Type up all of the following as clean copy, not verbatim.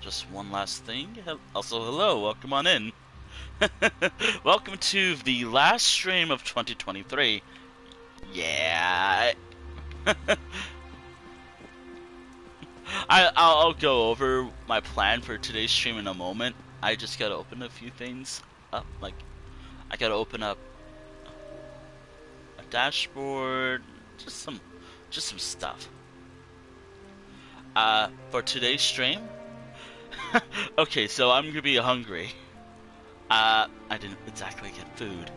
just one last thing. Also, hello, welcome on in. Welcome to the last stream of 2023. Yeah. I'll go over my plan for today's stream in a moment. I just gotta open a few things up. Like, I gotta open up a dashboard, just some stuff. For today's stream. Okay, so I'm gonna be hungry. I didn't exactly get food,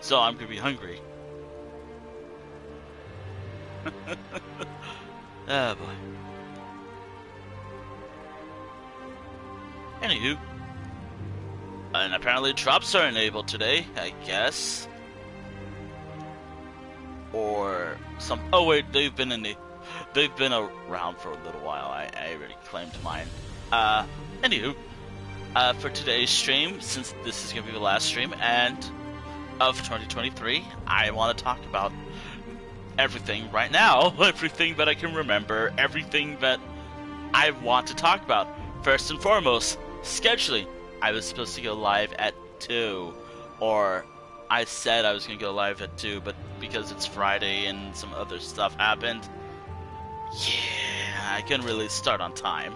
so I'm gonna be hungry. Oh boy. Anywho, and apparently drops are enabled today, I guess. Or some. Oh wait, they've been around for a little while. I already claimed mine. Anywho, for today's stream, since this is gonna be the last stream of 2023, I want to talk about everything right now, everything that I can remember, everything that I want to talk about. First and foremost, scheduling. I was supposed to go live at 2, or I said I was going to go live at 2, but because it's Friday and some other stuff happened, yeah, I couldn't really start on time.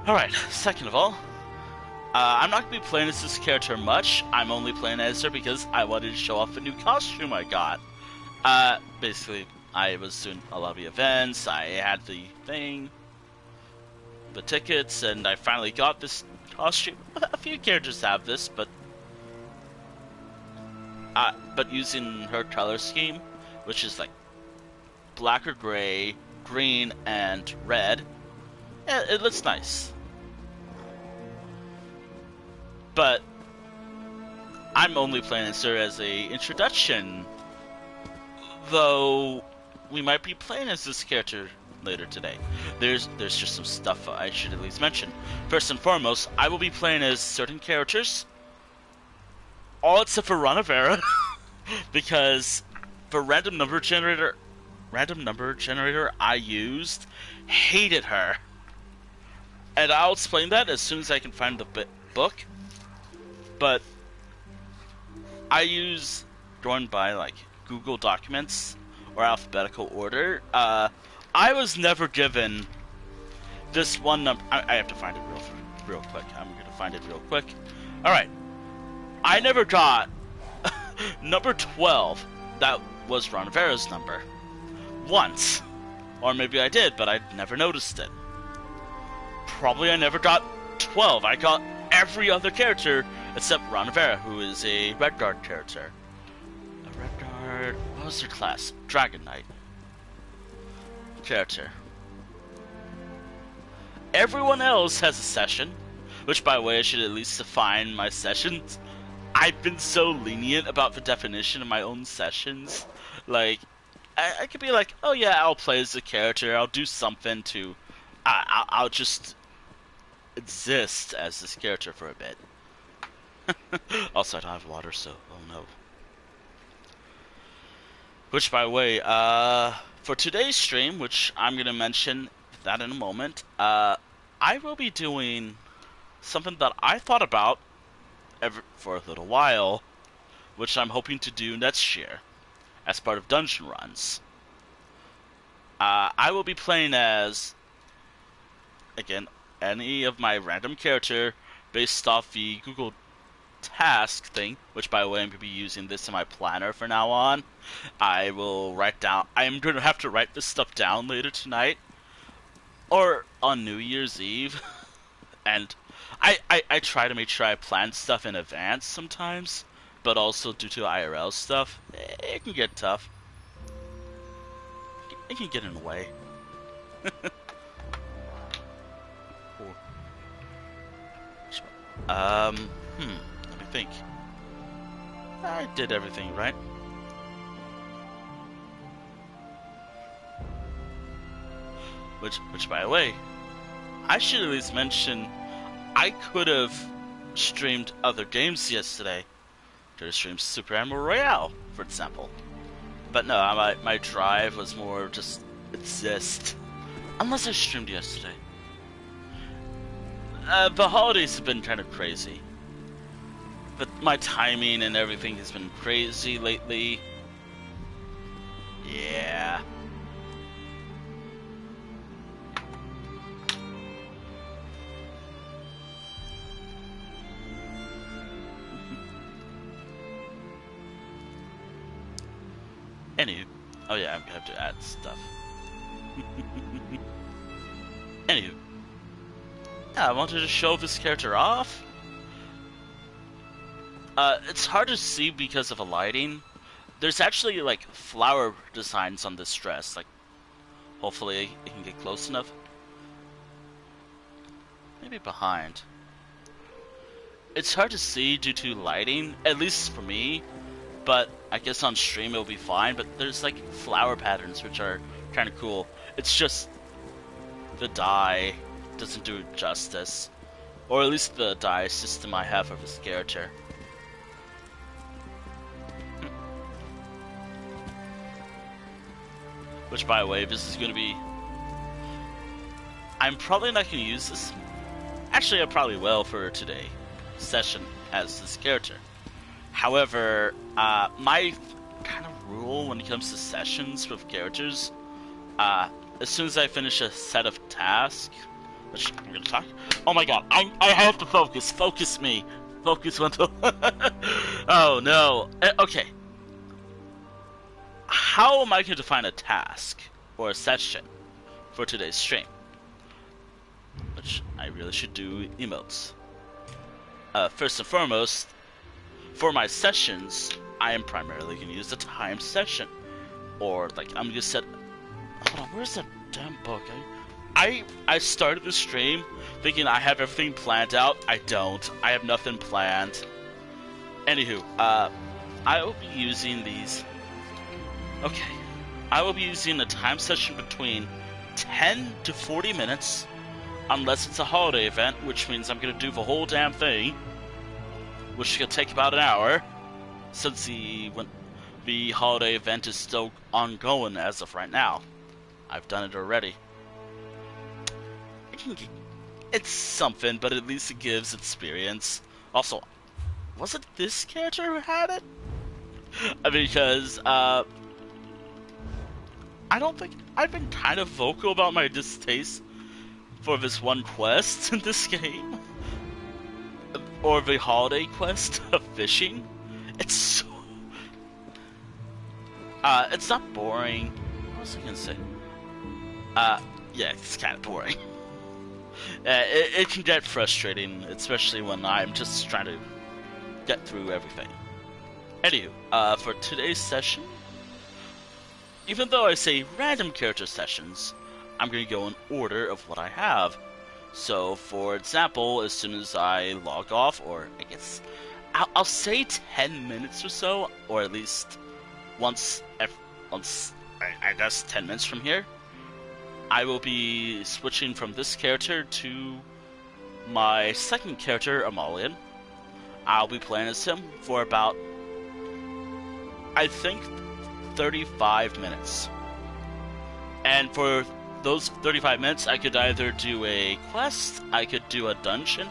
Alright, second of all, I'm not going to be playing as this character much. I'm only playing as her because I wanted to show off a new costume I got. Basically, I was doing a lot of the events, I had the thing, the tickets, and I finally got this costume. A few characters have this, but using her color scheme, which is like black or gray, green, and red, it looks nice. But I'm only playing this as a introduction, though we might be playing as this character later today. There's just some stuff I should at least mention. First and foremost, I will be playing as certain characters, all except for Ranavera, because the random number generator I used hated her, and I'll explain that as soon as I can find the book. But I use going by like Google Documents or alphabetical order. I was never given this one number. I have to find it real quick. I'm gonna find it real quick. All right, I never got number 12. That was Ranavera's number once, or maybe I did, but I never noticed it. Probably I never got 12. I got every other character except Ranavera, who is a Red Guard character. A Red Guard. What was their class? Dragon Knight character. Everyone else has a session, which, by the way, I should at least define my sessions. I've been so lenient about the definition of my own sessions. Like, I could be like, oh yeah, I'll play as a character, I'll do something to... I'll just exist as this character for a bit. Also, I don't have water, so oh no. Which, by the way, for today's stream, which I'm going to mention that in a moment, I will be doing something that I thought about for a little while, which I'm hoping to do next year as part of dungeon runs. I will be playing as, again, any of my random character based off the Google task thing, which, by the way, I'm going to be using this in my planner from now on. I will write down... I'm going to have to write this stuff down later tonight, or on New Year's Eve. And I try to make sure I plan stuff in advance sometimes, but also due to IRL stuff, it can get tough. It can get in the way. Let me think. I did everything right. Which, by the way, I should at least mention, I could have streamed other games yesterday. Could have streamed Super Animal Royale, for example. But no, my drive was more just exist. Unless I streamed yesterday. The holidays have been kind of crazy. But my timing and everything has been crazy lately. Yeah. Anywho. Oh yeah, I'm gonna have to add stuff. Anywho. Yeah, I wanted to show this character off. It's hard to see because of the lighting. There's actually, like, flower designs on this dress. Like, hopefully it can get close enough. Maybe behind. It's hard to see due to lighting, at least for me. But I guess on stream it'll be fine. But there's, like, flower patterns, which are kind of cool. It's just the dye doesn't do it justice. Or at least the dye system I have of this character. Which, by the way, this is going to be... I'm probably not going to use this. Actually, I probably will for today's session as this character. However, my kind of rule when it comes to sessions with characters, as soon as I finish a set of tasks, which I'm going to talk... Oh my god, I have to focus. Focus me. Focus, Wendell. Oh no. Okay. How am I going to define a task or a session for today's stream? Which I really should do emotes. First and foremost, for my sessions, I am primarily going to use the time session. Or, like, I'm going to set... Hold on, where's that damn book? I started the stream thinking I have everything planned out. I don't. I have nothing planned. Anywho, I will be using these... Okay, I will be using a time session between 10 to 40 minutes, unless it's a holiday event, which means I'm going to do the whole damn thing, which could take about an hour, since the holiday event is still ongoing as of right now. I've done it already. It's something, but at least it gives experience. Also, was it this character who had it? Because, I don't think... I've been kind of vocal about my distaste for this one quest in this game. Or the holiday quest of fishing. It's so... it's not boring. What was I gonna say? Yeah, it's kind of boring. It can get frustrating, especially when I'm just trying to get through everything. Anywho, for today's session, even though I say random character sessions, I'm going to go in order of what I have. So, for example, as soon as I log off, or I guess I'll say 10 minutes or so, or at least once I guess 10 minutes from here, I will be switching from this character to my second character, Amalian. I'll be playing as him for about, I think, 35 minutes. And for those 35 minutes, I could either do a quest, I could do a dungeon,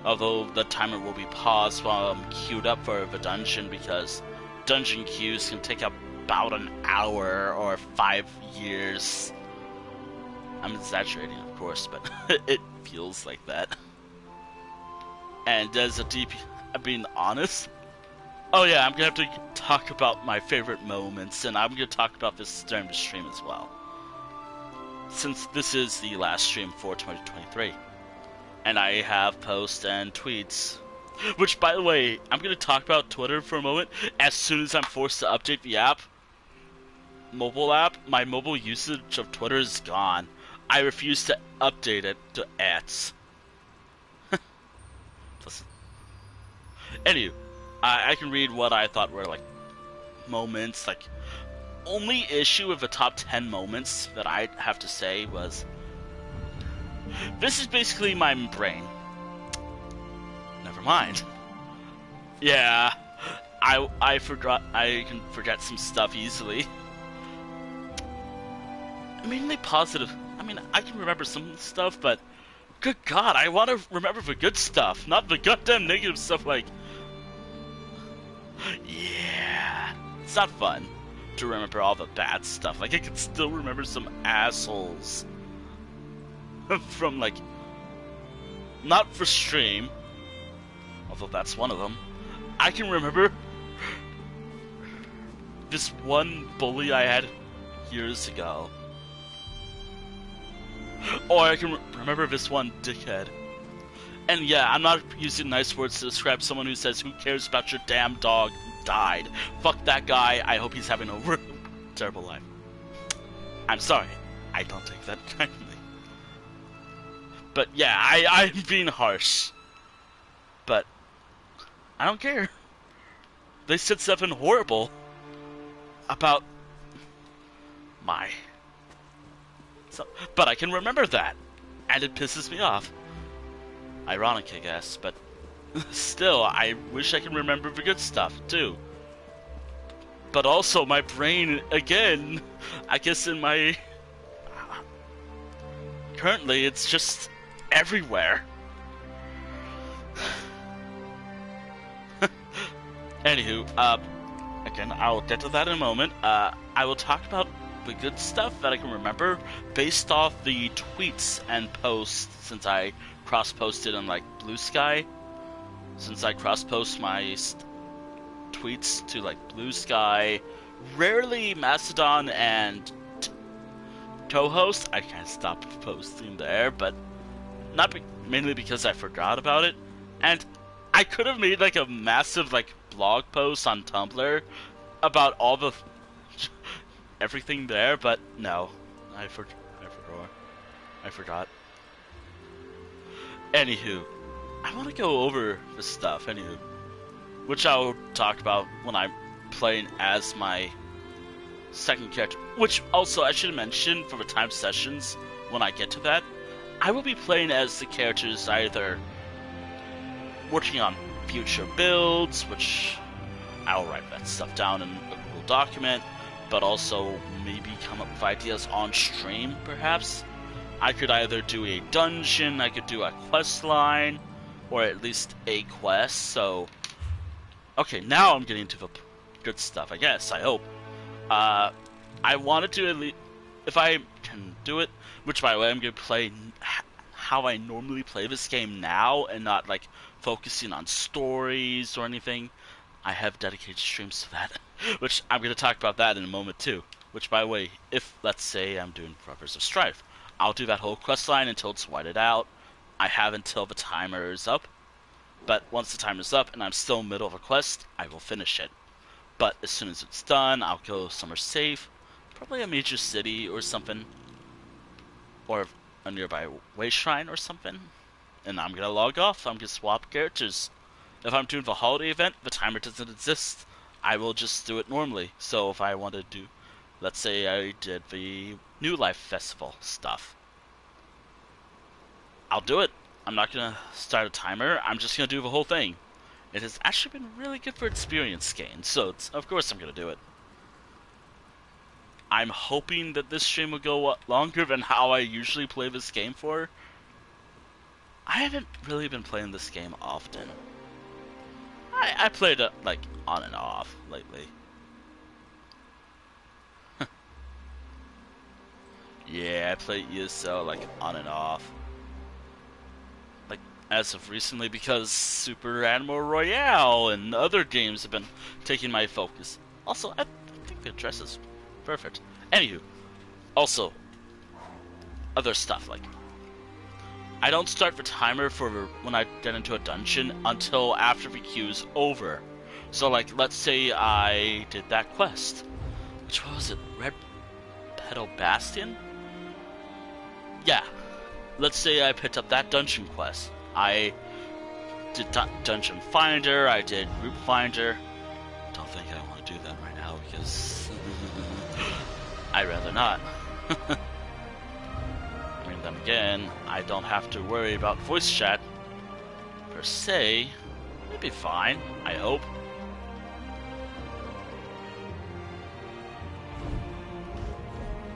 although the timer will be paused while I'm queued up for the dungeon, because dungeon queues can take about an hour or 5 years. I'm exaggerating, of course, but it feels like that. And as a DP, I'm being honest. Oh yeah, I'm gonna have to talk about my favorite moments, and I'm gonna talk about this during the stream as well. Since this is the last stream for 2023. And I have posts and tweets. Which, by the way, I'm gonna talk about Twitter for a moment. As soon as I'm forced to update the app, mobile app, my mobile usage of Twitter is gone. I refuse to update it to X. Anyway, I can read what I thought were, like, moments. Like, only issue with the top 10 moments that I have to say was... This is basically my brain. Never mind. Yeah, I forgot. I can forget some stuff easily. Mainly positive. I mean, I can remember some stuff, but good God, I want to remember the good stuff, not the goddamn negative stuff. Like, yeah, it's not fun to remember all the bad stuff. Like, I can still remember some assholes from like, not for stream, although that's one of them. I can remember this one bully I had years ago. Or I can remember this one dickhead. And yeah, I'm not using nice words to describe someone who says, "Who cares about your damn dog who died? Fuck that guy, I hope he's having a terrible life." I'm sorry, I don't take that kindly. But yeah, I'm being harsh. But I don't care. They said something horrible about my... but I can remember that, and it pisses me off. Ironic, I guess, but still, I wish I can remember the good stuff, too. But also, my brain, again, I guess in my... currently, it's just everywhere. Anywho, again, I'll get to that in a moment. I will talk about the good stuff that I can remember based off the tweets and posts, since I cross-posted on like Blue Sky. Since I cross-post my tweets to like Blue Sky, rarely Mastodon and Tohost, I kind of stopped posting there, but not mainly because I forgot about it. And I could have made like a massive like blog post on Tumblr about all the everything there, but no, I forgot. Anywho, I want to go over this stuff. Anywho, which I'll talk about when I'm playing as my second character. Which also I should mention for the time sessions when I get to that, I will be playing as the characters either working on future builds, which I'll write that stuff down in a Google document, but also maybe come up with ideas on stream, perhaps. I could either do a dungeon, I could do a quest line, or at least a quest, so... Okay, now I'm getting to the good stuff, I guess, I hope. I wanted to at least... If I can do it, which by the way, I'm going to play how I normally play this game now, and not, like, focusing on stories or anything. I have dedicated streams to that, which I'm going to talk about that in a moment too. Which, by the way, if, let's say, I'm doing Brothers of Strife, I'll do that whole quest line until it's whited out. I have until the timer is up, but once the timer's up and I'm still in the middle of a quest, I will finish it. But as soon as it's done, I'll go somewhere safe, probably a major city or something, or a nearby way shrine or something, and I'm going to log off. I'm going to swap characters. If I'm doing the holiday event, the timer doesn't exist. I will just do it normally. So if I want to do, let's say I did the New Life Festival stuff, I'll do it. I'm not going to start a timer. I'm just going to do the whole thing. It has actually been really good for experience gain, so of course I'm going to do it. I'm hoping that this stream will go longer than how I usually play this game for. I haven't really been playing this game often. I played it, like, on and off lately. Yeah, I played ESO, like, on and off. Like, as of recently, because Super Animal Royale and other games have been taking my focus. Also, I think the dress is perfect. Anywho, also, other stuff, like, I don't start the timer for when I get into a dungeon until after the queue's over. So, like, let's say I did that quest. Which one was it? Red Petal Bastion? Yeah. Let's say I picked up that dungeon quest. I did Dungeon Finder, I did Group Finder. Don't think I want to do that right now because I'd rather not. I mean, then again, I don't have to worry about voice chat per se. It'll be fine, I hope.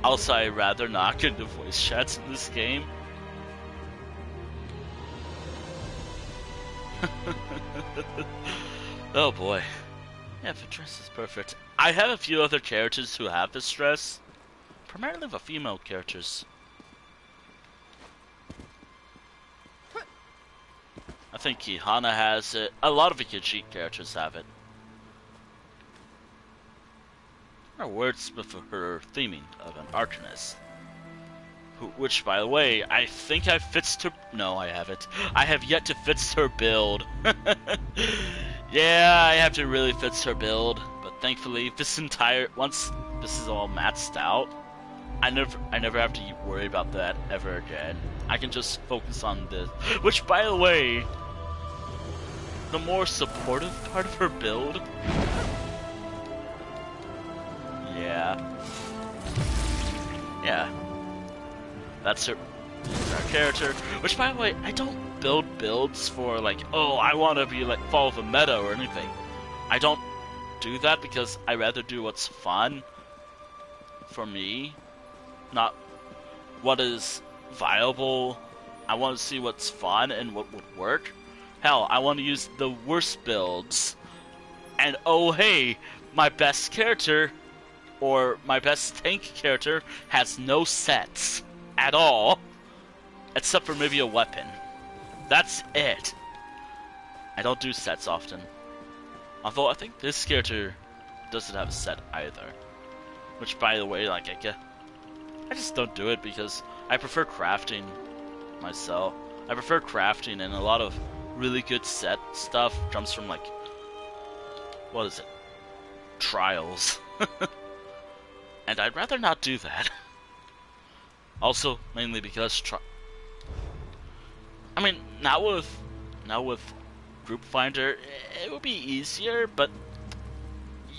Also, I'd rather not get into voice chats in this game. Oh boy. Yeah, Ventress is perfect. I have a few other characters who have this dress. Primarily the female characters. I think Kihana has it. A lot of the Khajiit characters have it. Her words with her theming of an Arcanist. Which, by the way, I think I fixed her... No, I haven't. I have yet to fix her build. Yeah, I have to really fix her build. But thankfully, once this is all maxed out, I never have to worry about that ever again. I can just focus on this. Which, by the way, the more supportive part of her build... Yeah. That's her character. Which, by the way, I don't build builds for, like, oh, I want to be, like, follow the meta or anything. I don't do that because I rather do what's fun for me, not what is viable. I want to see what's fun and what would work. Hell, I want to use the worst builds. And, oh, hey, my best character, or my best tank character, has no sets at all, except for maybe a weapon. That's it. I don't do sets often. Although I think this character doesn't have a set either. Which, by the way, like, I just don't do it because I prefer crafting myself. I prefer crafting, and a lot of really good set stuff comes from, like, what is it? Trials. And I'd rather not do that. Also, mainly because I mean, now with Group Finder, it would be easier, but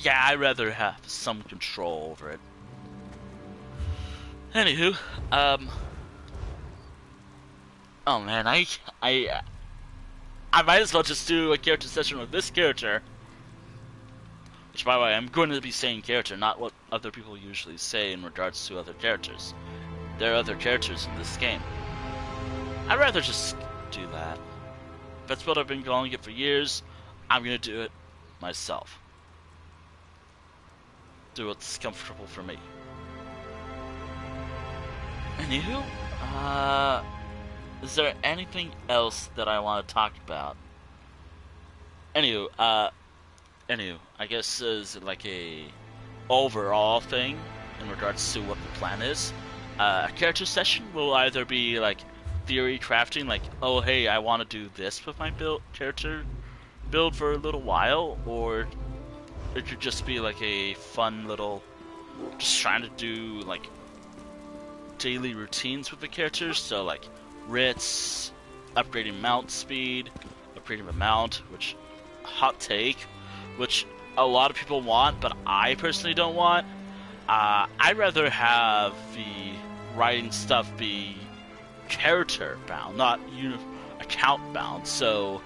yeah, I'd rather have some control over it. Anywho, oh man, I might as well just do a character session with this character. Which, by the way, I'm going to be saying character, not what other people usually say in regards to other characters. There are other characters in this game. I'd rather just do that. That's what I've been calling it for years. I'm going to do it myself. Do what's comfortable for me. Anywho, is there anything else that I want to talk about? Anywho, I guess is like a overall thing in regards to what the plan is. A character session will either be like theory crafting, like, oh hey, I want to do this with my character build for a little while, or it could just be like a fun little, just trying to do like daily routines with the characters. So like writs, upgrading mount speed, upgrading the mount, which hot take, which a lot of people want, but I personally don't want. I'd rather have the writing stuff be character bound, not account bound, so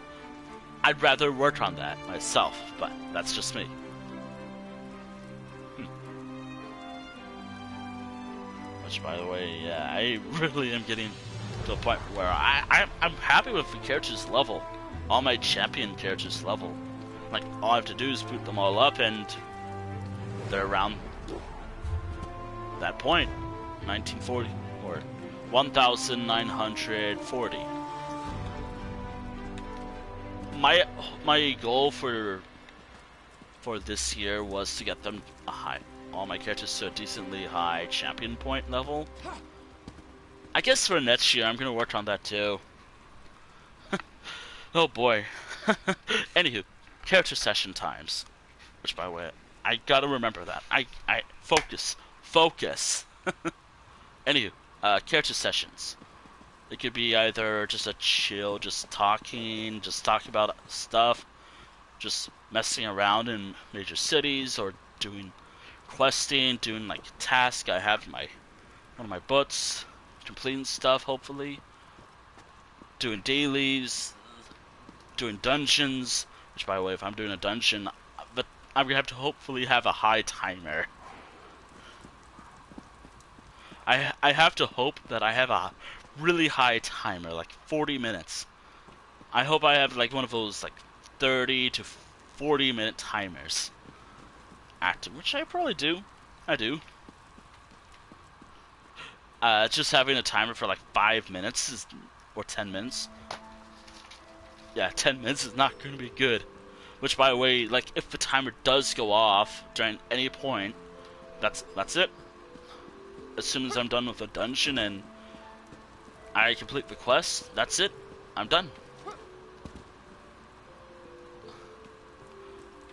I'd rather work on that myself, but that's just me. Which, by the way, yeah, I really am getting to a point where I'm happy with the characters level. All my champion characters level. Like, all I have to do is boot them all up, and they're around that point, 1940 or 1940. My goal for this year was to get them all my characters to a decently high champion point level. I guess for next year I'm gonna work on that too. Oh boy. Anywho. Character session times. Which, by the way, I gotta remember that. I focus. Anywho, character sessions. It could be either just a chill, just talking about stuff, just messing around in major cities, or doing questing, doing like tasks. I have one of my books, completing stuff, hopefully. Doing dailies, doing dungeons. Which, by the way, if I'm doing a dungeon, but I'm gonna have to hopefully have a high timer. I have to hope that I have a really high timer, like 40 minutes. I hope I have like one of those like 30 to 40-minute timers active, which I probably do. I do. Just having a timer for like 5 minutes or 10 minutes. Yeah, 10 minutes is not going to be good. Which, by the way, like if the timer does go off during any point, that's it. As soon as I'm done with a dungeon and I complete the quest, that's it. I'm done.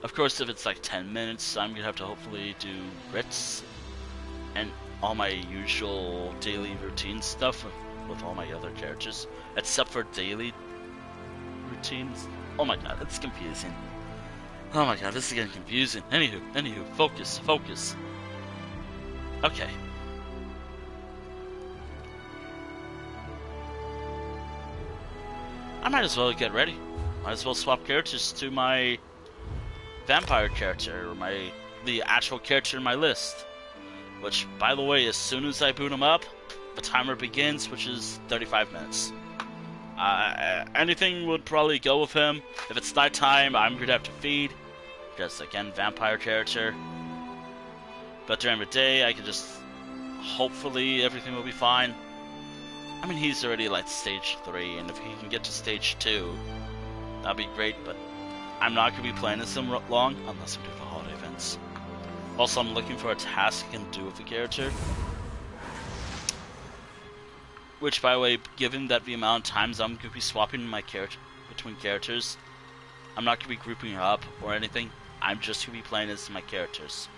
Of course, if it's like 10 minutes, I'm gonna have to hopefully do writs and all my usual daily routine stuff with all my other characters, except for daily routines. Oh my god, it's confusing. Oh my god, this is getting confusing. Anywho, focus. Okay. I might as well get ready. Might as well swap characters to my vampire character, or the actual character in my list. Which, by the way, as soon as I boot him up, the timer begins, which is 35 minutes. Anything would probably go with him. If it's nighttime, I'm gonna have to feed, because again, vampire character. But during the day, I can just hopefully everything will be fine. I mean, he's already like stage 3, and if he can get to stage 2, that'd be great. But I'm not gonna be playing this long unless we do the holiday events. Also, I'm looking for a task I can do with the character. Which, by the way, given that the amount of times I'm going to be swapping my character between characters, I'm not going to be grouping up or anything. I'm just going to be playing as my characters.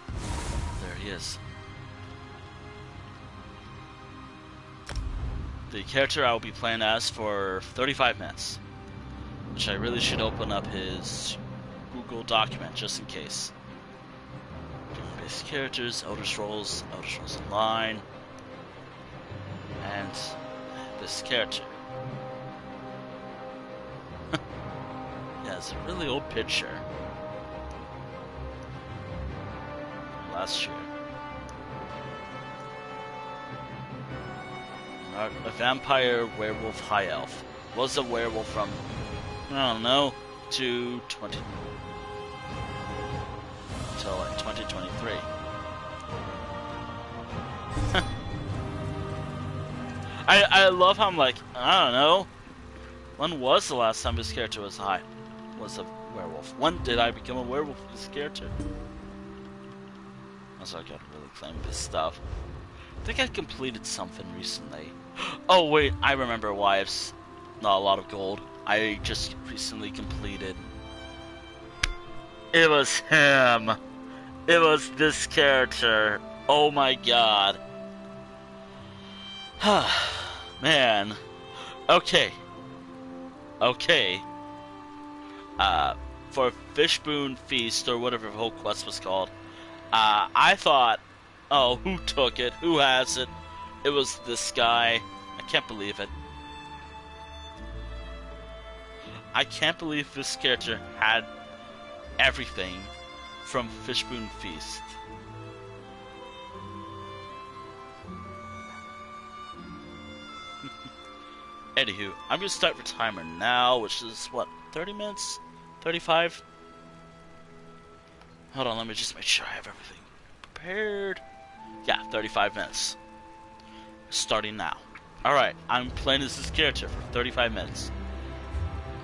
There he is. The character I will be playing as for 35 minutes. Which I really should open up his Google document just in case. Basic characters, Elder Scrolls Online, and this character. Yeah, it's a really old picture. Last year. A vampire, werewolf, high elf. Was a werewolf from, I don't know, to 20 until like 2023. I love how I'm like, I don't know. When was the last time this character was a werewolf? When did I become a werewolf with this character? Also, I gotta really claim this stuff. I think I completed something recently. Oh wait, I remember why it's not a lot of gold. I just recently completed. It was him. It was this character. Oh my god. Man. Okay. For Fishbone Feast, or whatever the whole quest was called, I thought, oh, who took it? Who has it? It was this guy. I can't believe it. I can't believe this character had everything from Fishbone Feast. Anywho, I'm gonna start the timer now, which is what, 30 minutes? 35? Hold on, let me just make sure I have everything prepared. Yeah, 35 minutes. Starting now. Alright, I'm playing as this character for 35 minutes.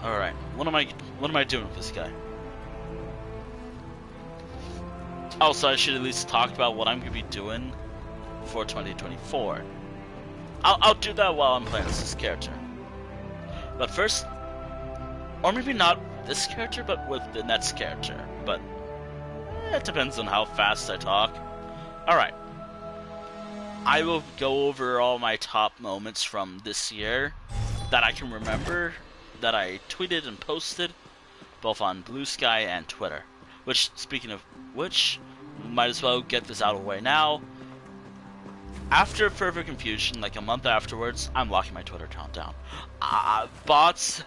Alright, what am I doing with this guy? Also, I should at least talk about what I'm gonna be doing for 2024. I'll do that while I'm playing as this character. But first, or maybe not this character, but with the next character. But it depends on how fast I talk. Alright. I will go over all my top moments from this year that I can remember, that I tweeted and posted, both on Blue Sky and Twitter. Which, speaking of which, might as well get this out of the way now. After further confusion, like a month afterwards, I'm locking my Twitter account down. Bots,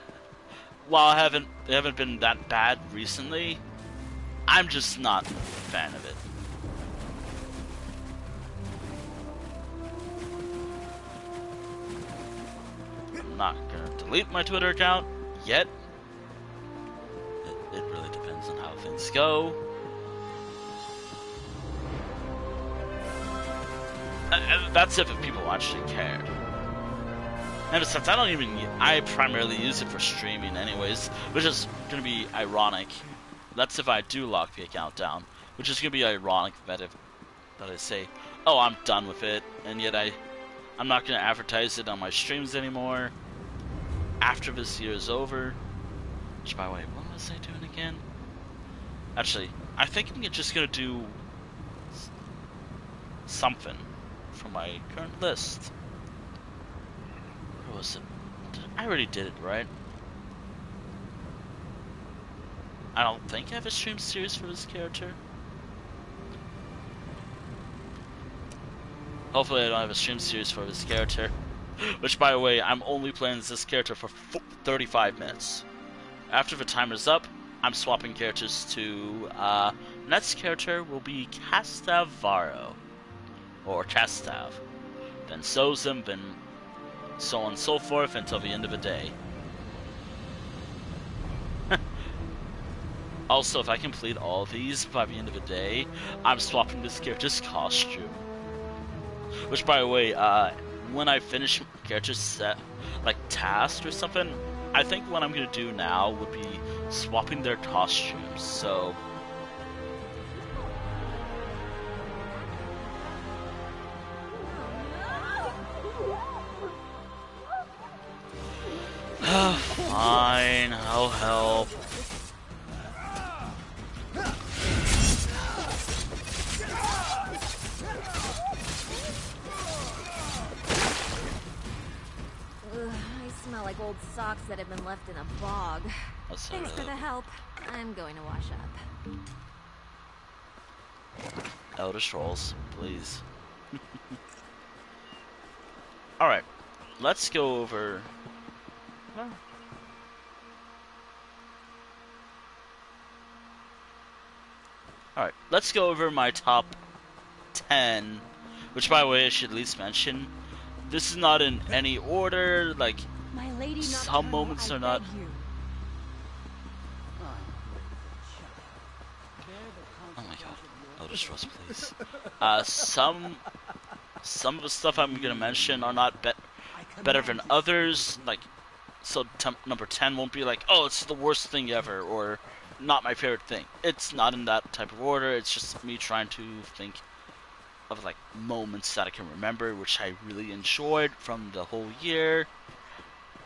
while they haven't been that bad recently, I'm just not a fan of it. not gonna delete my Twitter account yet. It really depends on how things go. That's if people actually cared. And since I primarily use it for streaming anyways, which is gonna be ironic. That's if I do lock the account down, which is gonna be ironic that I say, oh, I'm done with it, and yet I'm not gonna advertise it on my streams anymore after this year is over. Which, by the way, what was I doing again? Actually, I think I'm just gonna do something from my current list. Where was it? I already did it, right? I don't think I have a stream series for this character. Hopefully I don't have a stream series for this character. Which, by the way, I'm only playing this character for 35 minutes. After the timer's up, I'm swapping characters to, next character will be Castavaro. Or Castav. Then Sozim, then so on and so forth until the end of the day. Also, if I complete all of these by the end of the day, I'm swapping this character's costume. Which, by the way, when I finish character set, like task or something, I think what I'm gonna do now would be swapping their costumes. So, fine, I'll help. I smell like old socks that have been left in a bog. Thanks for the help. I'm going to wash up. Elder Scrolls, please. Alright, let's go over... Alright, let's go over my top 10, which, by the way, I should at least mention, this is not in any order, like, my lady, some moments are not... Oh my god, Elder Scrolls, please. Some of the stuff I'm gonna mention are not better than others, like, so number 10 won't be like, oh, it's the worst thing ever, or not my favorite thing. It's not in that type of order, it's just me trying to think of, like, moments that I can remember, which I really enjoyed from the whole year.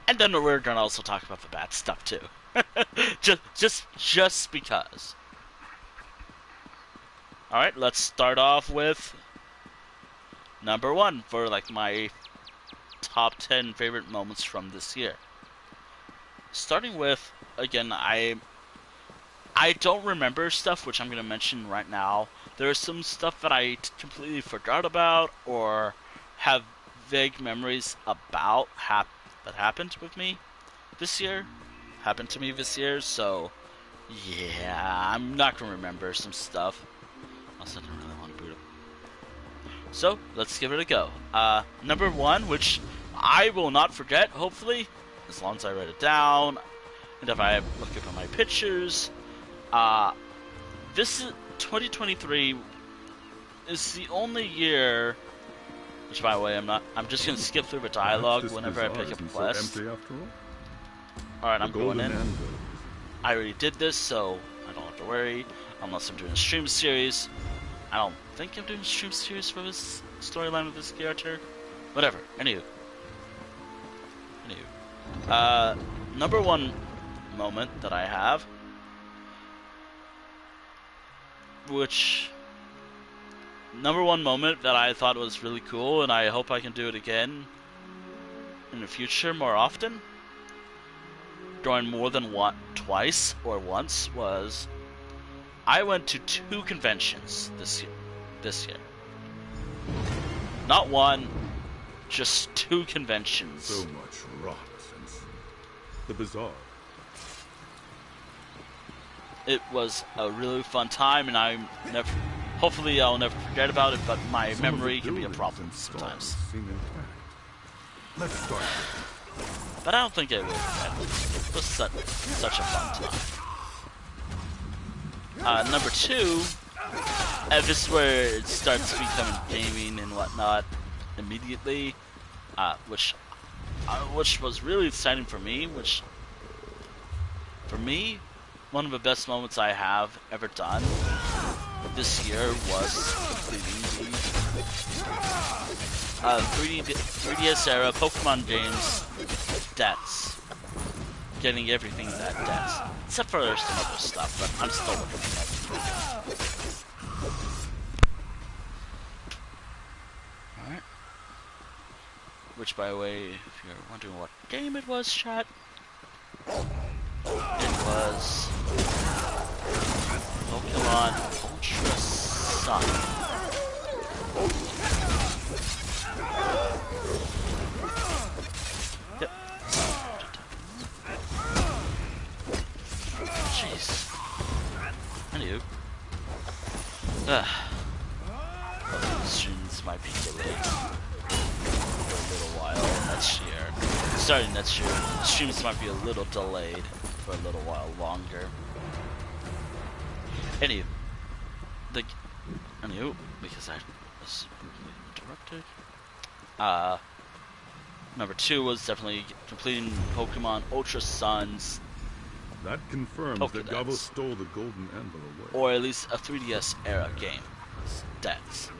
And then we're gonna also talk about the bad stuff, too. just because. Alright, let's start off with number 1 for, like, my top 10 favorite moments from this year. Starting with, again, I don't remember stuff, which I'm going to mention right now. There's some stuff that I completely forgot about or have vague memories about that happened with me this year. Happened to me this year, so yeah, I'm not going to remember some stuff. Also, I don't really want to boot up. So, let's give it a go. Number 1, which I will not forget, hopefully, as long as I write it down, and if I look up at my pictures. This is 2023 is the only year, which, by the way, I'm just gonna skip through the dialogue whenever I pick up a quest. Alright, I'm going in. I already did this, so I don't have to worry, unless I'm doing a stream series. I don't think I'm doing a stream series for this storyline with this character. Whatever, anywho. Number 1 moment that I have, number 1 moment that I thought was really cool, and I hope I can do it again in the future more often, during more than twice or once, was I went to 2 conventions this year. Not 1, just 2 conventions. So much rot since the bazaar. It was a really fun time, and hopefully I'll never forget about it, but my memory can be a problem sometimes. Let's start. But I don't think it will. It was such a fun time. Number 2, and this is where it starts becoming gaming and whatnot immediately, which was really exciting for me. Which, for me, one of the best moments I have ever done this year was completing the 3DS era Pokemon games debts. Getting everything that debts. Except for some other stuff, but I'm still working on that. Alright. Which, by the way, if you're wondering what game it was, chat, it was Pokemon Ultra Sun. Yep. Jeez. Anywho. The streams might be delayed for a little while next year. Starting next year, the streams might be a little delayed for a little while longer. Anywho, because I was completely interrupted. Number 2 was definitely completing Pokemon Ultra Sun's. That confirms that Gabo stole the golden emblem away. Or at least a 3DS era game. Stats.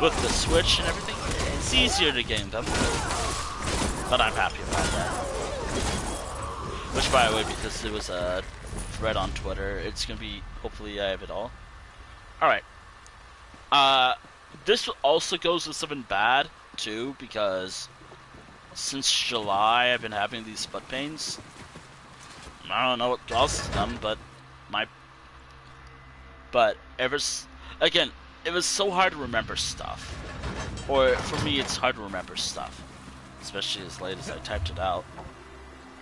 With the Switch and everything, it's easier to game them. But I'm happy about that. Which, by the way, because it was a thread on Twitter, it's gonna be, hopefully I have it all. Alright. This also goes with something bad, too, because since July I've been having these foot pains. I don't know what causes them, but again, it was so hard to remember stuff. Or, for me, it's hard to remember stuff. Especially as late as I typed it out.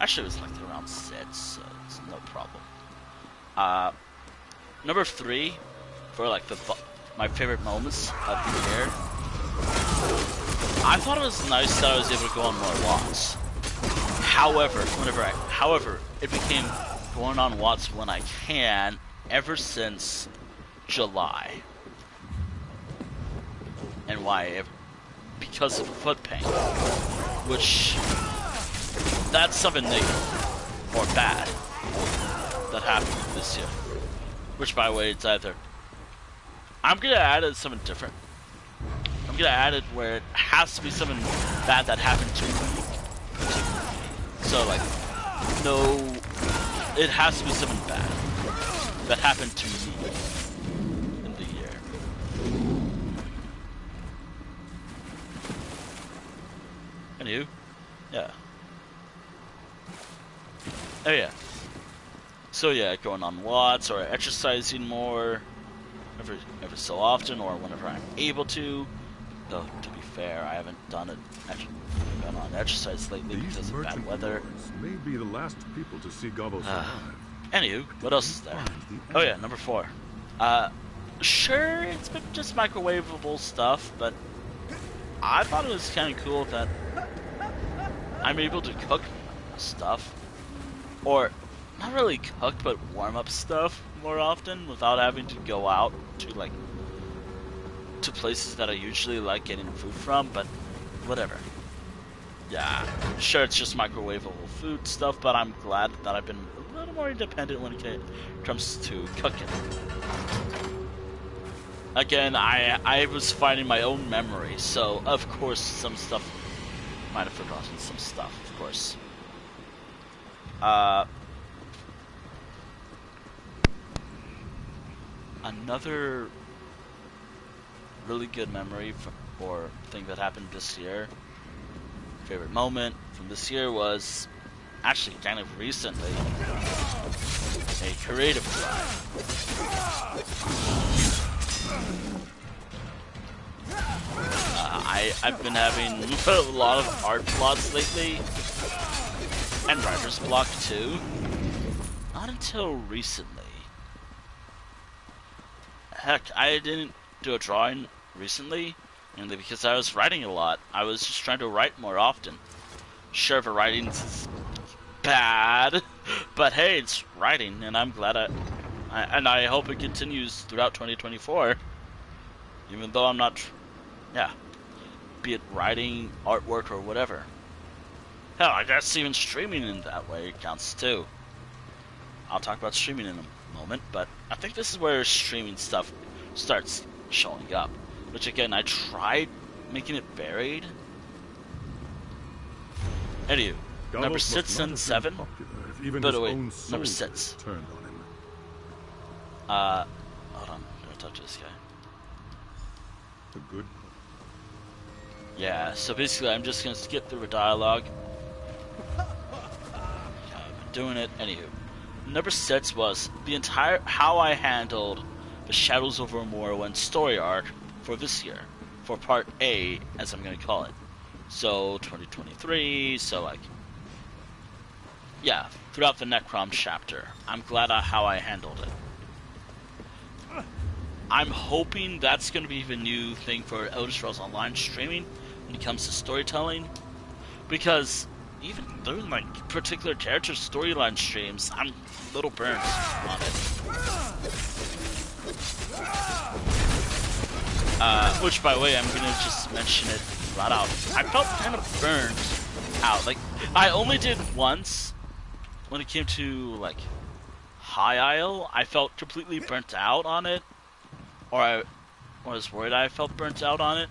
Actually, it was like around 6, so it's no problem. Number 3, for like my favorite moments of the year, I thought it was nice that I was able to go on more walks. However, it became going on walks when I can ever since July. And why? Because of foot pain. Which, that's something negative or bad that happened this year. Which, by the way, it's either I'm gonna add it something different. I'm gonna add it where it has to be something bad that happened to me. So, like, no, it has to be something bad that happened to me in the year. Anywho, yeah. Oh yeah. So yeah, going on watts or exercising more every so often or whenever I'm able to. Though to be fair, I haven't done on exercise lately because of bad weather. May be the last people to see Gabo survive. Anywho, what else is there? Oh yeah, number 4. Sure, it's been just microwavable stuff, but I thought it was kind of cool that I'm able to cook stuff. Or, not really cook, but warm up stuff more often without having to go out to, like, to places that I usually like getting food from, but whatever. Yeah, sure, it's just microwavable food stuff, but I'm glad that I've been a little more independent when it comes to cooking. Again, I was finding my own memory, so of course some stuff might have forgotten some stuff, of course. Another really good memory or thing that happened this year, favorite moment from this year, was actually kind of recently a creative drive. I've been having a lot of art plots lately, and writer's block too. Not until recently. Heck, I didn't do a drawing recently Mainly because I was writing a lot. I was just trying to write more often. Sure, the writing's bad, but hey, it's writing, and I'm glad I hope it continues throughout 2024. Even though I'm not, yeah, be it writing, artwork, or whatever. Hell, I guess even streaming in that way counts too. I'll talk about streaming in a moment, but I think this is where streaming stuff starts showing up. Which again, I tried making it varied. Anywho, number 6 and 7. By the way, number 6. Turned on him. Hold on, I'm gonna talk to this guy. A good. Yeah, so basically I'm just gonna skip through the dialogue. I've been doing it. Anywho, number 6 was the entire how I handled the Shadows over Morrowind story arc for this year, for part A, as I'm gonna call it. So 2023. So like, yeah, throughout the Necrom chapter, I'm glad how I handled it. I'm hoping that's going to be the new thing for Elder Scrolls Online streaming when it comes to storytelling, because even doing like particular character storyline streams, I'm a little burnt on it. Which, by the way, I'm gonna just mention it right out. I felt kind of burned out. Like, I only did once when it came to like High Isle. I felt completely burnt out on it. Or I was worried I felt burnt out on it.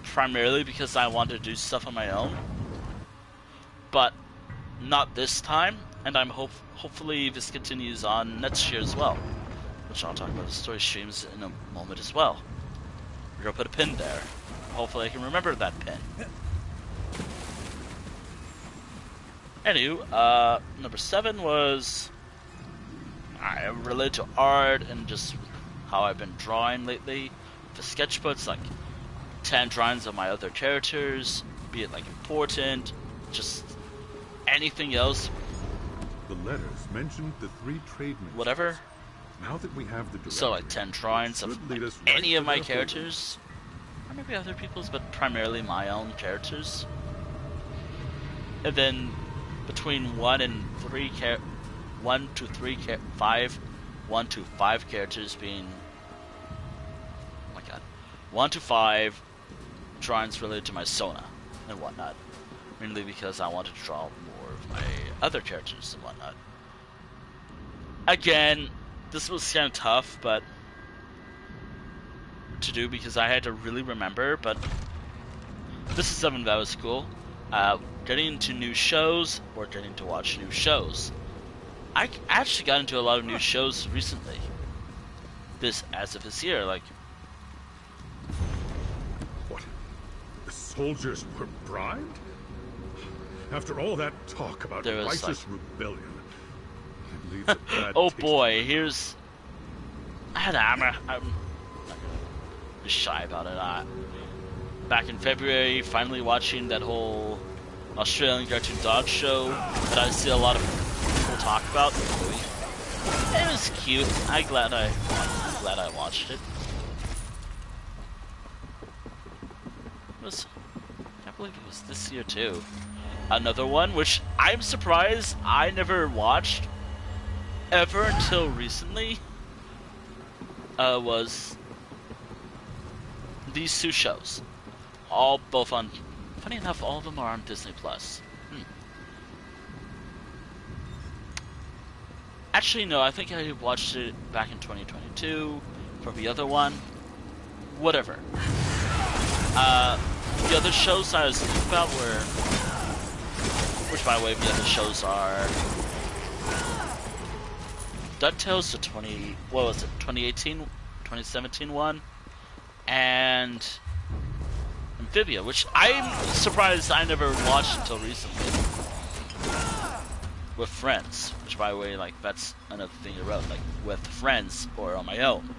Primarily because I wanted to do stuff on my own. But not this time, and I'm hopefully this continues on next year as well. Which I'll talk about the story streams in a moment as well. We're gonna put a pin there. Hopefully I can remember that pin. Anywho, number 7 was related to art and just how I've been drawing lately. The sketchbooks, like 10 drawings of my other characters, be it like important, just anything else. The letters mentioned the 3 trade ministers. Whatever. Now that we have the directory, so like 10 drawings of any of my characters, or maybe other people's, but primarily my own characters. And then between 1 to 5 characters being, oh my god, 1 to 5 drawings related to my Sona and whatnot. Mainly because I wanted to draw more of my other characters and whatnot. Again, this was kind of tough, but to do because I had to really remember. But this is something that was cool. Getting into new shows or getting to watch new shows. I actually got into a lot of new shows recently. As of this year, like. What? The soldiers were bribed? After all that talk about righteous rebellion. Oh boy, here's. I'm not gonna be shy about it. Back in February, finally watching that whole Australian cartoon dog show that I see a lot of people talk about. It was cute. I'm glad I watched it. I can't believe it was this year too. Another one, which I'm surprised I never watched ever until recently, was these 2 shows. Both on, funny enough, all of them are on Disney Plus. Actually, no, I think I watched it back in 2022 for the other one. Whatever. The other shows I was thinking about were, which by the way, the other shows are DuckTales, the 2018, 2017 one, and Amphibia, which I'm surprised I never watched until recently. With friends, which by the way, like, that's another thing you wrote, like, with friends or on my own.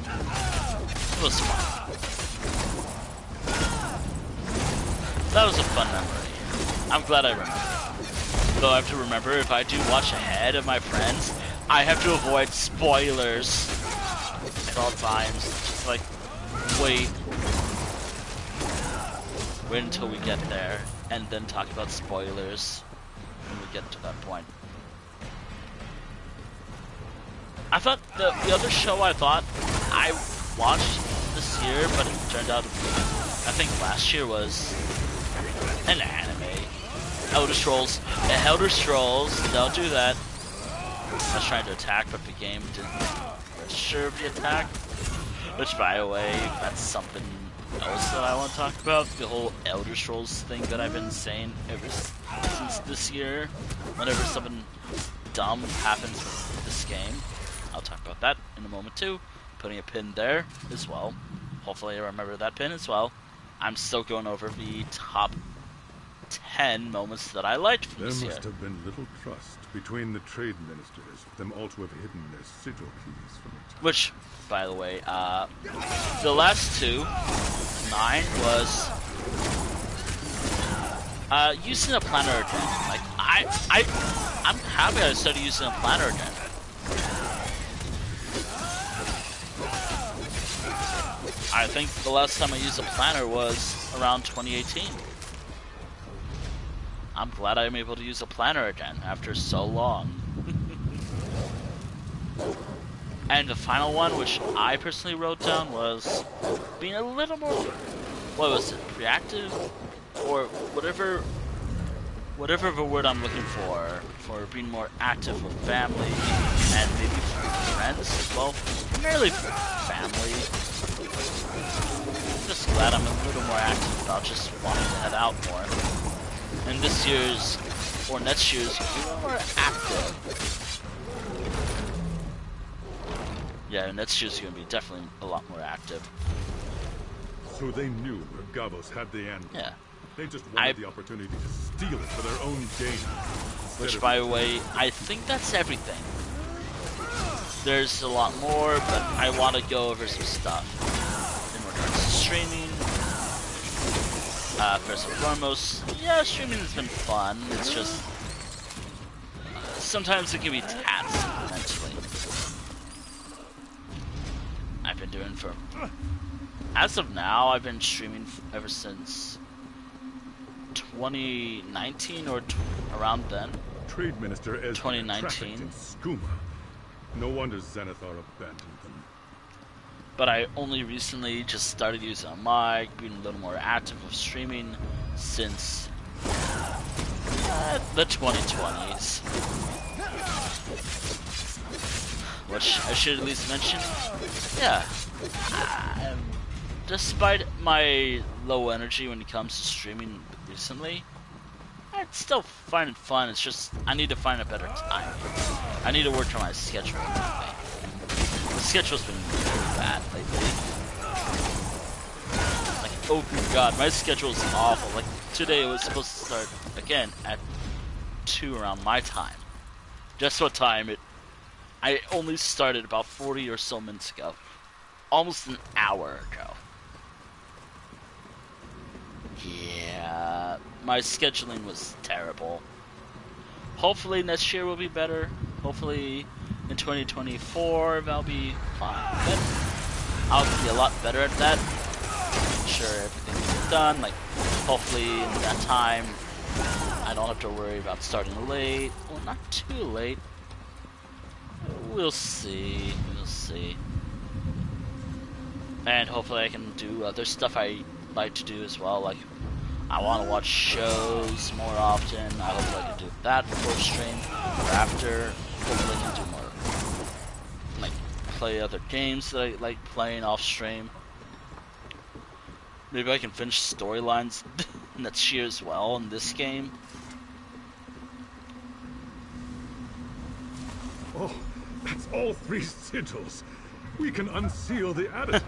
It was fun. That was a fun memory. I'm glad I remembered. Though I have to remember, if I do watch ahead of my friends, I have to avoid spoilers at all times. Just like, wait until we get there, and then talk about spoilers when we get to that point. I thought the other show I thought I watched this year, but it turned out to be, I think last year, was an anime. Elder Scrolls. Elder Scrolls, don't do that. I was trying to attack, but the game didn't register the attack. Which, by the way, that's something else that I want to talk about. The whole Elder Scrolls thing that I've been saying ever since this year. Whenever something dumb happens with this game. I'll talk about that in a moment too. Putting a pin there as well. Hopefully I remember that pin as well. I'm still going over the top 10 moments that I liked from this year. There must have been little trust between the trade ministers for them all to have hidden their sigil keys from each other. Which, by the way, the last two, 9 was using a planner again. Like I'm happy I started using a planner again. I think the last time I used a planner was around 2018. I'm glad I'm able to use a planner again after so long. And the final one, which I personally wrote down, was being a little more, what was it, reactive? Or whatever the word I'm looking for being more active with family and maybe friends as well. Primarily family. I'm just glad I'm a little more active about just wanting to head out more. And this year's, or next year's, a little more active. Yeah, next year's going to be definitely a lot more active. So they knew where Gavos had the end. Yeah. They just wanted the opportunity to steal it for their own gain. Which, by the way, I think that's everything. There's a lot more, but I want to go over some stuff. In regards to streaming, first and foremost, yeah, streaming has been fun. It's just, sometimes it can be taxing mentally. I've been doing for, as of now, I've been streaming ever since 2019 or around then. Trade Minister Ezra 2019. In Skooma. No wonder Zenithar abandoned them. But I only recently just started using a mic, being a little more active with streaming since the 2020s. Which I should at least mention. Yeah. Despite my low energy when it comes to streaming recently, I still find it fun. It's just I need to find a better time. I need to work on my schedule. The schedule's been really bad lately. Like, oh good god, my schedule's awful. Like, today it was supposed to start again at 2 around my time. Guess what time I only started about 40 or so minutes ago. Almost an hour ago. Yeah, my scheduling was terrible. Hopefully next year will be better. Hopefully in 2024 that'll be fine. But I'll be a lot better at that. I'm sure everything's done. Like, hopefully in that time I don't have to worry about starting late. Well, not too late. We'll see. We'll see. And hopefully I can do other stuff I like to do as well. Like, I want to watch shows more often. I hope I can do that before stream or after. Hopefully I can do more, like, play other games that I like playing off stream. Maybe I can finish storylines next year as well in this game. Oh, that's all 3 sigils. We can unseal the adit.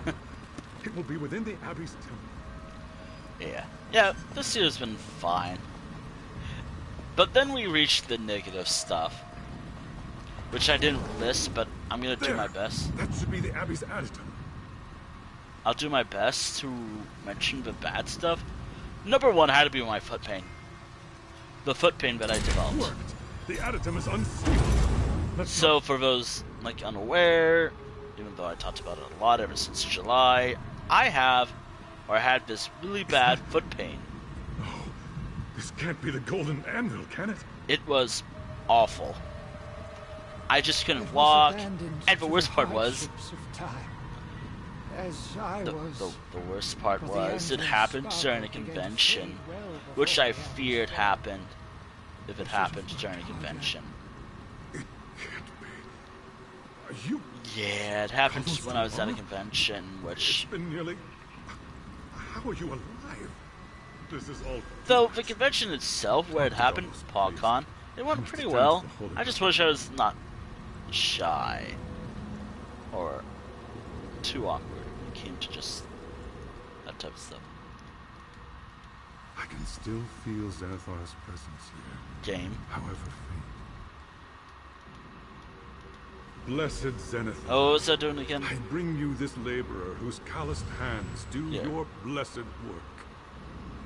It will be within the Abbey's temple. Yeah, this year's been fine. But then we reached the negative stuff, which I didn't list, but I'm gonna do my best. That should be the Abbey's additum. I'll do my best to mention the bad stuff. Number 1 had to be my foot pain. The foot pain that I developed. Worked. The additum is unsealed. So for those like unaware, even though I talked about it a lot ever since July, I had this really bad foot pain. No, this can't be the golden anvil, can it? It was awful. I just couldn't walk, and the worst part was, the worst part was it happened during a convention, which I feared happened if it happened during a convention. It can't be. Are you? Yeah, it happened when I was at a convention, which... It's been nearly... How are you alive? This is all... Though the convention itself, where it happened, PogCon, it went pretty well. I just wish I was not shy or too awkward when it came to just that type of stuff. I can still feel Xanathar's presence here. Game. However faint. Blessed Xanathar. Oh, what's that doing again? I bring you this laborer whose calloused hands do your blessed work.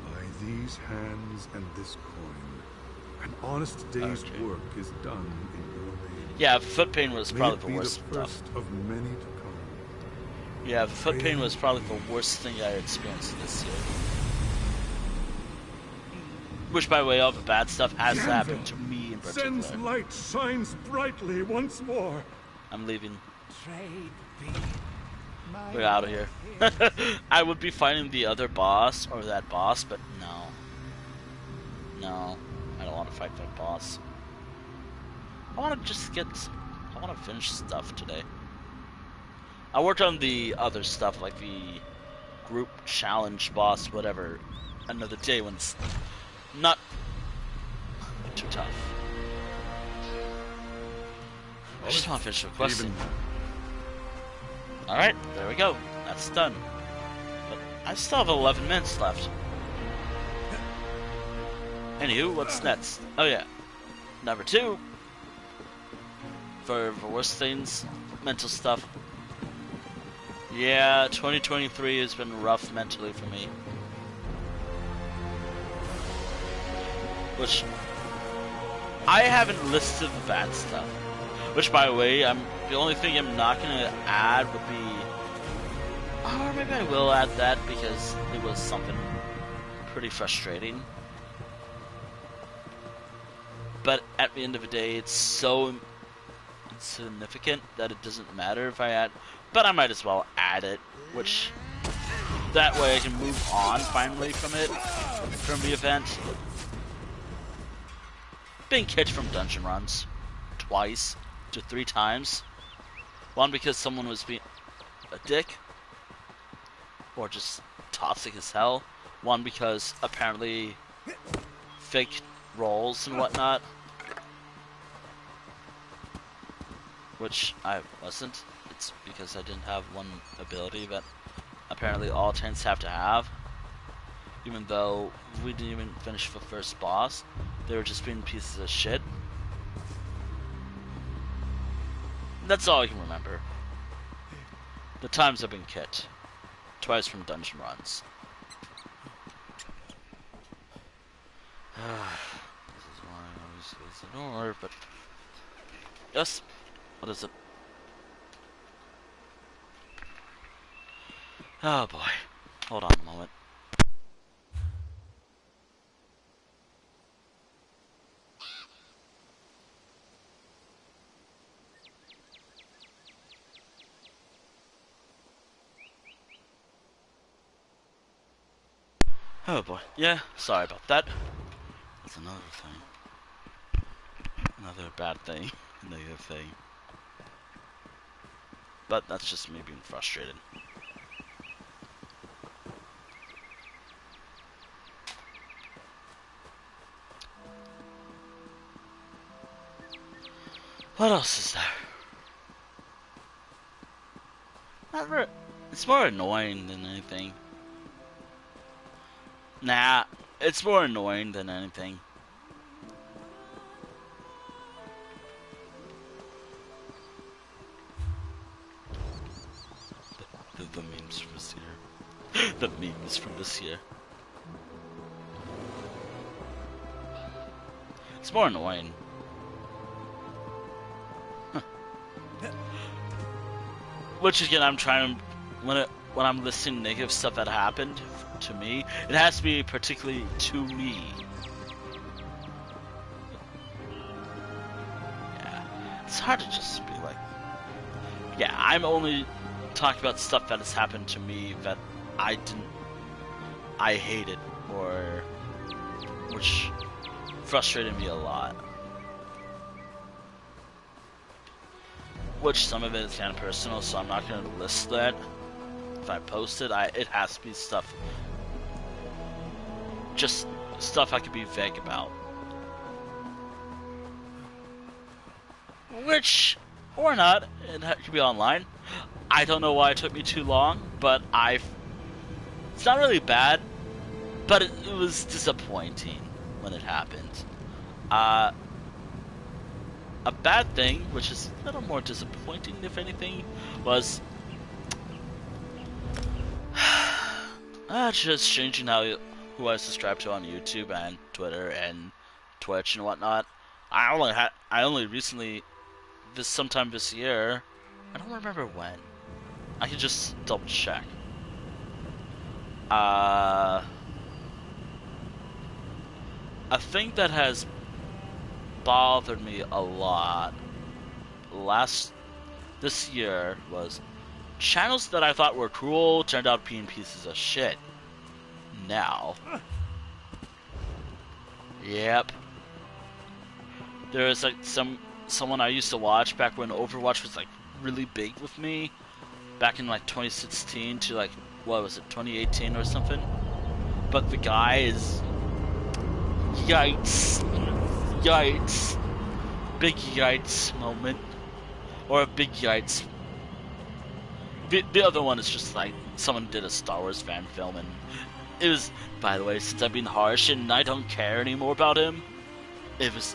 By these hands and this coin, an honest day's work is done in your name. Yeah, foot pain was probably the worst stuff. First of many to come. Yeah, foot pain was probably the worst thing I experienced this year. Which, by the way, all the bad stuff has happened to me in particular. Sen's light shines brightly once more. I'm leaving. We're out of here. I would be fighting the other boss, or that boss, but no. No, I don't want to fight that boss. I want to just I want to finish stuff today. I worked on the other stuff, like the group challenge boss, whatever, another day when it's not too tough. I just want to finish the questing. Alright, there we go. That's done. But I still have 11 minutes left. Anywho, what's next? Oh yeah. Number 2. For the worst things, mental stuff. Yeah, 2023 has been rough mentally for me. Which, I haven't listed the bad stuff. Which, by the way, the only thing I'm not gonna add would be, or maybe I will add that because it was something pretty frustrating. But at the end of the day, it's so insignificant that it doesn't matter if I add. But I might as well add it, which that way I can move on finally from it, from the event. Being kicked from dungeon runs twice to 3 times. One because someone was being a dick or just toxic as hell. One because apparently fake rolls and whatnot, which I wasn't. It's because I didn't have one ability that apparently all tanks have to have. Even though we didn't even finish the first boss, they were just being pieces of shit. That's all I can remember. The times I've been kicked. Twice from dungeon runs. This is why I always close the door, but... Yes. What is it? Oh boy. Hold on a moment. Oh boy. Yeah, sorry about that. That's another thing. Another bad thing. Negative thing. But that's just me being frustrated. What else is there? It's more annoying than anything. Nah, it's more annoying than anything. The memes from this year. The memes from this year. It's more annoying. Which again, I'm trying when I'm listing negative stuff that happened to me, it has to be particularly to me. Yeah, it's hard to just be like, yeah, I'm only talking about stuff that has happened to me that I hated, or which frustrated me a lot. Which some of it is kind of personal, so I'm not going to list that. If I post it, it has to be stuff, just stuff I could be vague about. Which, or not, it could be online. I don't know why it took me too long, but it's not really bad, but it was disappointing when it happened. A bad thing, which is a little more disappointing if anything, was just changing who I subscribe to on YouTube and Twitter and Twitch and whatnot. I only recently, sometime this year, I don't remember when. I can just double check. A thing that has bothered me a lot this year was channels that I thought were cool turned out being pieces of shit. Now, yep, there is like someone I used to watch back when Overwatch was like really big with me, back in like 2016 to like, what was it, 2018 or something. But the guy is, yikes, big yikes moment, or a big yikes. The other one is just like someone did a Star Wars fan film, and it was, by the way, since I've been harsh and I don't care anymore about him, it was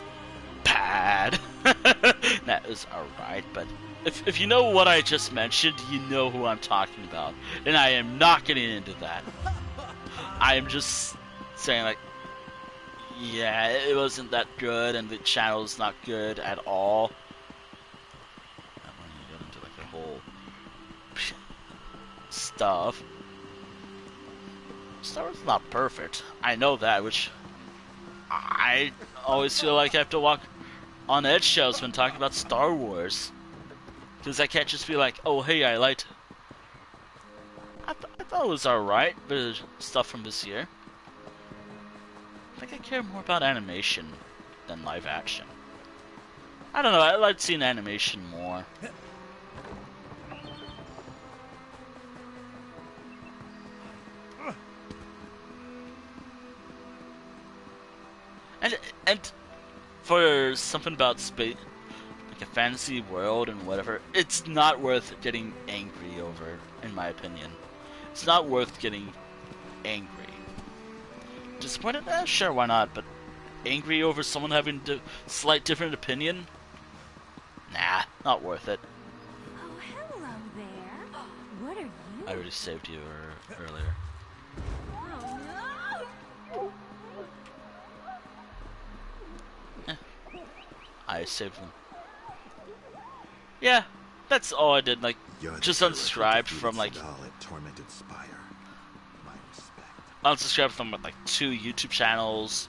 bad. That was alright, but if you know what I just mentioned, you know who I'm talking about, and I am not getting into that. I am just saying, like, yeah, it wasn't that good, and the channel's not good at all. I want to get into like the whole stuff. Star Wars is not perfect. I know that, which I always feel like I have to walk on eggshells when talking about Star Wars, because I can't just be like, oh hey, I thought it was alright, the stuff from this year. I think I care more about animation than live action. I don't know, I like seeing animation more. And for something about space, like a fantasy world and whatever, it's not worth getting angry over, in my opinion. It's not worth getting angry. Disappointed? Sure, why not? But angry over someone having a slight different opinion? Nah, not worth it. Oh, hello there. What are you? I already saved you earlier. Oh, no. I saved them. Yeah, that's all I did. Like, just unsubscribed from like. Unsubscribed from like 2 YouTube channels.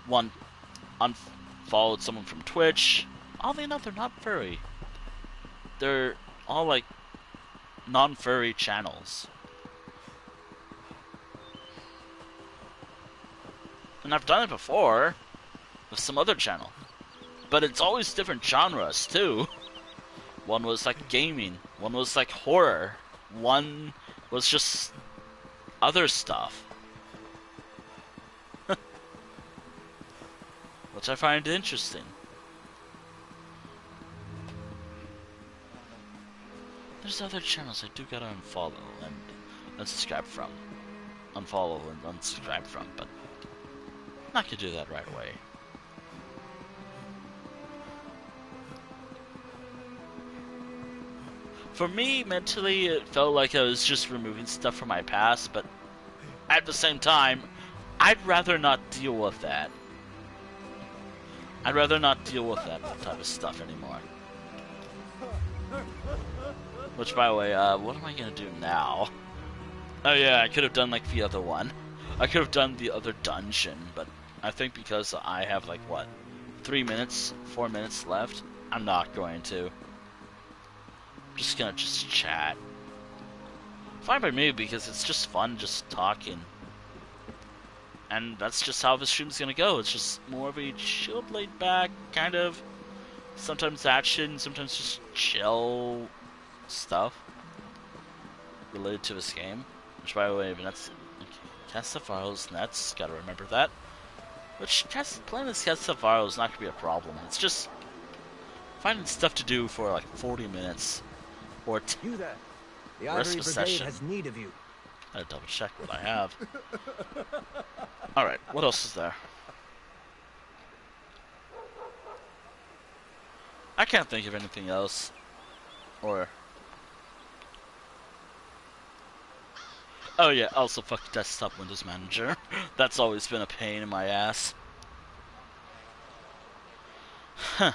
One unfollowed someone from Twitch. Oddly enough, they're not furry. They're all like non-furry channels. And I've done it before with some other channel. But it's always different genres too. One was like gaming, one was like horror, one was just other stuff. Which I find interesting. There's other channels I do gotta unfollow and unsubscribe from. Unfollow and unsubscribe from, but I'm not gonna do that right away. For me, mentally, it felt like I was just removing stuff from my past, but at the same time, I'd rather not deal with that. I'd rather not deal with that type of stuff anymore. Which, by the way, what am I gonna do now? Oh yeah, I could have done, like, the other one. I could have done the other dungeon, but I think because I have, like, what, 4 minutes left, I'm not going to. I'm just gonna chat. Fine by me, because it's just fun just talking. And that's just how this stream's gonna go. It's just more of a chilled, laid back, kind of, sometimes action, sometimes just chill stuff related to this game. Which, by the way, that's okay. Cast of Varro's Nets, gotta remember that. Which, playing this Cast of Varro is not gonna be a problem. It's just finding stuff to do for like 40 minutes or you there. The rest Ivory of a Brigade session. has need of you. I gotta double check what I have. Alright, what else is there? I can't think of anything else. Or... oh yeah, also fuck Desktop Windows Manager. That's always been a pain in my ass. Huh.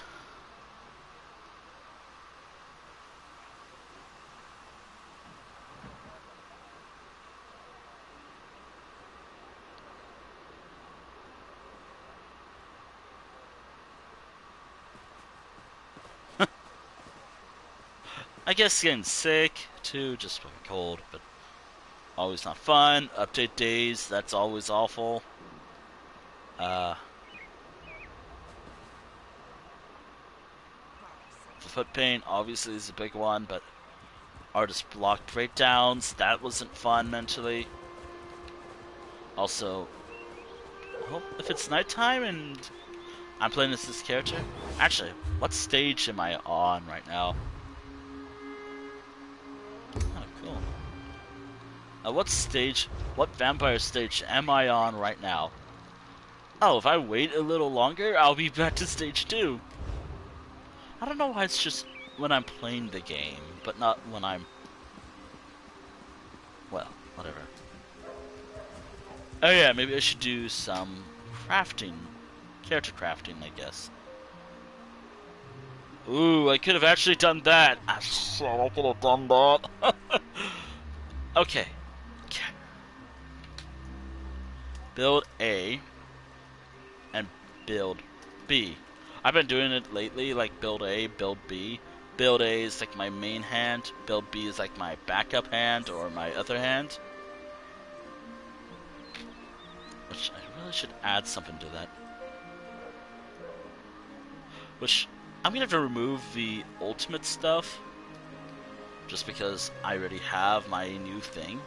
I guess getting sick, too, just fucking cold, but always not fun. Update days, that's always awful. Foot pain, obviously, is a big one, but artist block breakdowns, that wasn't fun mentally. Also, well, if it's nighttime and I'm playing as this character, actually, what stage am I on right now? Oh, cool. What vampire stage am I on right now? Oh, if I wait a little longer, I'll be back to stage 2. I don't know why it's just when I'm playing the game, but not when I'm... well, whatever. Oh yeah, maybe I should do some crafting. Character crafting, I guess. Ooh, I could have actually done that. Ah, shit, I could have done that. Okay. Build A and build B. I've been doing it lately, like build A, build B. Build A is like my main hand, build B is like my backup hand or my other hand. Which I really should add something to that. Which I'm gonna have to remove the ultimate stuff, just because I already have my new thing.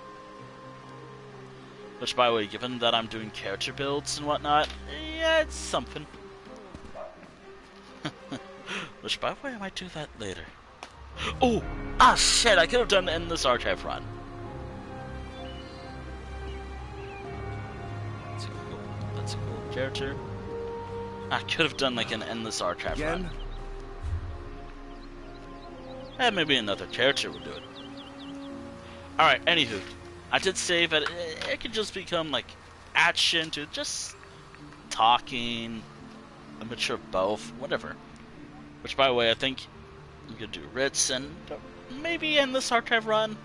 Which, by the way, given that I'm doing character builds and whatnot, yeah, it's something. Which, by the way, I might do that later. Oh! Ah, shit! I could have done the Endless Archive run. That's a cool character. I could have done like an Endless Archive run. Eh, maybe another character would do it. Alright, anywho. I did say that it could just become like action to just talking, a mixture of both, whatever. Which, by the way, I think I'm gonna do Ritz and maybe Endless Archive run.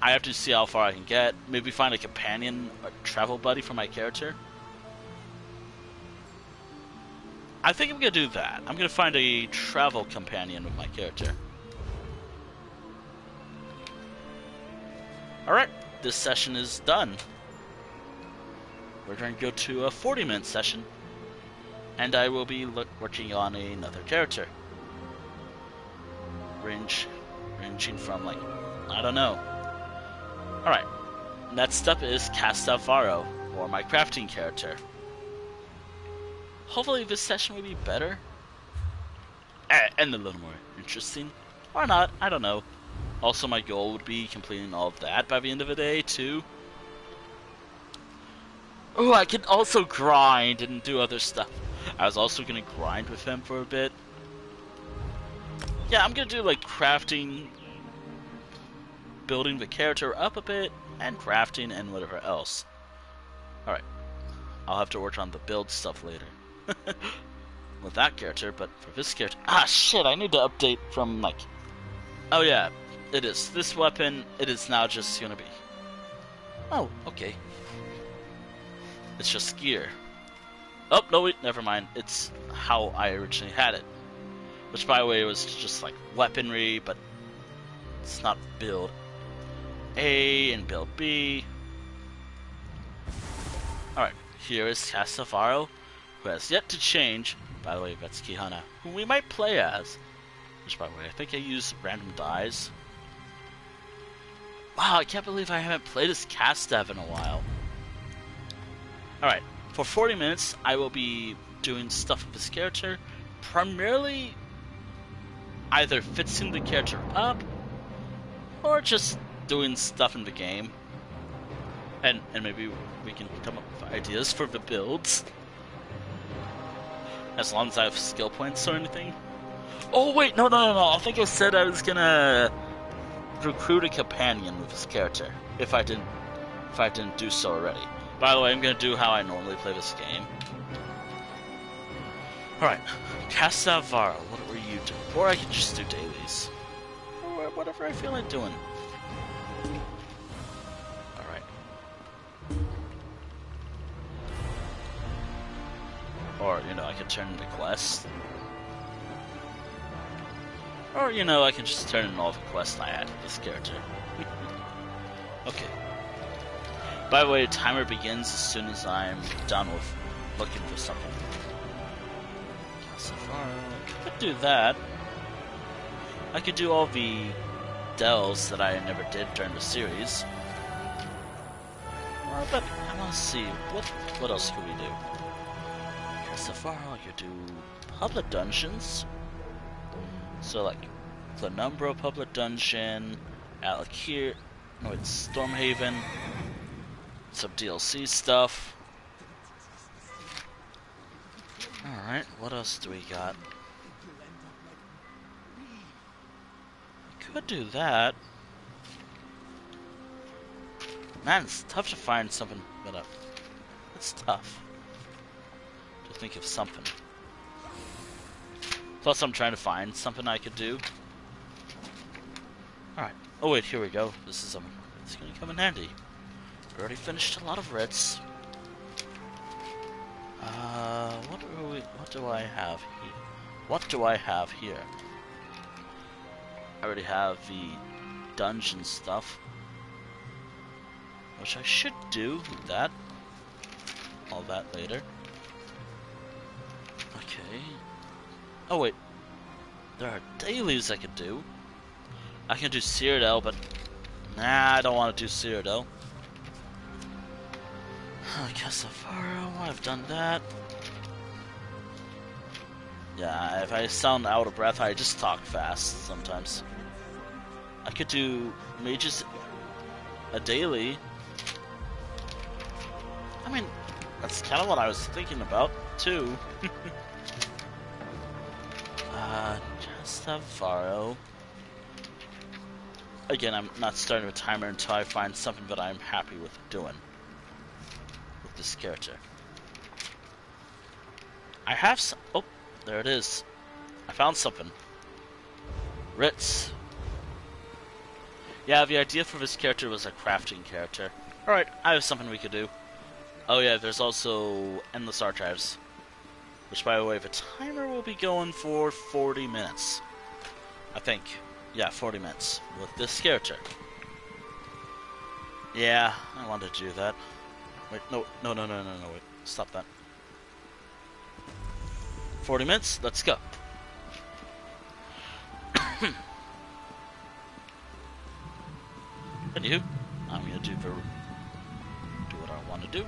I have to see how far I can get. Maybe find a companion, a travel buddy for my character. I think I'm gonna do that. I'm gonna find a travel companion with my character. Alright, this session is done. We're going to go to a 40-minute session, and I will be working on another character. Ranging from, like, I don't know. Alright, next up is Cast of Varro, or my crafting character. Hopefully this session will be better, and a little more interesting. Or not, I don't know. Also, my goal would be completing all of that by the end of the day, too. Oh, I can also grind and do other stuff. I was also going to grind with him for a bit. Yeah, I'm going to do, like, crafting, building the character up a bit, and crafting, and whatever else. Alright. I'll have to work on the build stuff later. With that character, but for this character... ah, shit, I need to update from, like... Oh yeah, it is. This weapon, it is now just gonna be... Oh, okay. It's just gear. Oh, no wait, never mind. It's how I originally had it. Which, by the way, was just like weaponry, but it's not build A and build B. Alright, here is Castavaro, who has yet to change. By the way, that's Kihana, who we might play as. Which, by the way, I think I use random dies. Wow, I can't believe I haven't played as Castav in a while. Alright, for 40 minutes, I will be doing stuff with this character. Primarily, either fixing the character up, or just doing stuff in the game. And maybe we can come up with ideas for the builds. As long as I have skill points or anything. Oh wait, no. I think I said I was gonna recruit a companion with this character. If I didn't do so already. By the way, I'm gonna do how I normally play this game. Alright, Castavaro, what were you doing? Or I could just do dailies. Or whatever I feel like doing. Alright. Or, I could turn into quests. Or, I can just turn in all the quests I had with this character. Okay. By the way, the timer begins as soon as I'm done with looking for something. So far, I could do that. I could do all the delves that I never did during the series. Well, but I want to see, what else could we do? So far, I could do public dungeons. So, like, the Penumbra public dungeon, Alakir, no, it's Stormhaven, some DLC stuff. Alright, what else do we got? Could do that. Man, it's tough to find something, but it's tough to think of something. Plus, I'm trying to find something I could do. Alright. Oh wait, here we go. This is it's gonna come in handy. We already finished a lot of reds. What do I have here? What do I have here? I already have the dungeon stuff, which I should do that. All that later. Okay. Oh wait, there are dailies I could do. I can do Cyrodiil, but nah, I don't want to do Cyrodiil. Castavaro, I've done that. Yeah, if I sound out of breath, I just talk fast sometimes. I could do Mages a daily. I mean, that's kind of what I was thinking about, too. Castavaro. Again, I'm not starting a timer until I find something that I'm happy with doing with this character. I have some. Oh, there it is. I found something. Ritz. Yeah, the idea for this character was a crafting character. Alright, I have something we could do. Oh yeah, there's also Endless Archives. Which, by the way, the timer will be going for 40 minutes. I think. Yeah, 40 minutes with this character. Yeah, I wanted to do that. Wait, no, wait. Stop that. 40 minutes, let's go. Anywho, I'm gonna do what I want to do.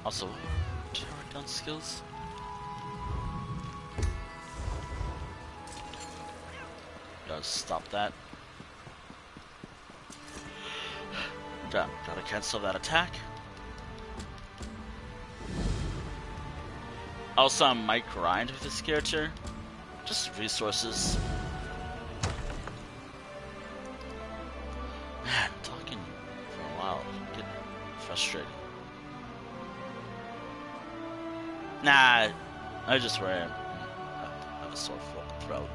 Also, tower down skills. Gotta stop that. Gotta cancel that attack. Also, I might grind with this character. Just resources. Man, talking for a while getting frustrating. Nah, I have a sore throat.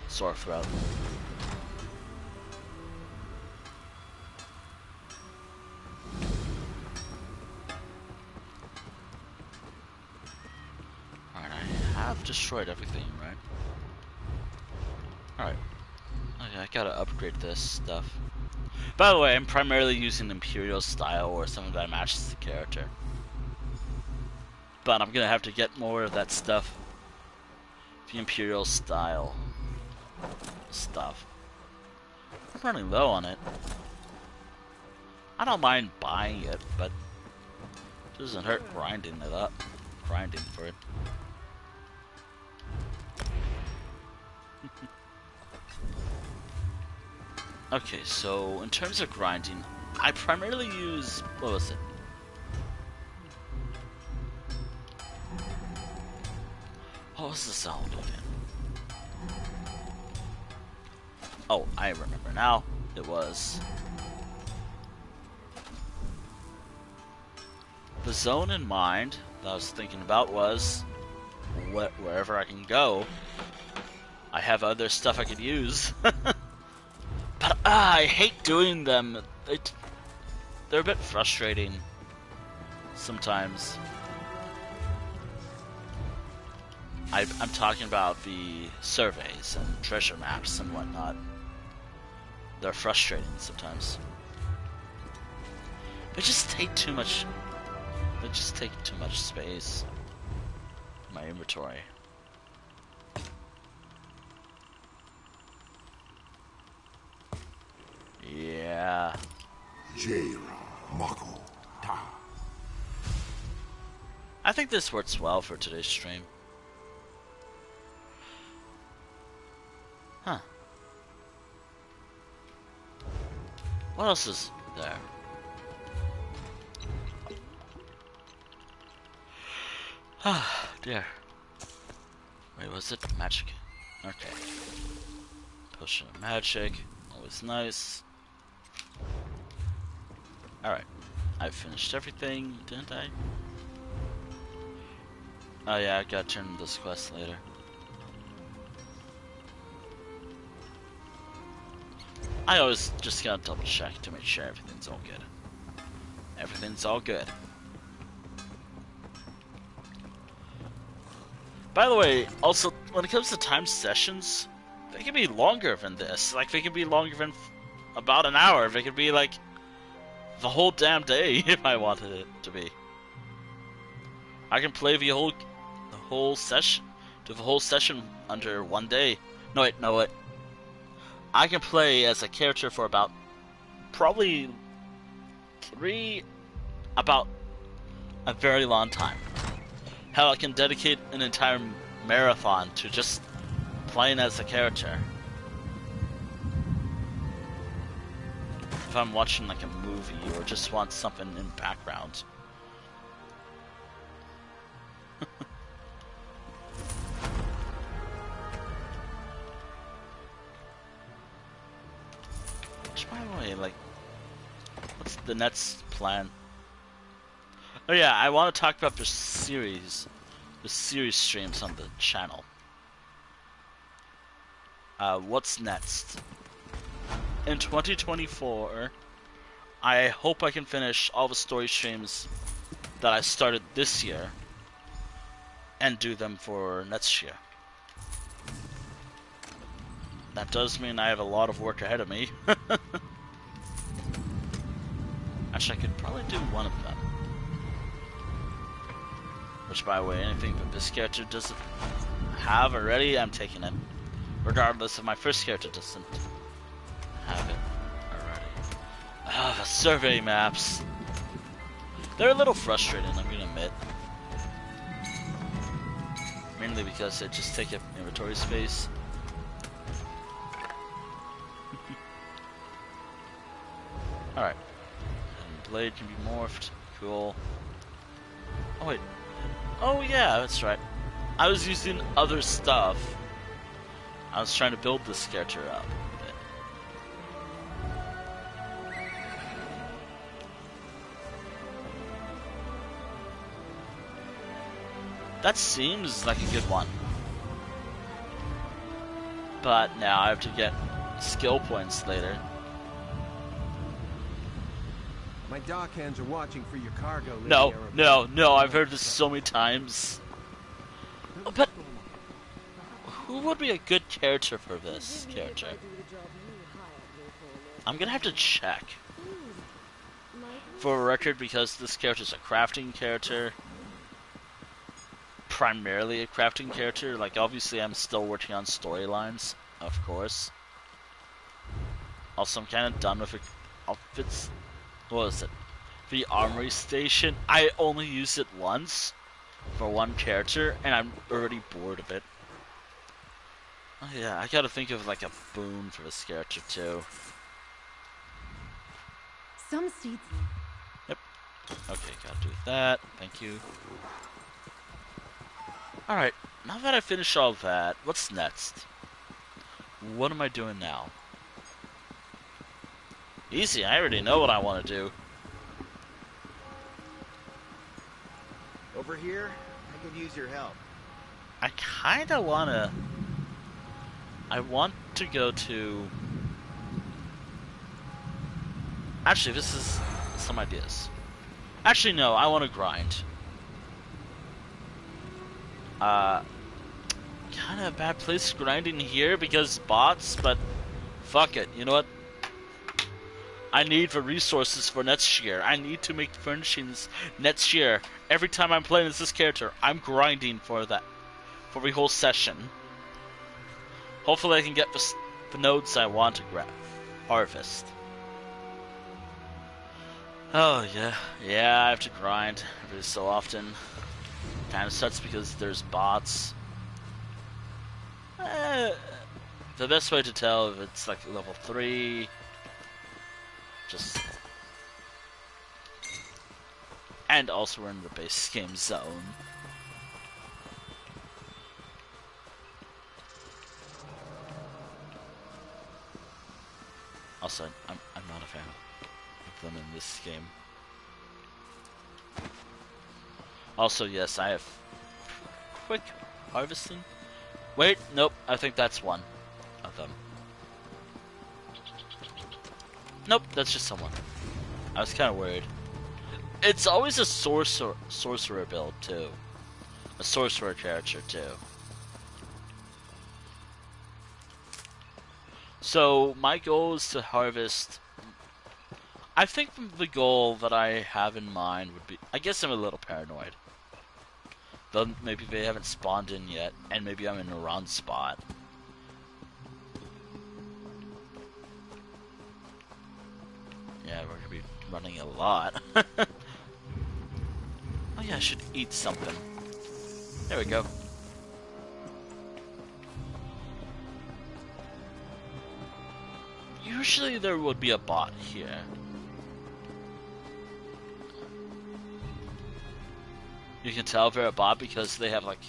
Sore throat. I've destroyed everything, right? Alright. Okay, I gotta upgrade this stuff. By the way, I'm primarily using Imperial style or something that matches the character. But I'm gonna have to get more of that stuff. The Imperial style stuff. I'm running low on it. I don't mind buying it, but it doesn't hurt grinding it up. Grinding for it. Okay, so in terms of grinding, I primarily use, what was it? What was the sound again? Oh, I remember now. It was the zone in mind that I was thinking about was wherever I can go, I have other stuff I could use. But I hate doing them. They're a bit frustrating sometimes. I'm talking about the surveys and treasure maps and whatnot. They're frustrating sometimes. They just take too much. They just take too much space in my inventory. Yeah. I think this works well for today's stream. Huh. What else is there? Ah, dear. Wait, was it magic? Okay. Potion of magic. Always nice. Alright. I finished everything, didn't I? Oh yeah, I gotta turn this quest later. I always just gotta double check to make sure everything's all good. Everything's all good. By the way, also, when it comes to time sessions, they can be longer than this. Like, they can be longer than about an hour. They could be, like, the whole damn day if I wanted it to be. I can play the whole session, do the whole session under one day. No wait. I can play as a character for about probably about a very long time. Hell, I can dedicate an entire marathon to just playing as a character. If I'm watching like a movie or just want something in background. Which, by the way, like, what's the next plan? Oh yeah, I want to talk about the series streams on the channel. What's next? In 2024, I hope I can finish all the story streams that I started this year and do them for next year. That does mean I have a lot of work ahead of me. Actually, I could probably do one of them. Which, by the way, anything that this character doesn't have already, I'm taking it. Regardless if my first character doesn't have it already. Ah, the survey maps. They're a little frustrating, I'm gonna admit. Mainly because they just take up inventory space. Alright. And blade can be morphed. Cool. Oh wait. Oh yeah, that's right. I was using other stuff. I was trying to build this character up a bit. That seems like a good one. But now I have to get skill points later. My dock hands are watching for your cargo. No, I've heard this so many times. But Who would be a good character for this character? I'm gonna have to check. For a record, because this character is a crafting character. Primarily a crafting character. Like, obviously I'm still working on storylines, of course. Also, I'm kind of done with outfits. What was it? The armory station. I only used it once for one character, and I'm already bored of it. Oh yeah, I gotta think of like a boon for this character too. Some seeds. Yep. Okay, gotta do that. Thank you. Alright, now that I finished all that, what's next? What am I doing now? Easy, I already know what I want to do. Over here, I could use your help. I kinda wanna... I want to go to... Actually, this is some ideas. Actually, no, I want to grind. Kind of a bad place grinding here because bots, but fuck it. You know what? I need the resources for next year. I need to make furnishings next year. Every time I'm playing as this character, I'm grinding for that, for the whole session. Hopefully I can get the nodes I want to harvest. Oh yeah, yeah, I have to grind every so often. Kind of sucks because there's bots. The best way to tell if it's like level 3, just... And also we're in the base game zone. Also, I'm not a fan of them in this game. Also, yes, I have quick harvesting. Wait, nope, I think that's one of them. Nope, that's just someone. I was kind of worried. It's always a sorcerer build, too. A sorcerer character, too. So, my goal is to harvest... I think the goal that I have in mind would be... I guess I'm a little paranoid. Though maybe they haven't spawned in yet, and maybe I'm in the wrong spot. Yeah, we're gonna be running a lot. Oh yeah, I should eat something. There we go. Usually there would be a bot here. You can tell they're a bot because they have like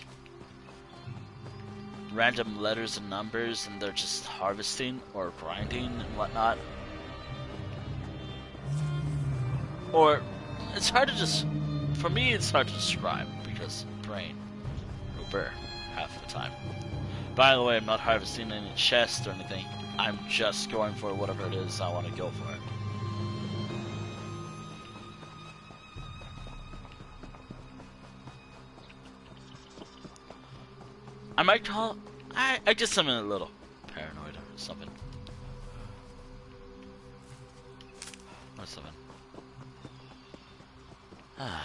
random letters and numbers and they're just harvesting or grinding and whatnot. Or it's hard to just, for me it's hard to describe because brain, Uber, half the time. By the way, I'm not harvesting any chests or anything. I'm just going for whatever it is I want to go for. I might call... I guess I'm a little paranoid or something. Or something. I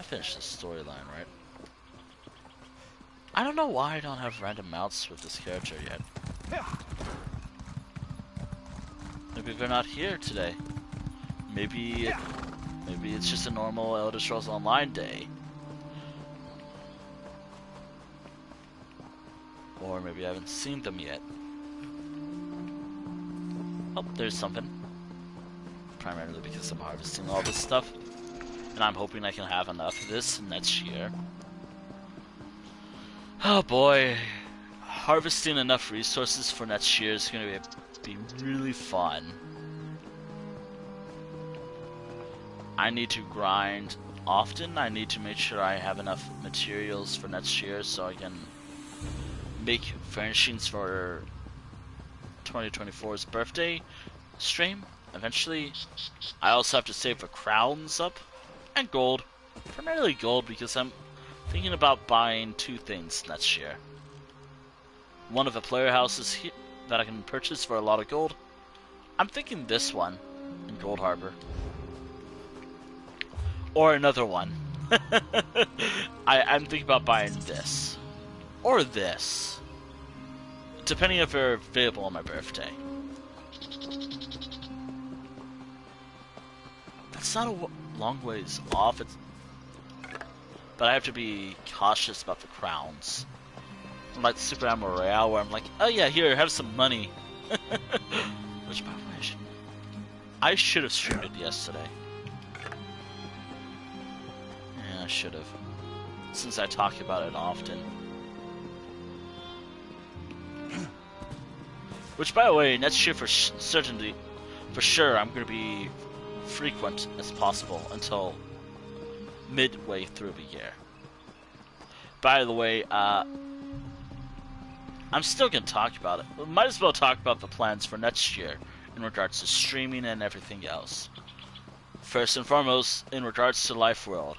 finished the storyline, right? I don't know why I don't have random mounts with this character yet. Maybe they're not here today. Maybe it's just a normal Elder Scrolls Online day. Or maybe I haven't seen them yet. Oh, there's something. Primarily because I'm harvesting all this stuff. And I'm hoping I can have enough of this next year. Oh boy. Harvesting enough resources for next year is going to be really fun. I need to grind often. I need to make sure I have enough materials for next year so I can make furnishings for 2024's birthday stream eventually. I also have to save the crowns up and gold, primarily gold because I'm Thinking about buying 2 things next year. One of the player houses that I can purchase for a lot of gold. I'm thinking this one in Gold Harbor. Or another one. I'm thinking about buying this. Or this. Depending if they're available on my birthday. That's not a long ways off. But I have to be cautious about the crowns. Like Super Ammo Royale, where I'm like, oh yeah, here, have some money. Which, by the way, I should have streamed it yesterday. Yeah, I should have. Since I talk about it often. Which, by the way, next year for sure, I'm going to be frequent as possible until midway through the year. By the way, I'm still going to talk about it. We might as well talk about the plans for next year in regards to streaming and everything else. First and foremost, in regards to Life World.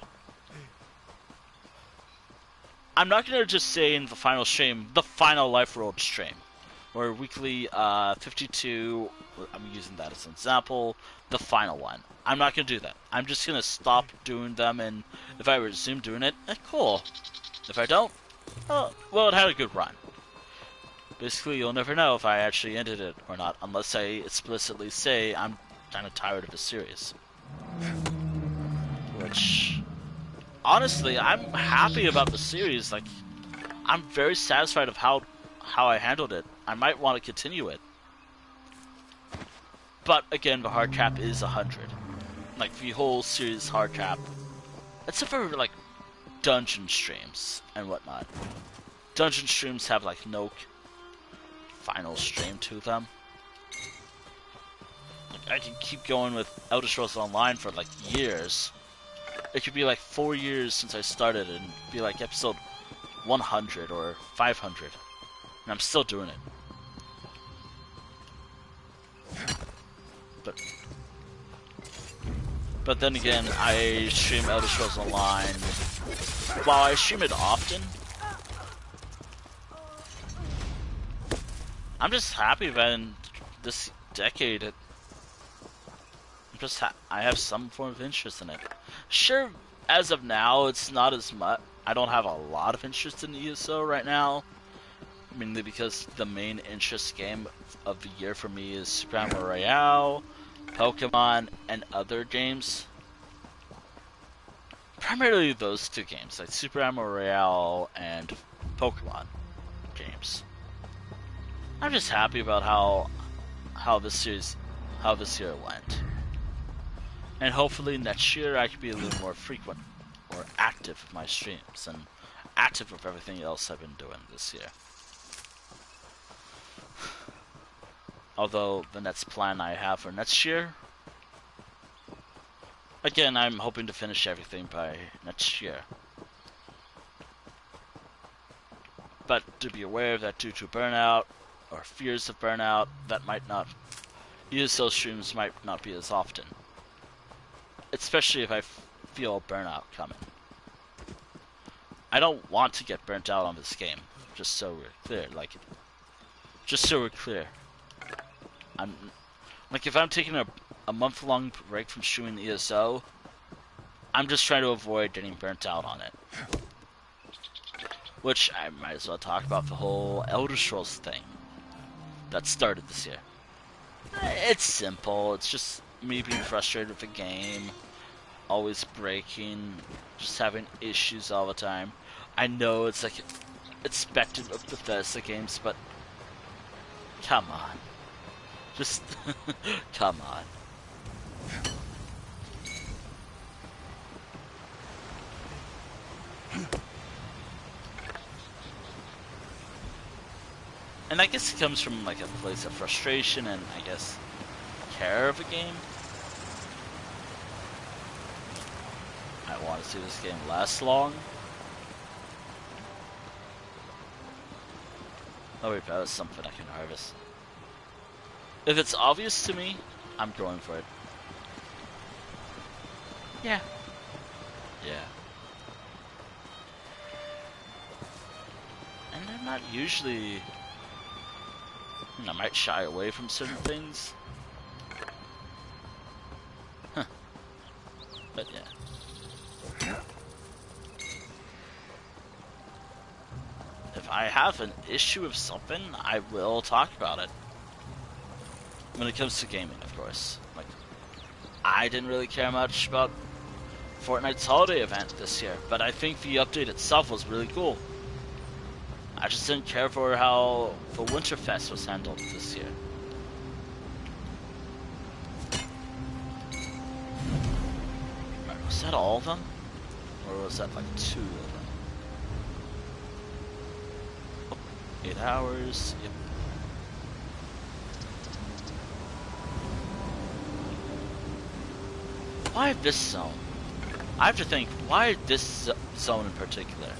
I'm not going to just say in the final stream, the final Life World stream. Or weekly 52, I'm using that as an example, the final one. I'm not going to do that. I'm just going to stop doing them, and if I resume doing it, cool. If I don't, well, it had a good run. Basically, you'll never know if I actually ended it or not, unless I explicitly say I'm kind of tired of the series. Which, honestly, I'm happy about the series. Like, I'm very satisfied of how I handled it. I might want to continue it. But, again, the hard cap is 100. Like, the whole series hard cap. Except for, like, dungeon streams and whatnot. Dungeon streams have, like, no final stream to them. Like, I can keep going with Elder Scrolls Online for, like, years. It could be, like, 4 years since I started and be, like, episode 100 or 500. And I'm still doing it. But then again, I stream Elder Scrolls Online. While I stream it often, I'm just happy that in this decade, I have some form of interest in it. Sure, as of now, it's not as much. I don't have a lot of interest in ESO right now. Mainly because the main interest game of the year for me is Super Ammo Royale, Pokemon, and other games. Primarily those 2 games, like Super Ammo Royale and Pokemon games. I'm just happy about how this year went. And hopefully next year I can be a little more frequent or active with my streams and active with everything else I've been doing this year. Although the next plan I have for next year, again, I'm hoping to finish everything by next year. But to be aware that due to burnout or fears of burnout, ESO streams might not be as often. Especially if I feel burnout coming. I don't want to get burnt out on this game, just so we're clear. Like, if I'm taking a month-long break from streaming ESO, I'm just trying to avoid getting burnt out on it. Which, I might as well talk about the whole Elder Scrolls thing that started this year. It's simple, it's just me being frustrated with the game, always breaking, just having issues all the time. I know it's like expected of Bethesda games, but come on. Just, come on. And I guess it comes from like a place of frustration and I guess care of a game. I want to see this game last long. Oh wait, that was something I can harvest. If it's obvious to me, I'm going for it. Yeah. Yeah. I'm not usually... I might shy away from certain things. Huh. But yeah. If I have an issue with something, I will talk about it. When it comes to gaming, of course. Like, I didn't really care much about Fortnite's holiday event this year, but I think the update itself was really cool. I just didn't care for how the Winterfest was handled this year. Was that all of them? Or was that like 2 of them? Oh, 8 hours, yep. Why this zone? I have to think, why this zone in particular?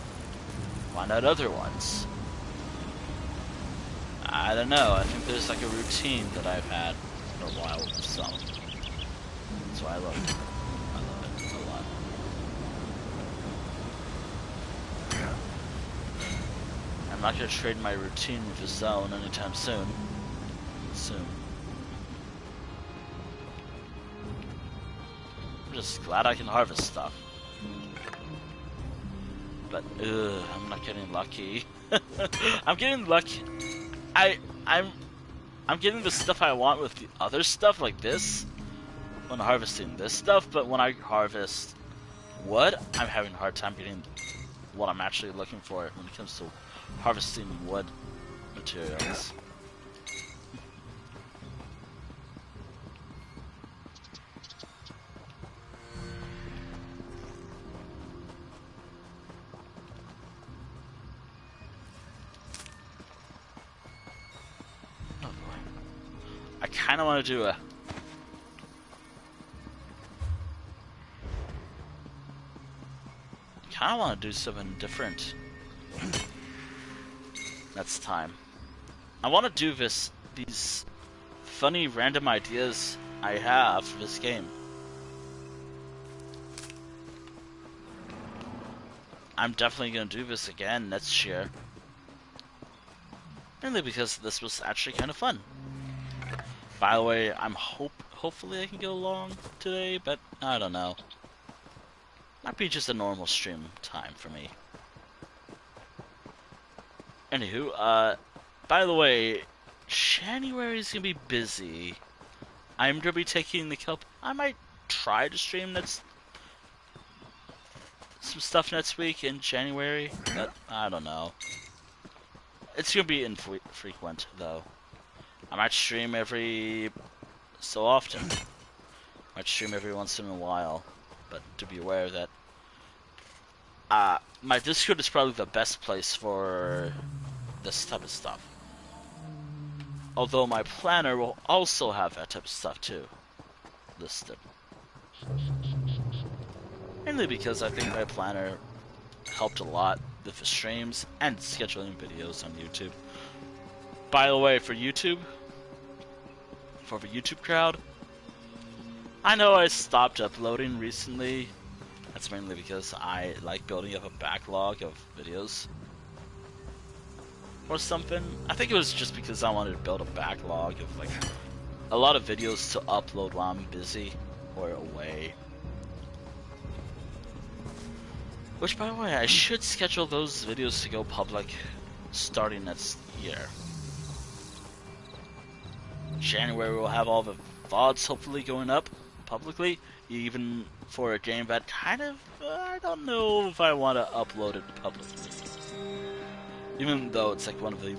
Why not other ones? I don't know, I think there's like a routine that I've had for a while with this zone. That's why I love it. I love it a lot. I'm not going to trade my routine with this zone anytime soon. I'm just glad I can harvest stuff. But I'm not getting lucky. I'm getting lucky. I'm getting the stuff I want with the other stuff like this when harvesting this stuff, but when I harvest wood, I'm having a hard time getting what I'm actually looking for when it comes to harvesting wood materials. I kind of want to do something different. That's time. I want to do these funny random ideas I have for this game. I'm definitely going to do this again next year. Mainly because this was actually kind of fun. By the way, I'm hopefully I can go long today, but I don't know. Might be just a normal stream time for me. Anywho, by the way, January is gonna be busy. I'm gonna be taking the cup. I might try to stream some stuff next week in January, but I don't know. It's gonna be infrequent though. I might stream every so often. I might stream every once in a while, but to be aware that my Discord is probably the best place for this type of stuff. Although my planner will also have that type of stuff too listed. Mainly because I think my planner helped a lot with the streams and scheduling videos on YouTube. By the way, for YouTube, for the YouTube crowd, I know I stopped uploading recently. That's mainly because I like building up a backlog of videos or something. I think it was just because I wanted to build a backlog of like a lot of videos to upload while I'm busy or away. Which, by the way, I should schedule those videos to go public starting next year. January we'll have all the VODs hopefully going up publicly, even for a game that kind of, I don't know if I want to upload it publicly. Even though it's like one of the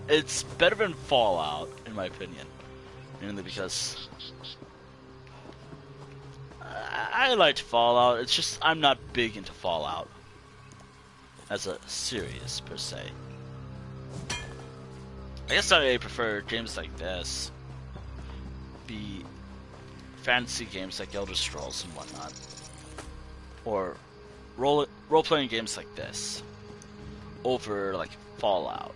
it's better than Fallout, in my opinion. Mainly because I liked Fallout, it's just I'm not big into Fallout as a series, per se. I guess I prefer games like this, the fantasy games like Elder Scrolls and whatnot, or role-playing games like this, over like Fallout.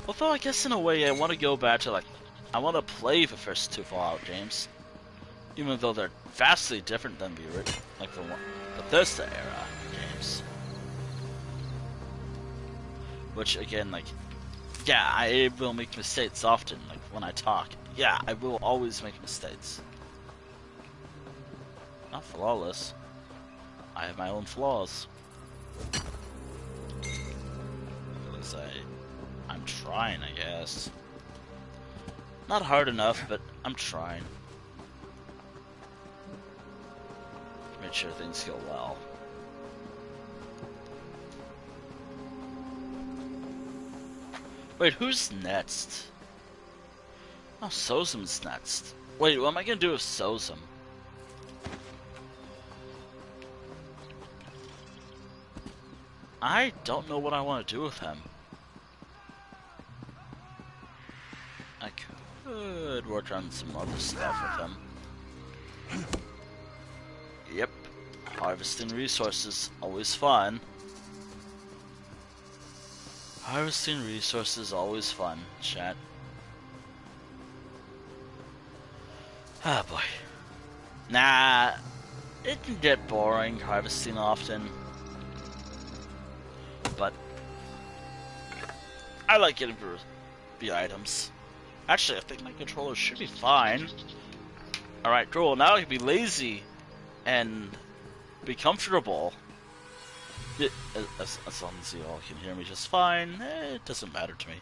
Although I guess in a way I want to go back to like, I want to play the first 2 Fallout games, even though they're vastly different than the Bethesda era games. Which again, like, yeah, I will make mistakes often, like when I talk. Yeah, I will always make mistakes. Not flawless. I have my own flaws. At least I'm trying, I guess. Not hard enough, but I'm trying. Make sure things go well. Wait, who's next? Oh, Sozum's next. Wait, what am I gonna do with Sozum? I don't know what I want to do with him. I could work on some other stuff with him. Yep. Harvesting resources, always fun. Harvesting resources, always fun, chat. Ah, boy. Nah, it can get boring harvesting often. But I like getting the items. Actually, I think my controller should be fine. Alright, cool. Now I can be lazy and be comfortable. As long as you all can hear me just fine, it doesn't matter to me.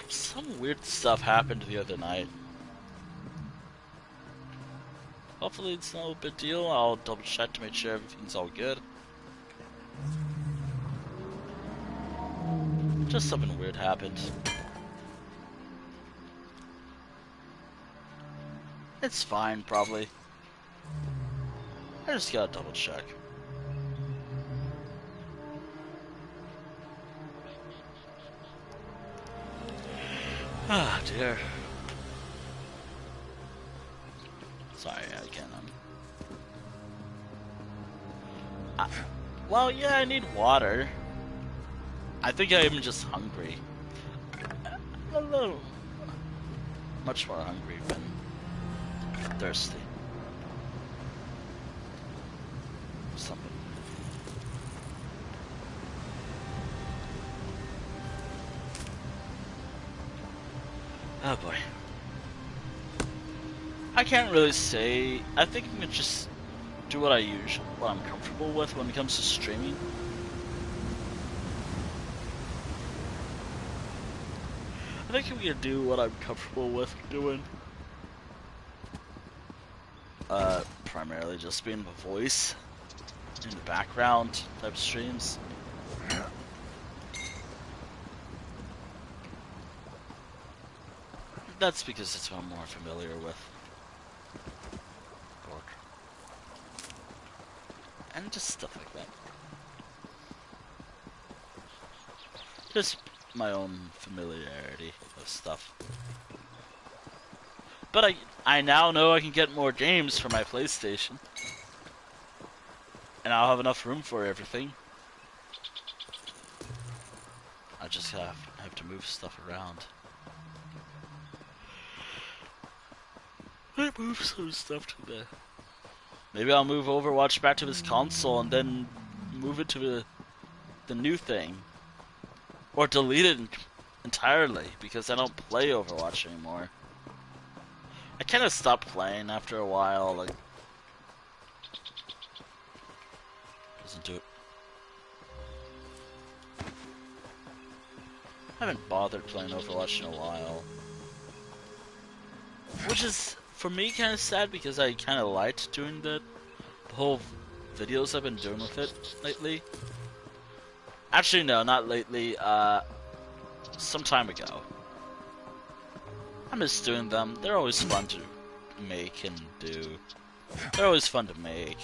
Some weird stuff happened the other night. Hopefully it's no big deal. I'll double check to make sure everything's all good. Just something weird happened. It's fine, probably. I just gotta double check. Ah, dear. Sorry, I can't. Well, yeah, I need water. I think I'm just hungry. A little. Much more hungry than thirsty. Something. Oh boy. I can't really say. I think I'm gonna just do what I'm comfortable with when it comes to streaming. I think I'm gonna do what I'm comfortable with doing. Primarily just being the voice in the background type streams. That's because it's what I'm more familiar with. And just stuff like that. Just my own familiarity of stuff. But I now know I can get more games for my PlayStation. And I'll have enough room for everything. I just have to move stuff around. I move some stuff to the... Maybe I'll move Overwatch back to this console and then move it to the new thing. Or delete it entirely, because I don't play Overwatch anymore. I kind of stopped playing after a while, like... Doesn't do it. I haven't bothered playing Overwatch in a while. Which is, for me, kind of sad, because I kind of liked doing the whole videos I've been doing with it lately. Actually, no, not lately, some time ago. I miss doing them. They're always fun to make and do. They're always fun to make.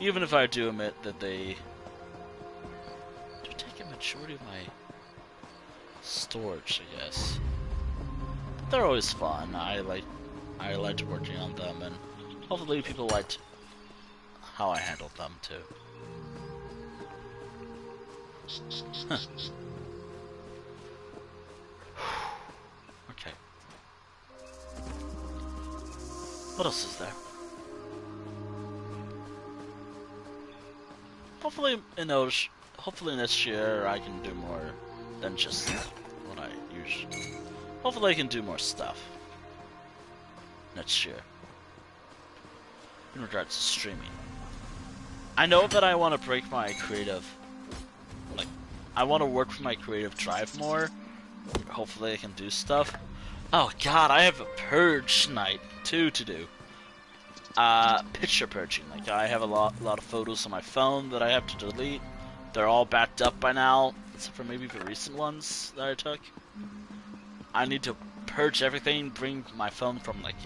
Even if I do admit that they do take a majority of my storage, I guess. But they're always fun. I liked working on them, and hopefully people liked how I handled them too. Huh. Okay. What else is there? Hopefully, hopefully this year I can do more than just what I usually. Hopefully I can do more stuff next year in regards to streaming. I know that I want to break my creative, I want to work for my creative drive more. Hopefully I can do stuff. Oh god, I have a purge night too to do. Picture purging. Like, I have a lot of photos on my phone that I have to delete. They're all backed up by now, except for maybe the recent ones that I took. I need to purge everything, bring my phone from, like,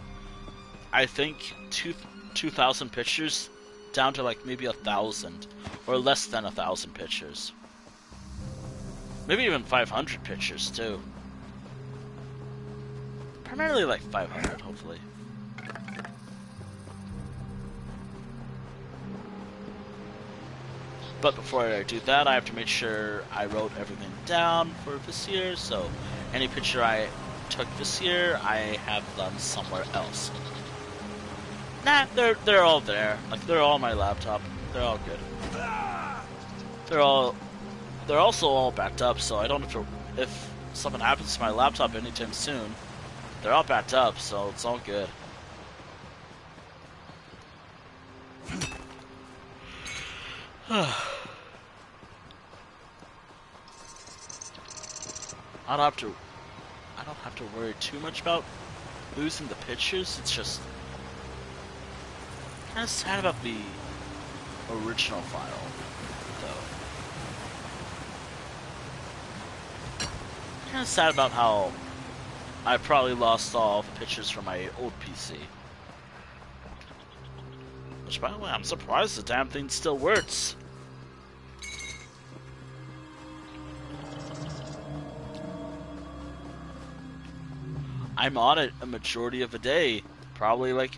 I think 2,000 pictures down to, like, maybe 1,000, or less than 1,000 pictures. Maybe even 500 pictures, too. Primarily, like, 500, hopefully. But before I do that, I have to make sure I wrote everything down for this year, so any picture I took this year, I have them somewhere else. Nah, they're all there. Like, they're all on my laptop. They're all good. They're also all backed up, so I don't have to, if something happens to my laptop anytime soon, they're all backed up, so it's all good. I don't have to worry too much about losing the pictures. It's just kind of sad about the original file, though. Kind of sad about how I probably lost all the pictures from my old PC. Which, by the way, I'm surprised the damn thing still works. I'm on it a majority of the day. Probably like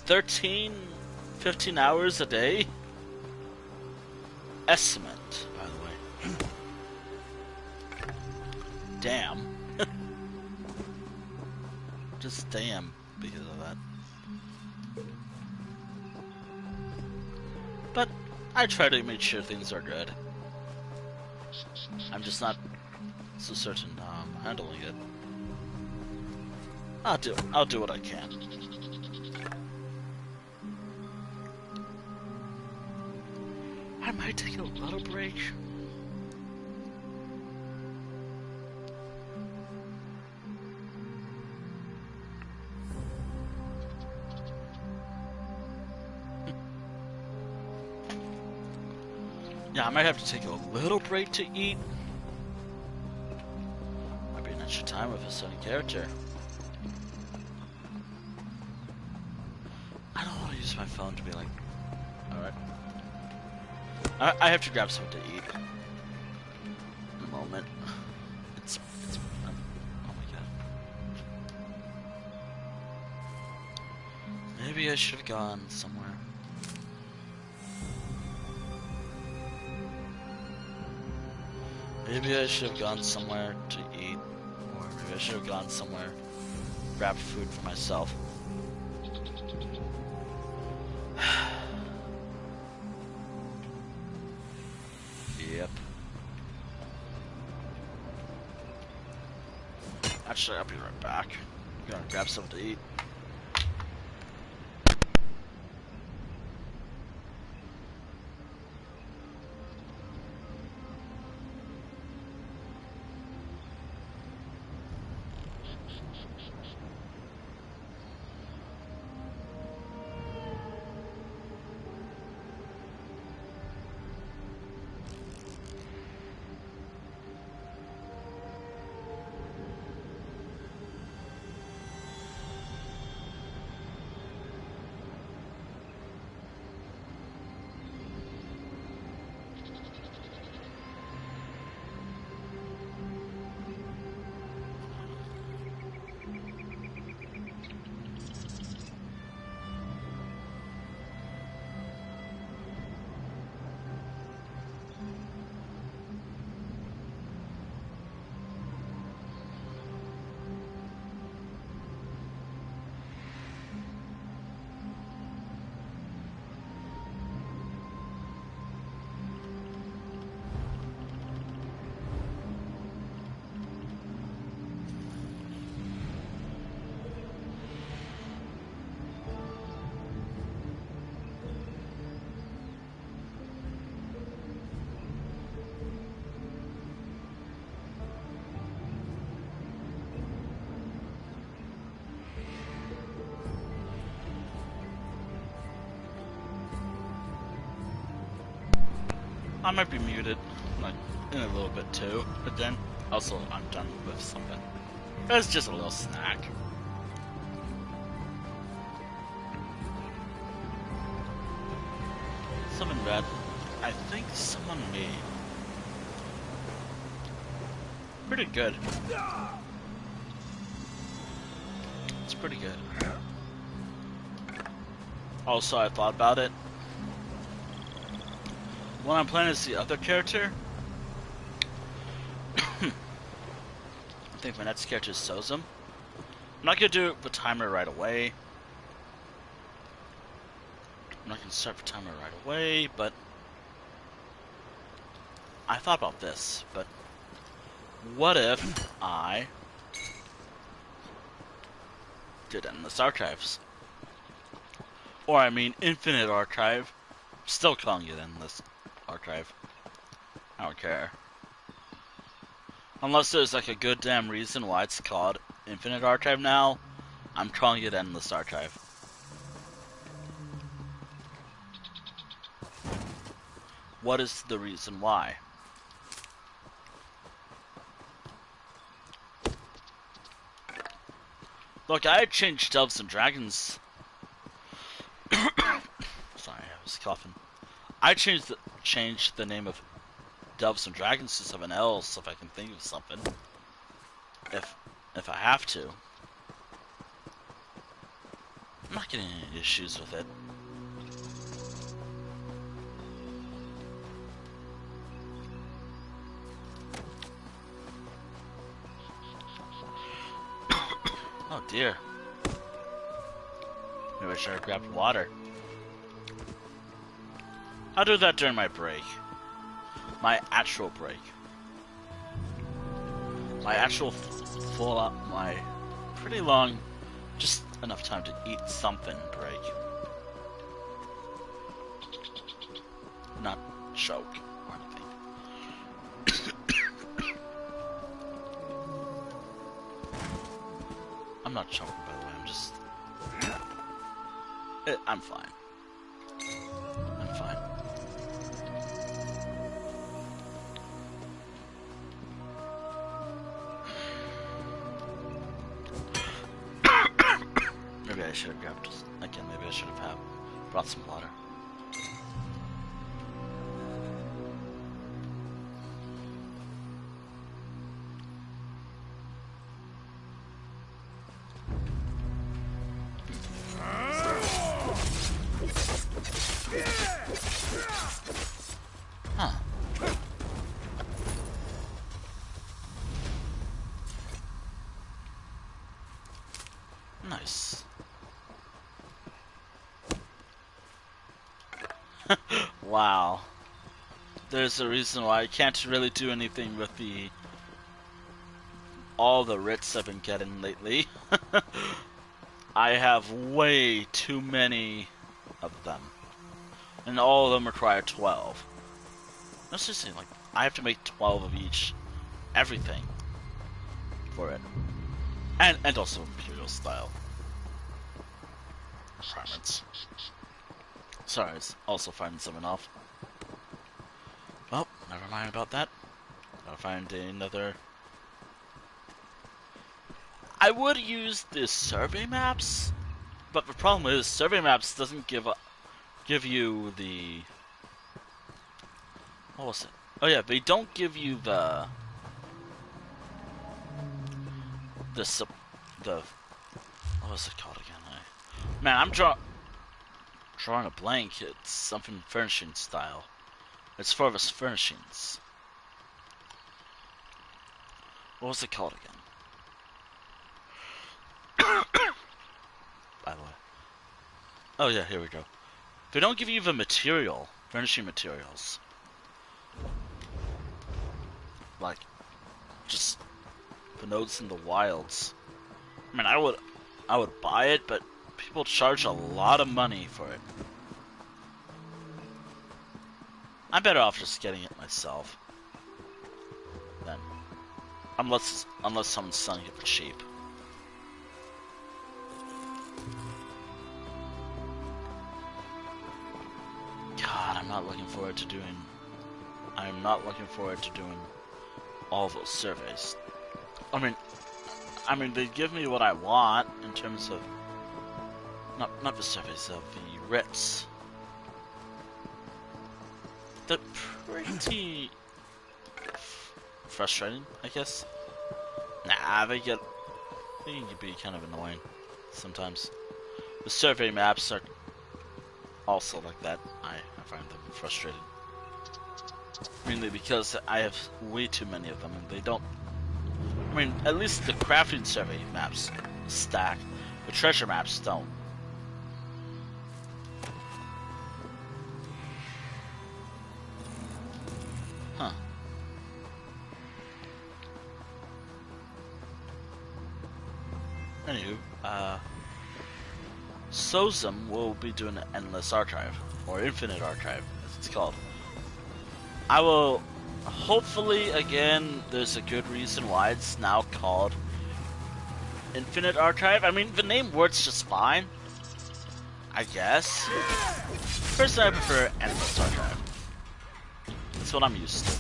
13, 15 hours a day. Estimate, by the way. Damn. Just damn because of that. But I try to make sure things are good. I'm just not so certain handling it. I'll do what I can. I might take a little break. Yeah, I might have to take a little break to eat. Might be an extra time with a certain character. I don't want to use my phone to be like, alright. I have to grab something to eat. In a moment. Oh my god. Maybe I should have gone somewhere. Maybe I should have gone somewhere to eat, or maybe I should have gone somewhere, grabbed food for myself. Yep. Actually, I'll be right back. I'm gonna grab something to eat. I might be muted, like, in a little bit too, but then, also, I'm done with something. It's just a little snack. Something red. I think someone made. Pretty good. It's pretty good. Also, I thought about it. When I'm playing as the other character, I think my next character is Sozum. I'm not gonna do it with timer right away. I'm not gonna start the timer right away, but I thought about this. But what if I did endless archives? Or I mean infinite archive. Still calling it endless archive. I don't care. Unless there's like a good damn reason why it's called infinite archive now, I'm calling it endless archive. What is the reason why? Look, I changed Elves and Dragons. Sorry, I was coughing. I changed the name of Delves and Dragons to something else if I can think of something. If I have to. I'm not getting any issues with it. Oh dear. Maybe I should have grabbed water. I'll do that during my break. My actual break. My actual full up, my pretty long, just enough time to eat something break. Not choke or anything. I'm not choking, by the way, I'm just... I'm fine. I'm fine. Maybe I should have grabbed... Again, maybe I should have brought some water. Huh. Nice. Wow. There's a reason why I can't really do anything with all the writs I've been getting lately. I have way too many of them. And all of them require 12. Let's just say, like, I have to make 12 of each. Everything. For it. And also Imperial style requirements. Sorry, I was also finding something off. Well, never mind about that. I'll find another... I would use the survey maps, but the problem is survey maps doesn't give you the... What was it? Oh yeah, they don't give you the what was it called again? Man, I'm drawing a blank. It's something furnishing style. It's for us furnishings. What was it called again? By the way. Oh yeah, here we go. They don't give you the material, furnishing materials. Like, just the nodes in the wilds. I mean, I would buy it, but people charge a lot of money for it. I'm better off just getting it myself. Then, unless someone's selling it for cheap. God, I'm not looking forward to doing I'm not looking forward to doing all those surveys. I mean, they give me what I want in terms of not the surveys, of the writs. They're pretty frustrating, I guess. Nah, they can be kind of annoying sometimes. The survey maps are also like that. I find them frustrating. Mainly because I have way too many of them and they don't... I mean, at least the crafting survey maps stack. The treasure maps don't. Huh. Anywho, Sozum will be doing an endless archive, or infinite archive, as it's called. I will, hopefully, again, there's a good reason why it's now called Infinite Archive. I mean, the name works just fine, I guess. Personally, I prefer Endless Archive. That's what I'm used to.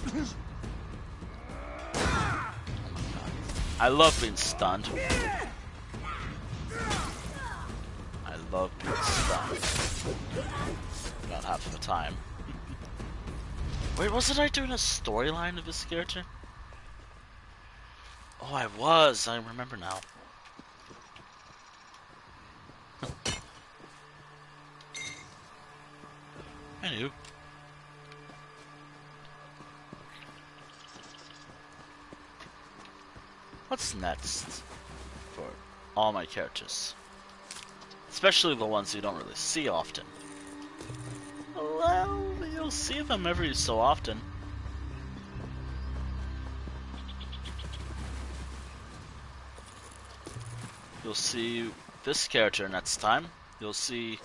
Oh my god. I love being stunned. I love being stunned. About half of the time. Wait, wasn't I doing a storyline of this character? Oh, I was. I remember now. Anywho. What's next for all my characters? Especially the ones you don't really see often. Well, you'll see them every so often. You'll see this character next time. You'll see...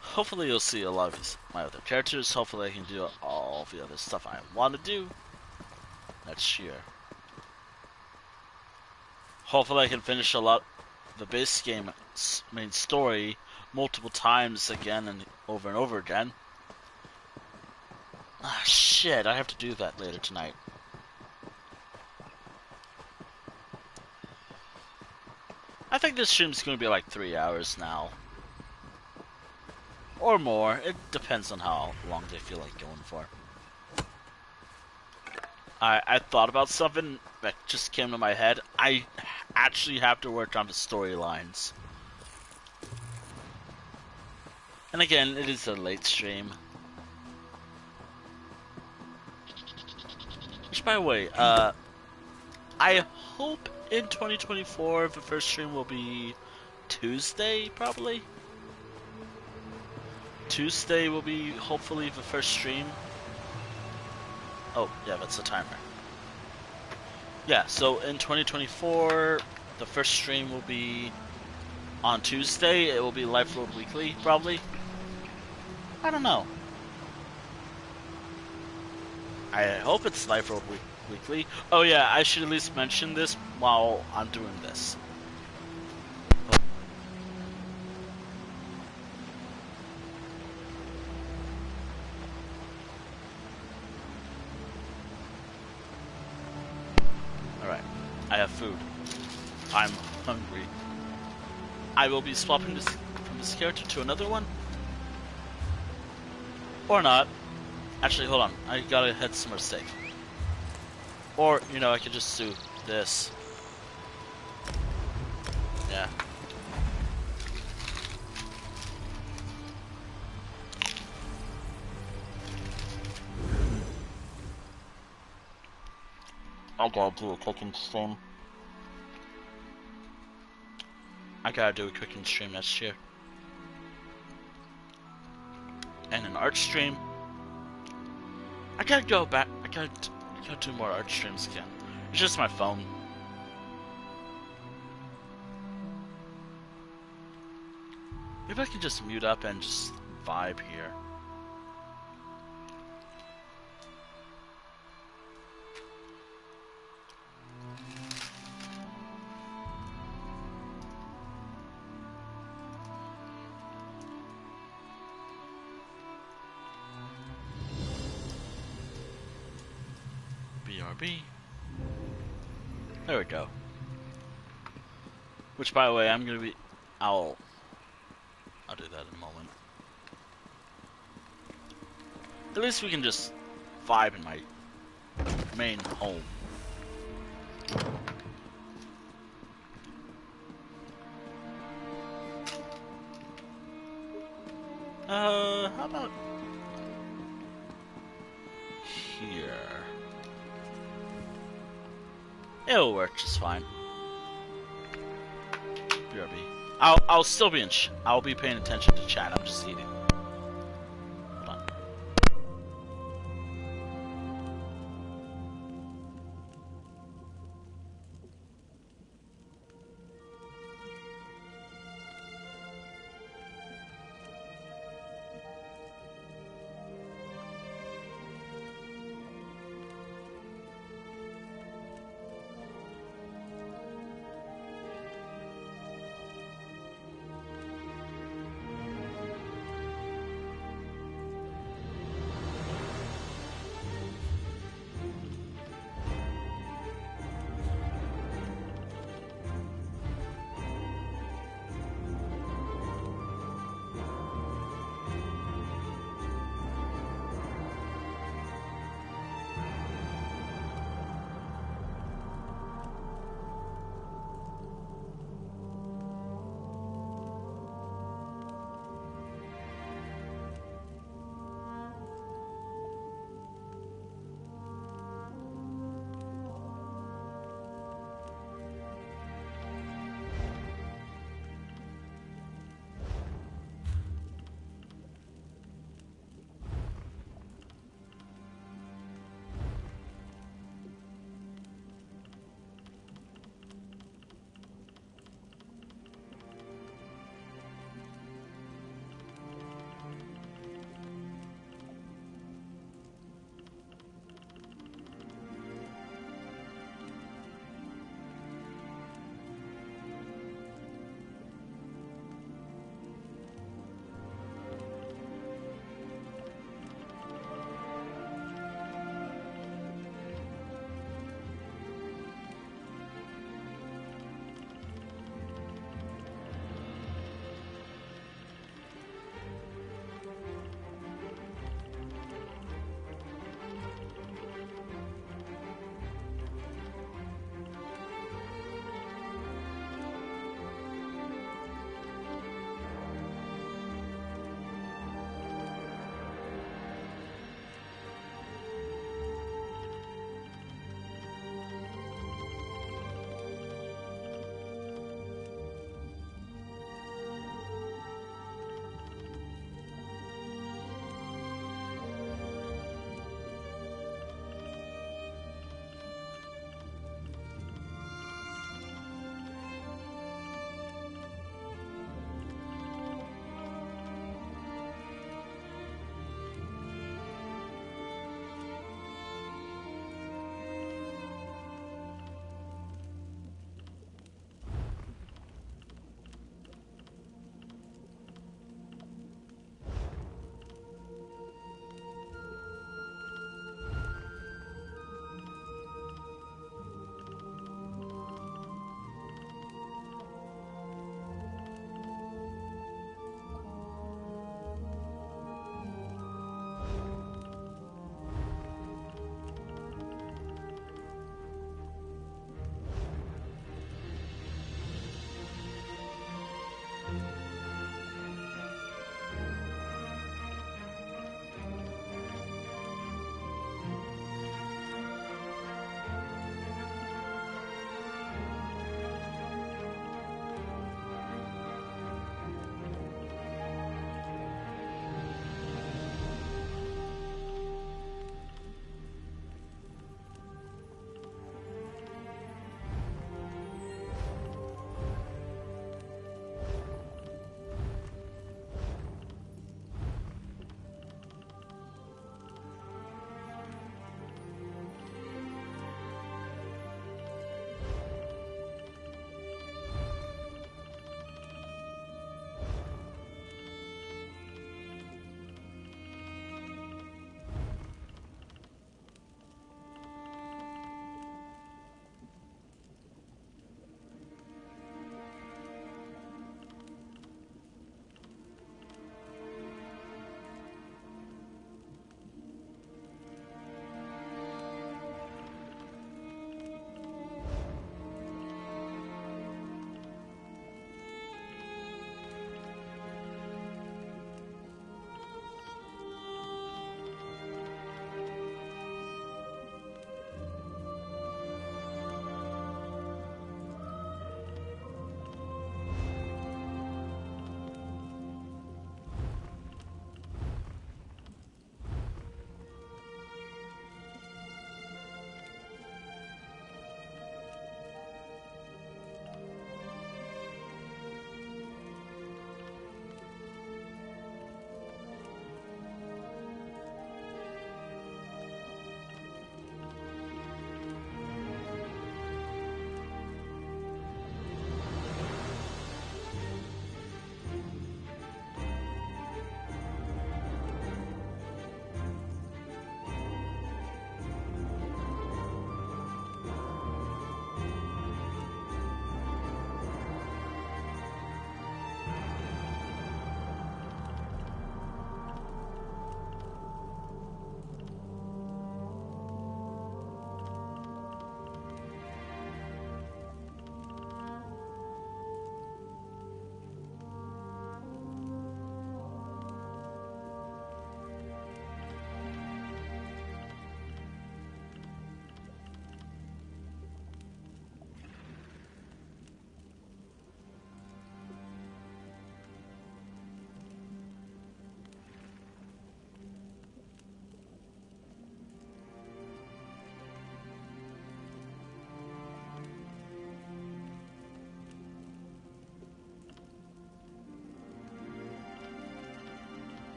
Hopefully you'll see a lot of my other characters. Hopefully I can do all the other stuff I want to do next year. Hopefully I can finish a lot the base game main story multiple times again and over again. Ah, shit, I have to do that later tonight. I think this stream's going to be like 3 hours now. Or more. It depends on how long they feel like going for. I thought about something that just came to my head. I actually have to work on the storylines. And again, it is a late stream. Which, by the way, I hope in 2024 the first stream will be Tuesday, probably. Tuesday will be hopefully the first stream. Oh, yeah, that's the timer. Yeah, so in 2024, the first stream will be on Tuesday. It will be Life Road Weekly, probably. I don't know. I hope it's Life Road Weekly. Oh yeah, I should at least mention this while I'm doing this. Alright, I have food. I'm hungry. I will be swapping this from this character to another one. Or not. Actually, hold on. I gotta head somewhere safe. Or, you know, I could just do this. Yeah. I gotta do a cooking stream. I gotta do a cooking stream next year. And an art stream. I gotta go back. I gotta do more art streams again. It's just my phone. Maybe I can just mute up and just vibe here. BRB. There we go. Which, by the way, I'm gonna be. I'll do that in a moment. At least we can just vibe in my main home. How about here? It'll work just fine. BRB. I'll still be I'll be paying attention to chat. I'm just eating. Hold on.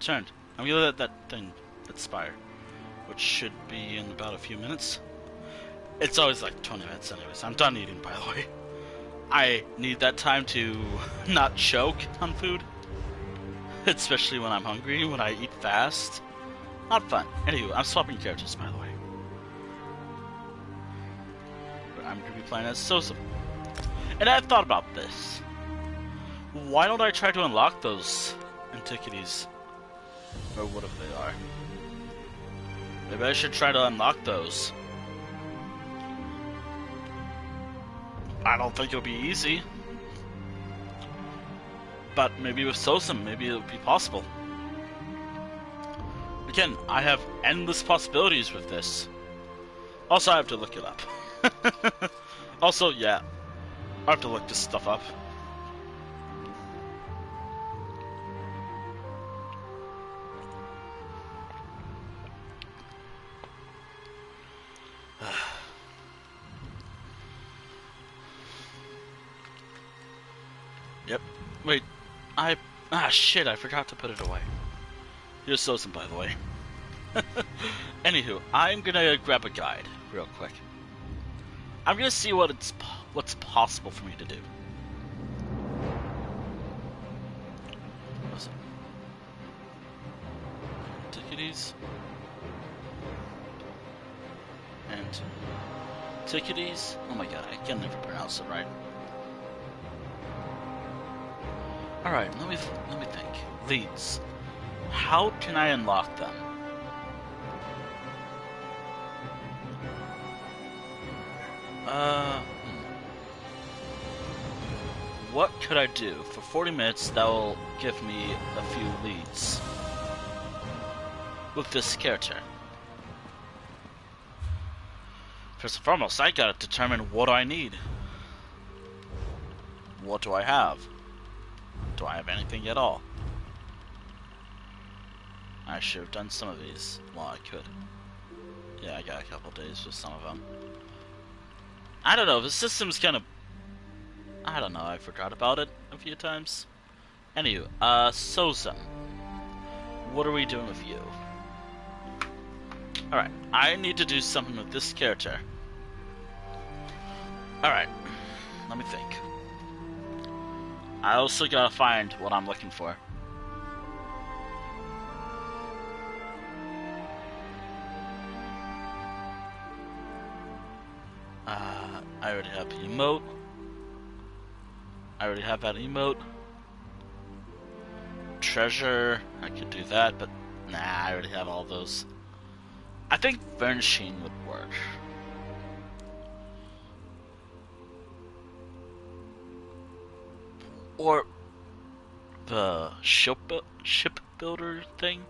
returned. I'm gonna let that thing expire, which should be in about a few minutes. It's always like 20 minutes anyways. I'm done eating, by the way. I need that time to not choke on food. Especially when I'm hungry, when I eat fast. Not fun. Anywho, I'm swapping characters, by the way. But I'm going to be playing as Sosa. And I've thought about this. Why don't I try to unlock those antiquities? Or whatever they are. Maybe I should try to unlock those. I don't think it'll be easy. But maybe with Sosum, maybe it'll be possible. Again, I have endless possibilities with this. Also, I have to look it up. Also, yeah, I have to look this stuff up. Yep. Wait, shit, I forgot to put it away. Here's Sosum, by the way. Anywho, I'm gonna grab a guide real quick. I'm gonna see what's possible for me to do. What's it? Antiquities. Antiquities. Oh my god, I can never pronounce it right. Alright, let me think. Leads. How can I unlock them? What could I do? For 40 minutes, that will give me a few leads. With this character. First and foremost, I gotta determine what I need. What do I have? Do I have anything at all? I should have done some of these while I could. Yeah, I got a couple days with some of them. I don't know, the system's kind of... I don't know, I forgot about it a few times. Anywho, Sosum. What are we doing with you? Alright, I need to do something with this character. Alright, let me think. I also gotta find what I'm looking for. I already have the emote. I already have that emote. Treasure, I could do that, but nah, I already have all those. I think Furnishing would work. Or the shipbuilder thing.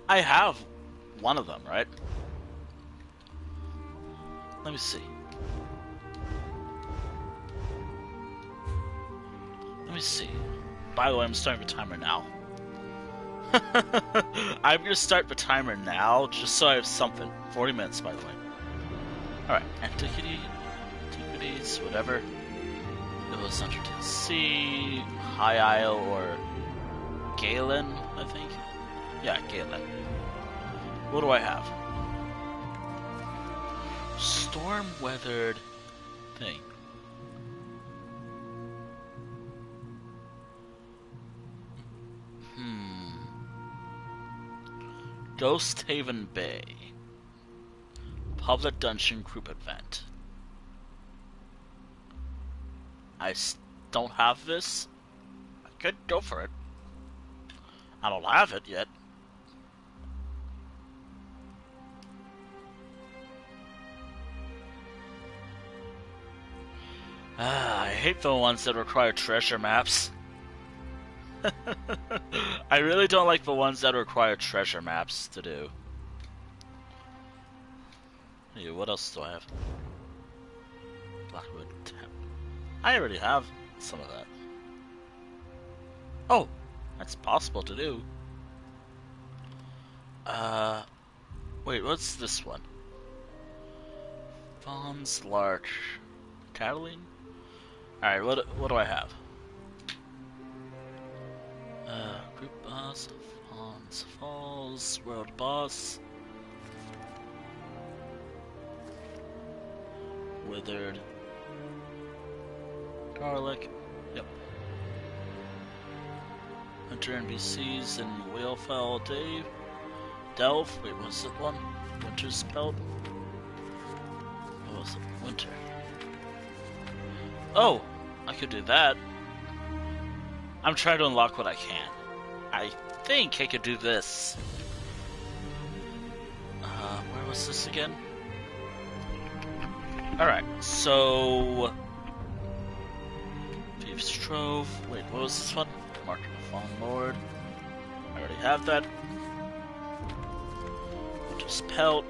I have one of them, right? Let me see. Let me see. By the way, I'm starting the timer now. I'm gonna start the timer now, just so I have something. 40 minutes, by the way. Alright, antiquities, whatever. It was under the sea, High Isle, or Galen, I think. Yeah, Galen. What do I have? Storm-weathered thing. Ghost Haven Bay. Public Dungeon Group Event. I don't have this. I could go for it. I don't have it yet. I hate the ones that require treasure maps. I really don't like the ones that require treasure maps to do. Hey, what else do I have? Blackwood Tap. I already have some of that. Oh, that's possible to do. Wait, what's this one? Vaughn's Larch. Cataline? Alright, what do I have? boss. Hans Falls, world boss. Withered. Garlic. Yep. Hunter NPCs and Whalefell Dave. Delve. Wait, what was it one? Winter's Pelt. What was it? Winter. Oh! I could do that. I'm trying to unlock what I can. I think I could do this. Where was this again? Alright, so... Thieves' Trove. Wait, what was this one? Mark of the Fallen Lord. I already have that. Winter's Pelt.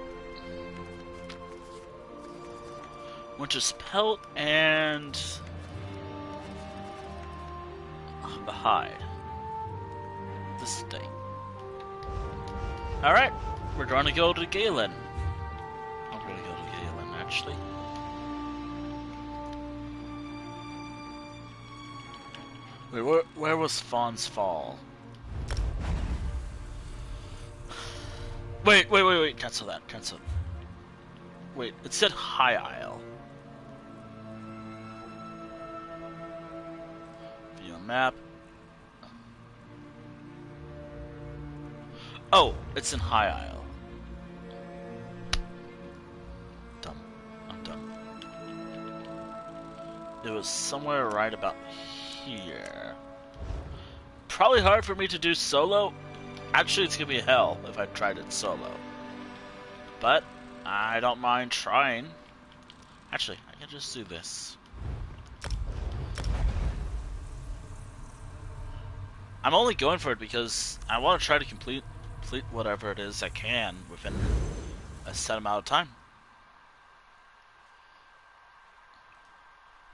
Winter's Pelt and... the hide. This thing. Alright, we're gonna go to Galen. I'm gonna go to Galen, actually. Wait, where was Fawn's Fall? Wait, cancel that, cancel. Wait, it said High Isle. View map. Oh, it's in High Isle. Dumb. I'm dumb. It was somewhere right about here. Probably hard for me to do solo. Actually, it's gonna be hell if I tried it solo. But I don't mind trying. Actually, I can just do this. I'm only going for it because I want to try to complete whatever it is I can within a set amount of time.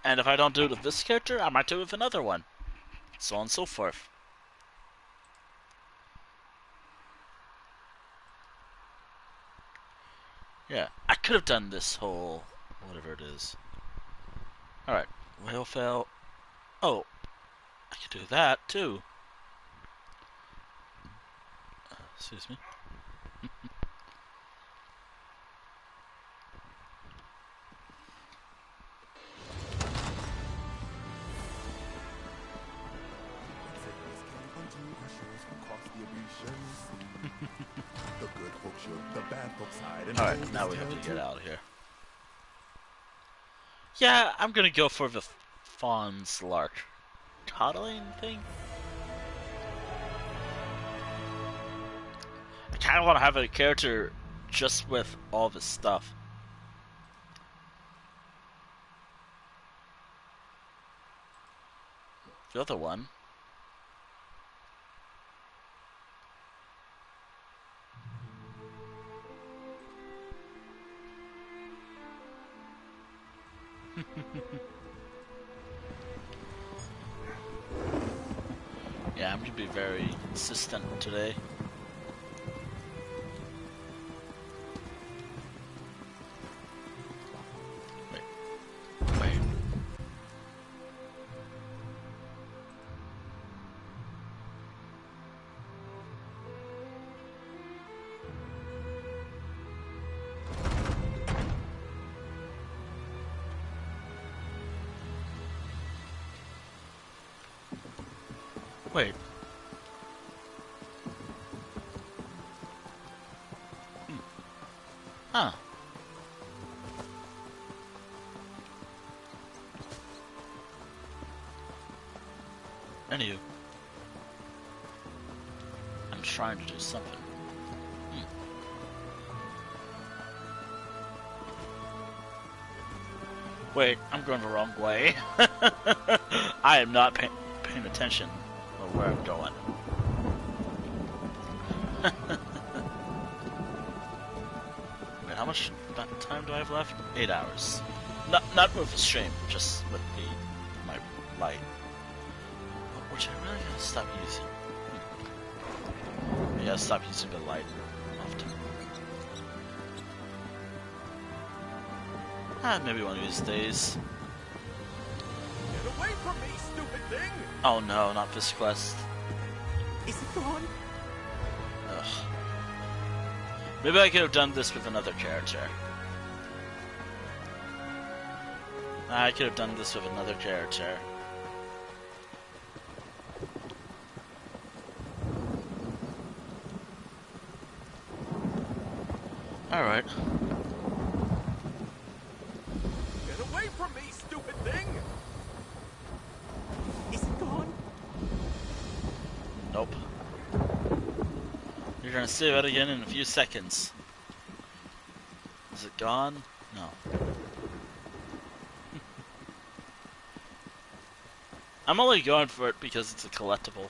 And if I don't do it with this character, I might do it with another one. So on and so forth. Yeah, I could have done this whole... whatever it is. Alright, Whalefell. Oh, I could do that too. Excuse me. Alright, now we have to get out of here. Yeah, I'm gonna go for the Fawn's Lark coddling thing. I kinda wanna have a character just with all this stuff. The other one. Yeah, I'm gonna be very consistent today. Wait. Wait. Huh. Anywho. I'm trying to do something. Wait, I'm going the wrong way. I am not paying attention to where I'm going. Wait, how much time do I have left? 8 hours. Not with the stream, just with my light. Which I really gotta stop using. I gotta stop using the light often. Maybe one of these days. Get away from me, stupid thing! Oh no, not this quest. Is it gone? Ugh. Maybe I could have done this with another character. I could have done this with another character. Alright. Get away from me, stupid thing! Is it gone? Nope. You're gonna see that again in a few seconds. Is it gone? No. I'm only going for it because it's a collectible.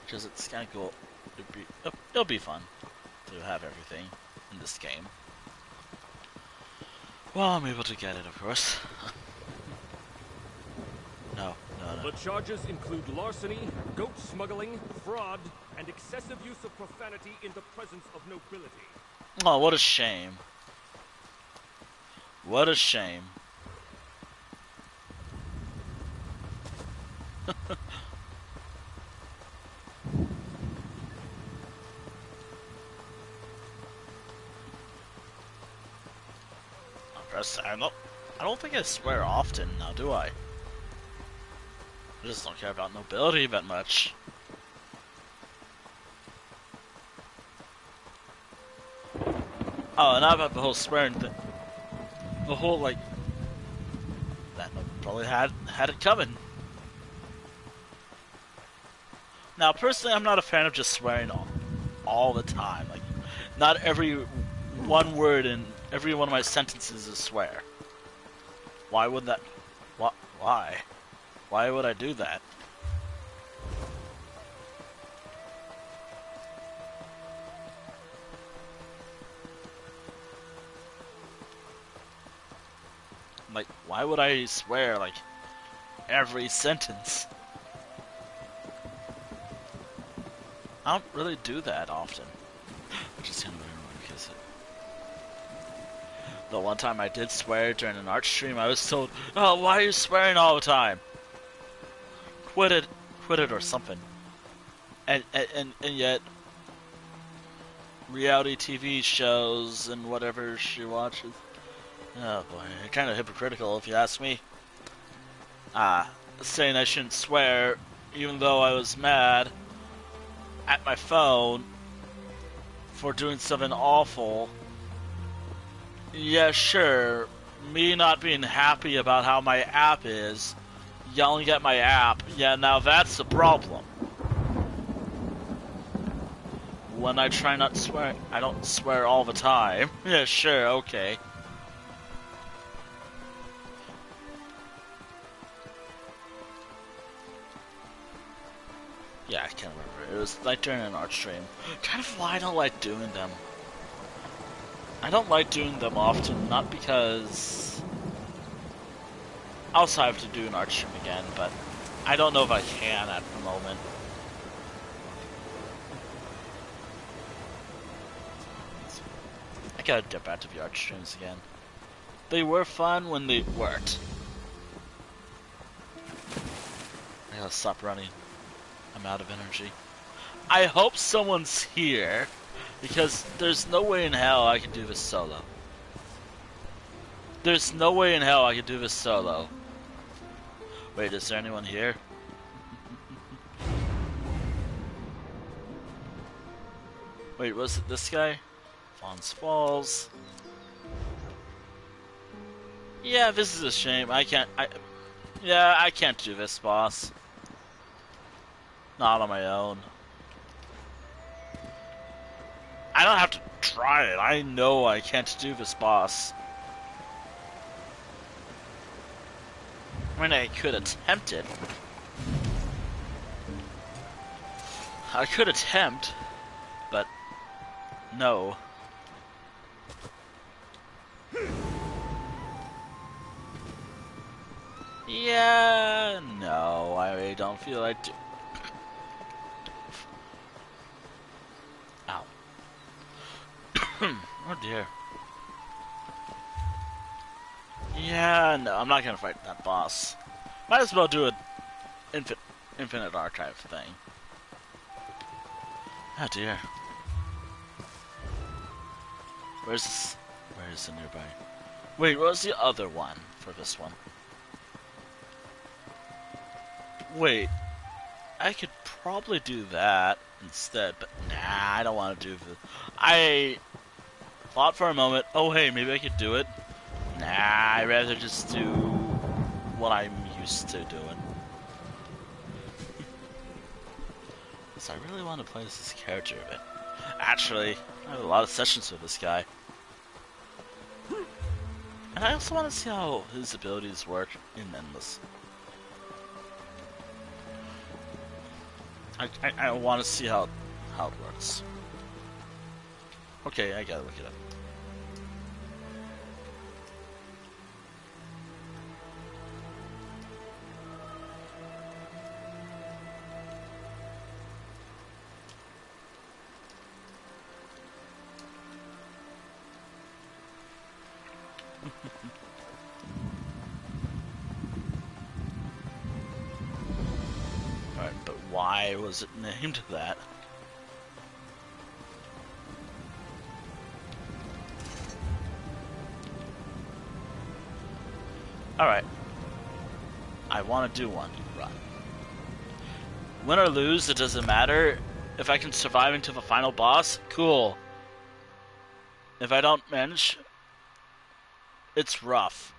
Because it's kind of cool. It'll be fun to have everything in this game. Well, I'm able to get it, of course. No. The charges include larceny, goat smuggling, fraud, and excessive use of profanity in the presence of nobility. Oh, what a shame. What a shame. I don't think I swear often now, do I? I just don't care about nobility that much. Oh, and not about the whole swearing thing. The whole, like... That probably had it coming. Now, personally, I'm not a fan of just swearing all the time. Like, not every one word in every one of my sentences is a swear. Why would that... Why? Why would I do that? Like, why would I swear, like, every sentence? I don't really do that often. Which is kind of weird because the one time I did swear during an art stream, I was told, "Oh, why are you swearing all the time? Quit it or something." And yet, reality TV shows and whatever she watches. Oh boy, kind of hypocritical if you ask me. Saying I shouldn't swear, even though I was mad at my phone for doing something awful. Yeah, sure, me not being happy about how my app is, yelling at my app, yeah, now that's the problem. When I try not to swear, I don't swear all the time. Yeah, sure, okay. Yeah, I can't remember. It was like during an art stream. Kind of why I don't like doing them. I don't like doing them often, not because... I also have to do an art stream again, but I don't know if I can at the moment. I gotta dip back to the art streams again. They were fun when they weren't. I gotta stop running. I'm out of energy. I hope someone's here, because there's no way in hell I can do this solo. There's no way in hell I can do this solo. Wait, is there anyone here? Wait, was it this guy? Vaughn's Falls. Yeah, this is a shame. I can't do this, boss. Not on my own. I don't have to try it. I know I can't do this, boss. I mean, I could attempt it. I could attempt, but no. Yeah, no, I really don't feel like Ow. Oh dear. Yeah, no, I'm not gonna fight that boss. Might as well do an Infinite Archive thing. Oh dear. Where's this? Where is the nearby? Wait, what was the other one for this one? Wait, I could probably do that instead, but nah, I don't want to do this. I thought for a moment, oh hey, maybe I could do it. Nah, I'd rather just do what I'm used to doing. So I really want to play this character a bit. Actually, I have a lot of sessions with this guy. And I also want to see how his abilities work in Endless. I want to see how it works. Okay, I gotta look it up. Alright, but why was it named that? Alright. I want to do one run. Win or lose, it doesn't matter. If I can survive into the final boss, cool. If I don't manage, it's rough.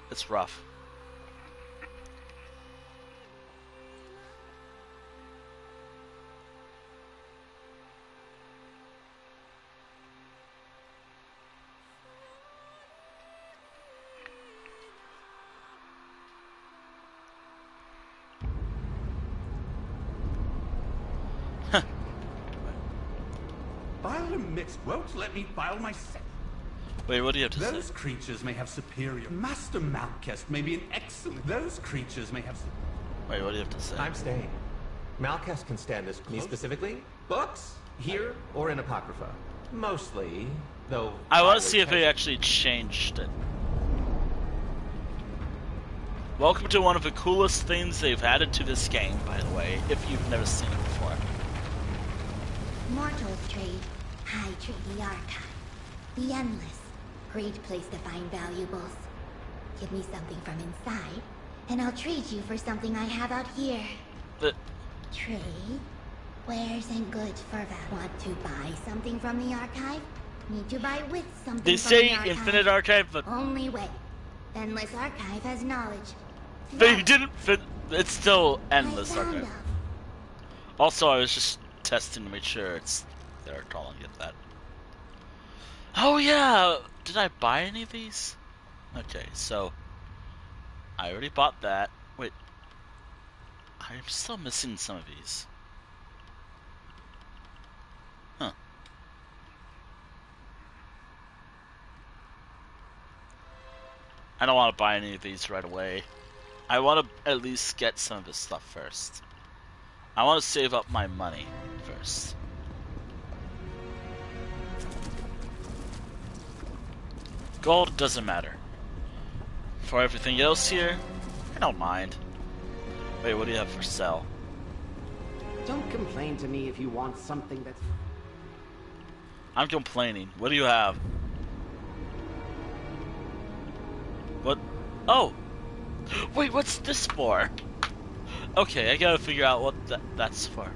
It's rough. File a mixed won't let me file myself. Wait, what do you have to say? Those creatures may have superior. Master Malkest may be an excellent. Those creatures may have. Wait, what do you have to say? I'm staying. Malkest can stand this. Me specifically? Books? Here or in Apocrypha? Mostly, though. I want to see if they actually changed it. Welcome to one of the coolest things they've added to this game, by the way, if you've never seen it before. Mortals trade. I trade the archive. The endless. Great place to find valuables. Give me something from inside, and I'll trade you for something I have out here. Trade? Wares and goods for that. Want to buy something from the archive? Need to buy with something They from say the archive. Infinite Archive, but Only way. Endless Archive has knowledge. they didn't fit. It's still Endless I found Archive. of. Also, I was just testing to make sure it's there. Calling it that. Oh yeah, did I buy any of these? Okay, so I already bought that. Wait, I'm still missing some of these. Huh. I don't want to buy any of these right away. I want to at least get some of this stuff first. I want to save up my money first. Gold doesn't matter. For everything else here, I don't mind. Wait, what do you have for sale? Don't complain to me if you want something that's... I'm complaining. What do you have? What? Oh! Wait, what's this for? Okay, I gotta figure out what that's for.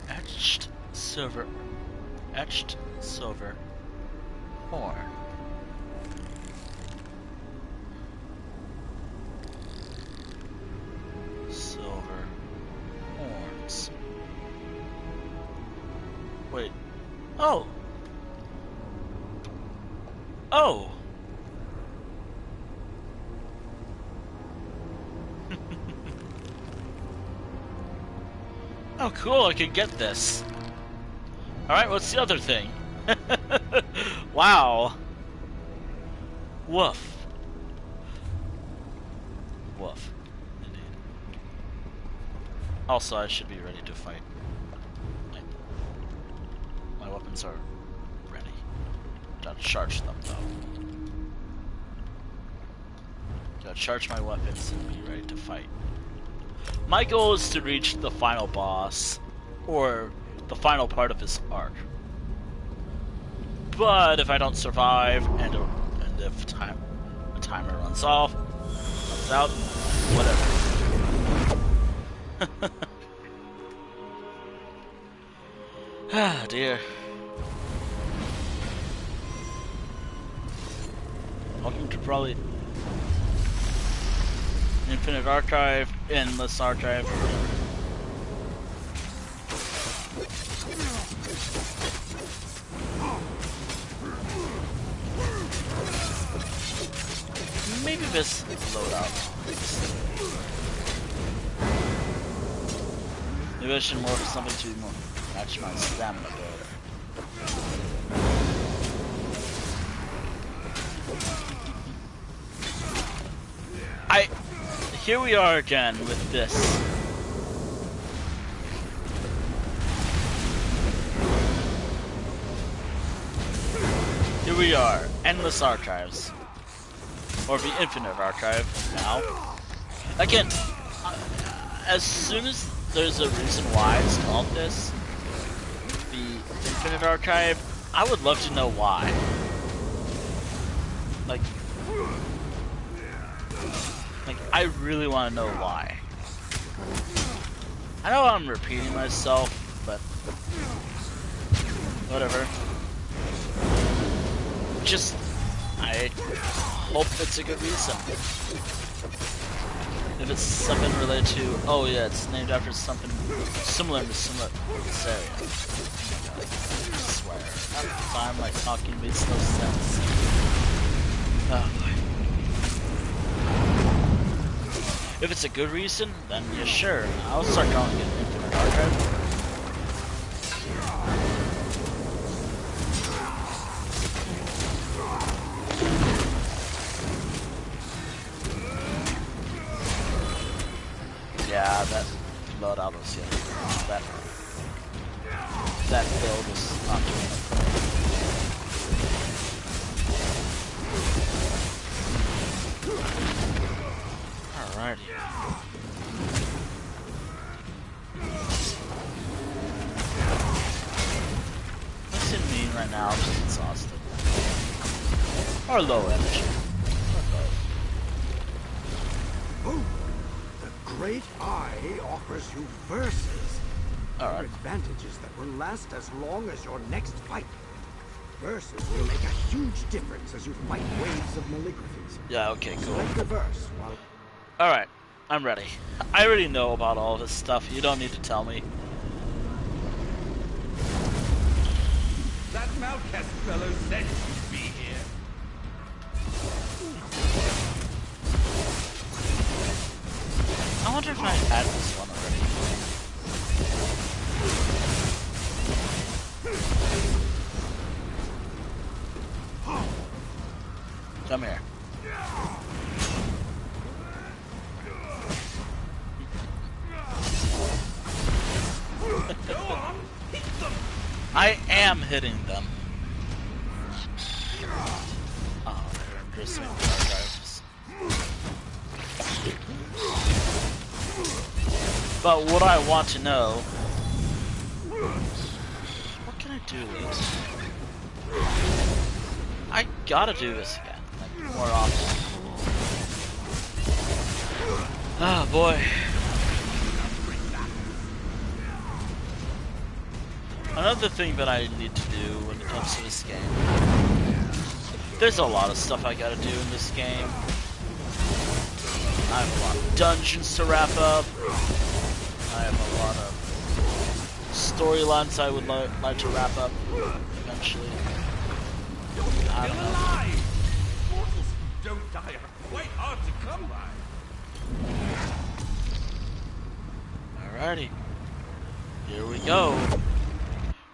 Etched silver horn. Silver horns. Wait. Oh! Oh! Oh, cool, I could get this. Alright, what's the other thing? Wow. Woof. Woof. Indeed. Also, I should be ready to fight. My weapons are ready. Don't charge them, though. Gotta charge my weapons and be ready to fight. My goal is to reach the final boss, or the final part of his arc. But if I don't survive, and if the timer runs out, whatever. Ah, dear. Welcome to probably Infinite Archive, Endless Archive. Maybe this loadout. Maybe I should morph something to match my stamina better. Here we are again with this. Here we are, Endless Archives. Or the Infinite Archive now. Again, as soon as there's a reason why it's called this, the Infinite Archive, I would love to know why. Like, I really want to know why. I know I'm repeating myself, but whatever. Just, I hope it's a good reason. If it's something related to, oh yeah, it's named after something similar to this area. I swear, every time like talking makes no sense. Oh boy. If it's a good reason, then yeah, sure. I'll start calling it Infinite Archive. Yeah, that loadout was that build was not doing it for me. Alrighty. What's it mean right now? I'm just exhausted. Or low energy. Oh, the Great Eye offers you verses. Alright. Advantages that will last as long as your next fight. Verses will make a huge difference as you fight waves of maligraphies. Yeah, okay, cool. Select the verse while... Alright, I'm ready. I already know about all this stuff. You don't need to tell me. That Malkest fellow said you'd be here. I wonder if I had this one already. Come here. I am hitting them. Oh, they're interesting archives. But what I want to know, what can I do with this? I gotta do this again, like more often. Ah, boy. Another thing that I need to do when it comes to this game, there's a lot of stuff I gotta do in this game. I have a lot of dungeons to wrap up. I have a lot of storylines I would like to wrap up eventually. I don't know. Mortals who don't die are quite hard to come by. Alrighty. Here we go.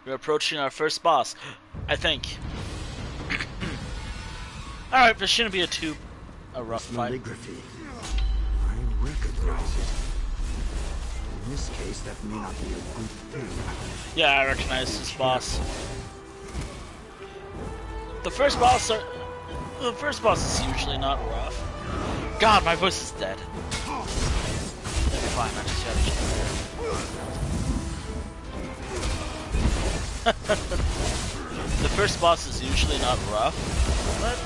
We're approaching our first boss, I think. Alright, this shouldn't be a rough fight. Calligraphy. I recognize it. In this case, that may not be a good thing. Yeah, I recognize this boss. The first boss is usually not rough. God, my voice is dead. Never fine, I just gotta check. The first boss is usually not rough, but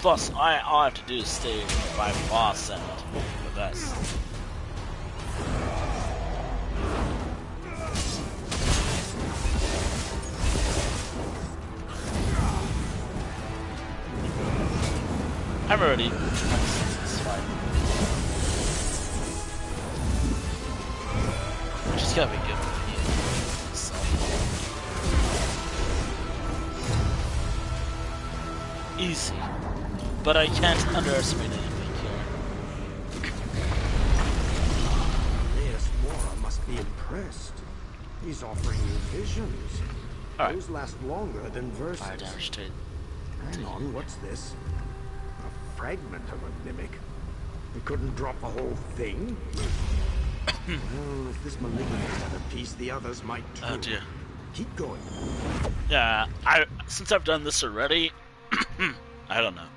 plus, all I have to do is stay by the boss and progress. I'm already. This fight. I just gotta be good with the easy. But I can't underestimate anything here. Yes, Mora must be impressed. He's offering you visions. Right. Those last longer than verses. Fire damage to Hang on, what's this? A fragment of a mimic. We couldn't drop the whole thing? Well, if this malignant had a piece, the others might too. Oh dear. Keep going. Yeah, since I've done this already, I don't know.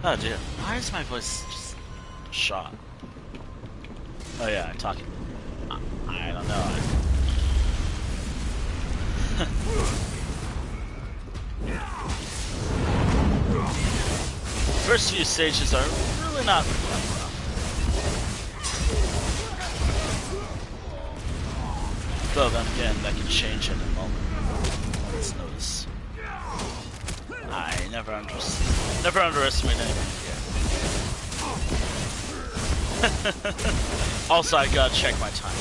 Oh dear, why is my voice just shot? Oh yeah, I'm talking. I don't know. First few stages are really not rough. Though then again, that can change in a moment. Let's notice. I never underestimate anything here. Also, I gotta check my time.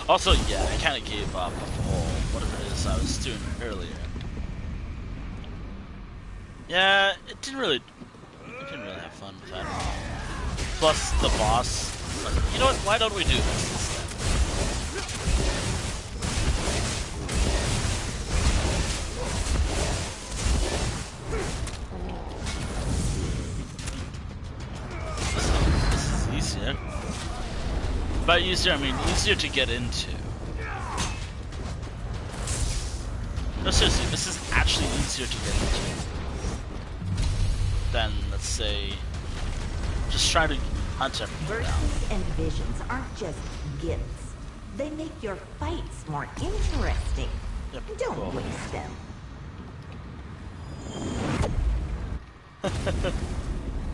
Also, yeah, I kind of gave up the whole whatever it is I was doing earlier. Yeah, I didn't really have fun with that. Plus, the boss. Like, you know what? Why don't we do this instead? This is easier. By easier, I mean easier to get into. No, seriously, this is actually easier to get into than, let's say, just trying to hunt everything down. Verses and visions aren't just gifts. They make your fights more interesting. Yep, Don't cool. waste them.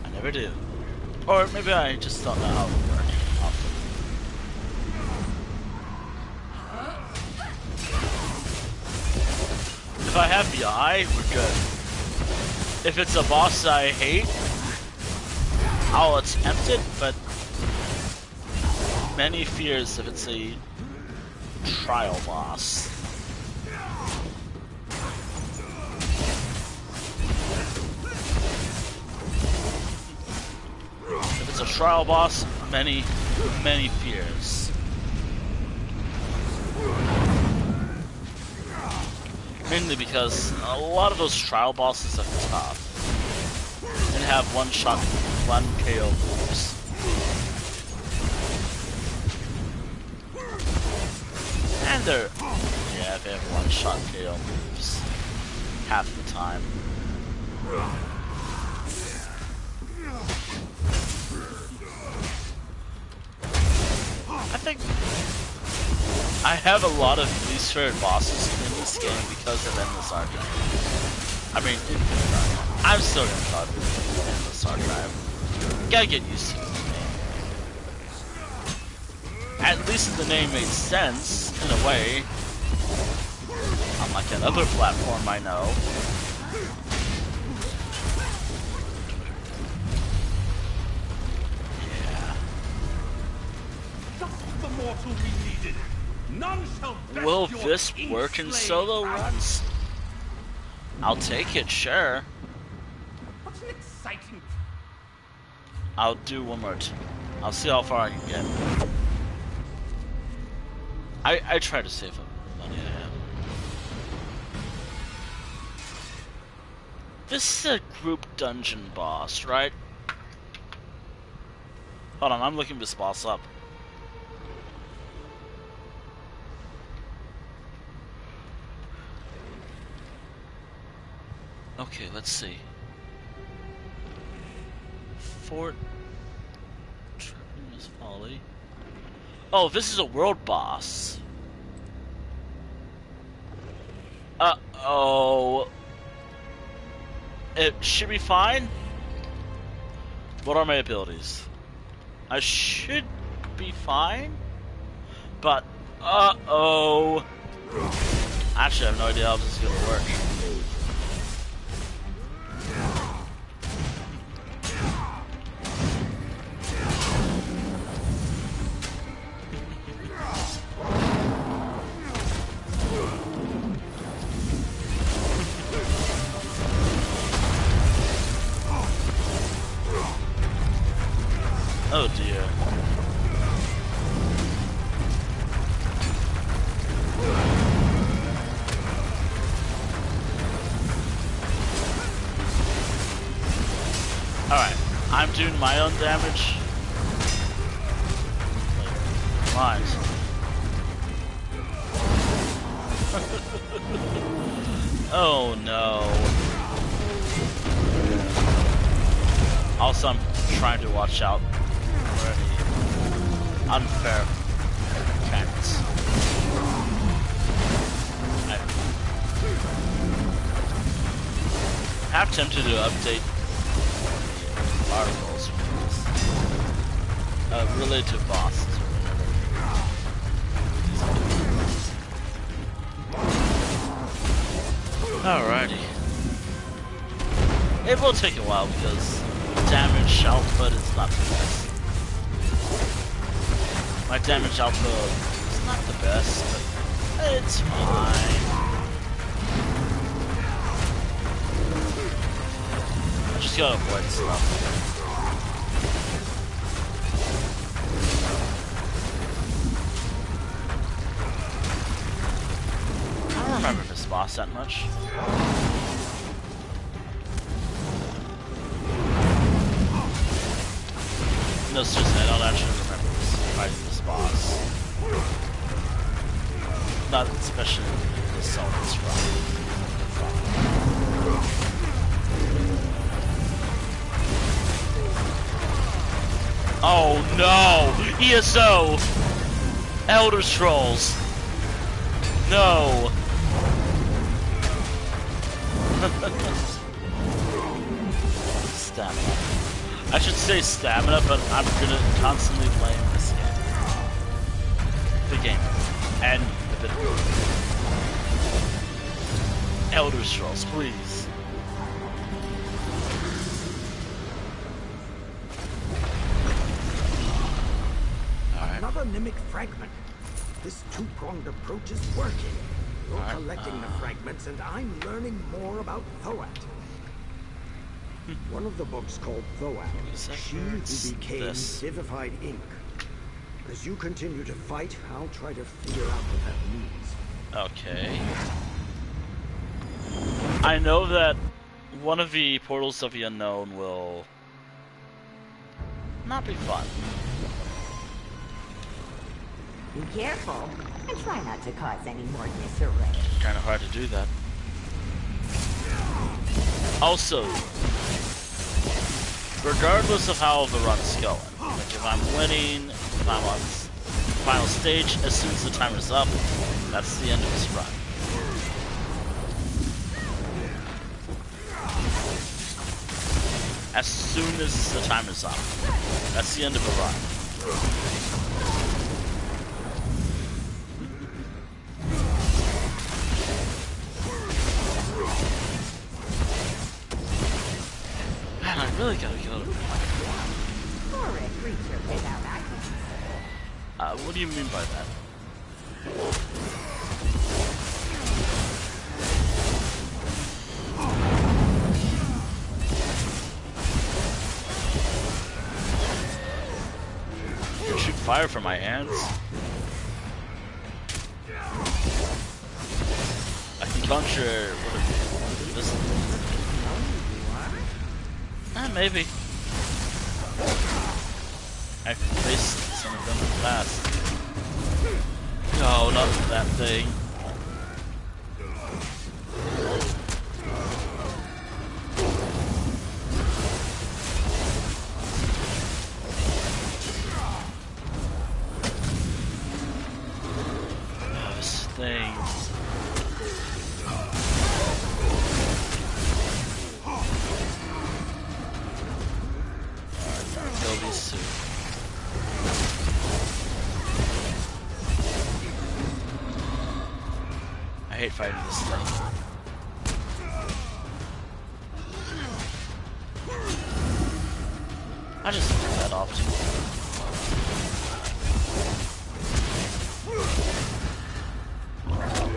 I never do. Or maybe I just don't know how it works often. If I have the eye, we're good. If it's a boss I hate, I'll attempt it, but many fears if it's a trial boss. If it's a trial boss, many fears. Mainly because a lot of those trial bosses are tough and have one-shot, one KO moves. And they have one-shot KO moves half the time. I think I have a lot of least favorite bosses in this game because of Endless Archive. I mean, Infinite Archive. I'm still gonna call it Endless Archive. Gotta get used to the name. At least the name made sense, in a way. Unlike another platform I know. Will this work in solo runs? I'll take it, sure. What's an exciting... I'll do one more. I'll see how far I can get. I try to save up money I have. This is a group dungeon boss, right? Hold on, I'm looking this boss up. Okay, let's see. Fort Tremendous Folly. Oh, this is a world boss. Uh-oh. It should be fine. What are my abilities? I should be fine. But, uh-oh. Actually, I have no idea how this is gonna work. Oh dear. Alright, I'm doing my own damage. Mind. Oh no. Also, I'm trying to watch out for any unfair mechanics. I have tempted to update articles related to bosses or whatever. Alrighty. It will take a while because damage output is not the best. My damage output is not the best, but it's fine. I just gotta avoid stuff. I don't remember this boss that much. No, seriously, I don't actually remember fighting this boss. Not especially the Sultan's run. Oh no! ESO! Elder Scrolls! No! Stamina. I should say stamina, but I'm gonna constantly blame this game. The game. And the bit of Elder Scrolls, please. Another Nimic fragment. This two-pronged approach is working. You're collecting the fragments, and I'm learning more about Thoat. One of the books called Thoat, she who became vivified ink. As you continue to fight, I'll try to figure out what that means. Okay. I know that one of the portals of the unknown will not be fun. Be careful, and try not to cause any more disarray. Kind of hard to do that. Also, regardless of how the run's going, like if I'm winning, if I'm on the final stage, as soon as the timer's up, that's the end of this run. As soon as the timer's up, that's the end of the run. Man, I really gotta kill him. For a creature without eyes. What do you mean by that? You can shoot fire from my hands. I can conjure this. Maybe. I've faced some of them in the past. No, not that thing. things. Alright, gotta kill these two. I hate fighting this thing. I just turn that off too.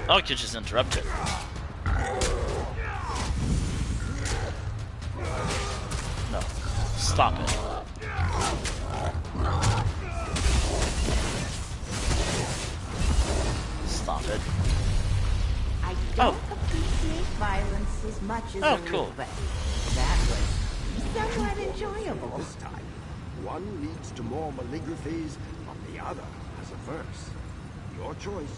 Oh, I could just interrupt it. No. Stop it. Stop it. I don't appreciate violence as much as a cool. but that was somewhat enjoyable. This time, one leads to more malignancies, but the other has a verse. Your choice.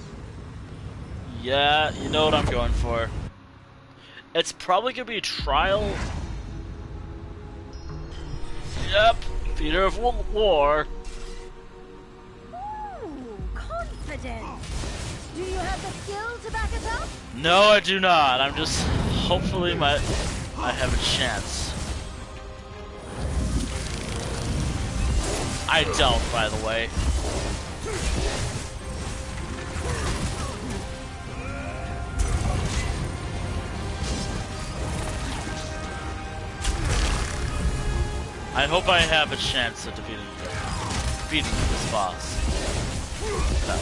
Yeah, you know what I'm going for. It's probably gonna be a trial. Yep, theater of war. Ooh, confidence. Do you have the skill to back it up? No, I do not. I'm just hopefully I have a chance. I don't, by the way. I hope I have a chance of defeating this boss. No.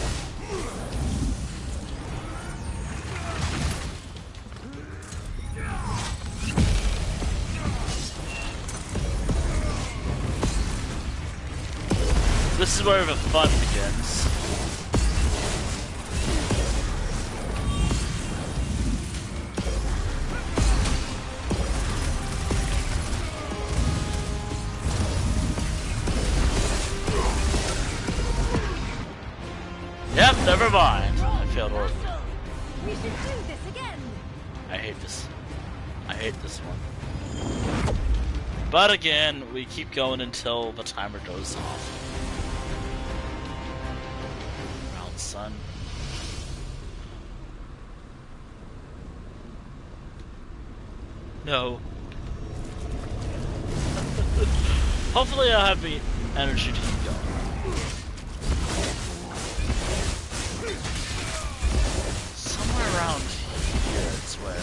This is where the fun begins. Yep, never mind. I failed horribly. We should do this again. I hate this. I hate this one. But again, we keep going until the timer goes off. Round sun. No. Hopefully I'll have the energy to keep going. Somewhere around here, I swear.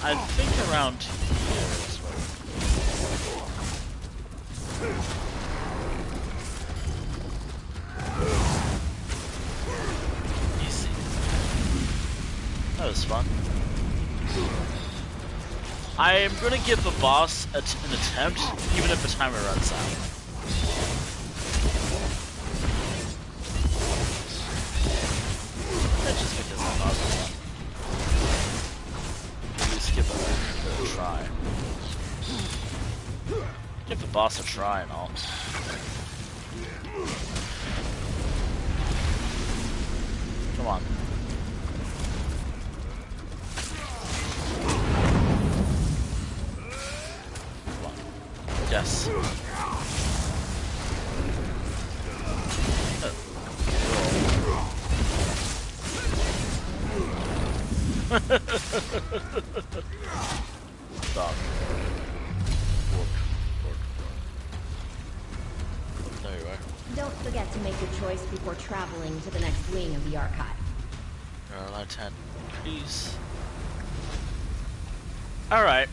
I think around here is where. Easy. That was fun. I am gonna give the boss an attempt, even if the timer runs out. That's just because I thought it was fun. At least give it a try. Give the boss a try and all. Come on. Yes. Stop. There you are. Don't forget to make your choice before traveling to the next wing of the archive. Alright, 10. Please. Alright.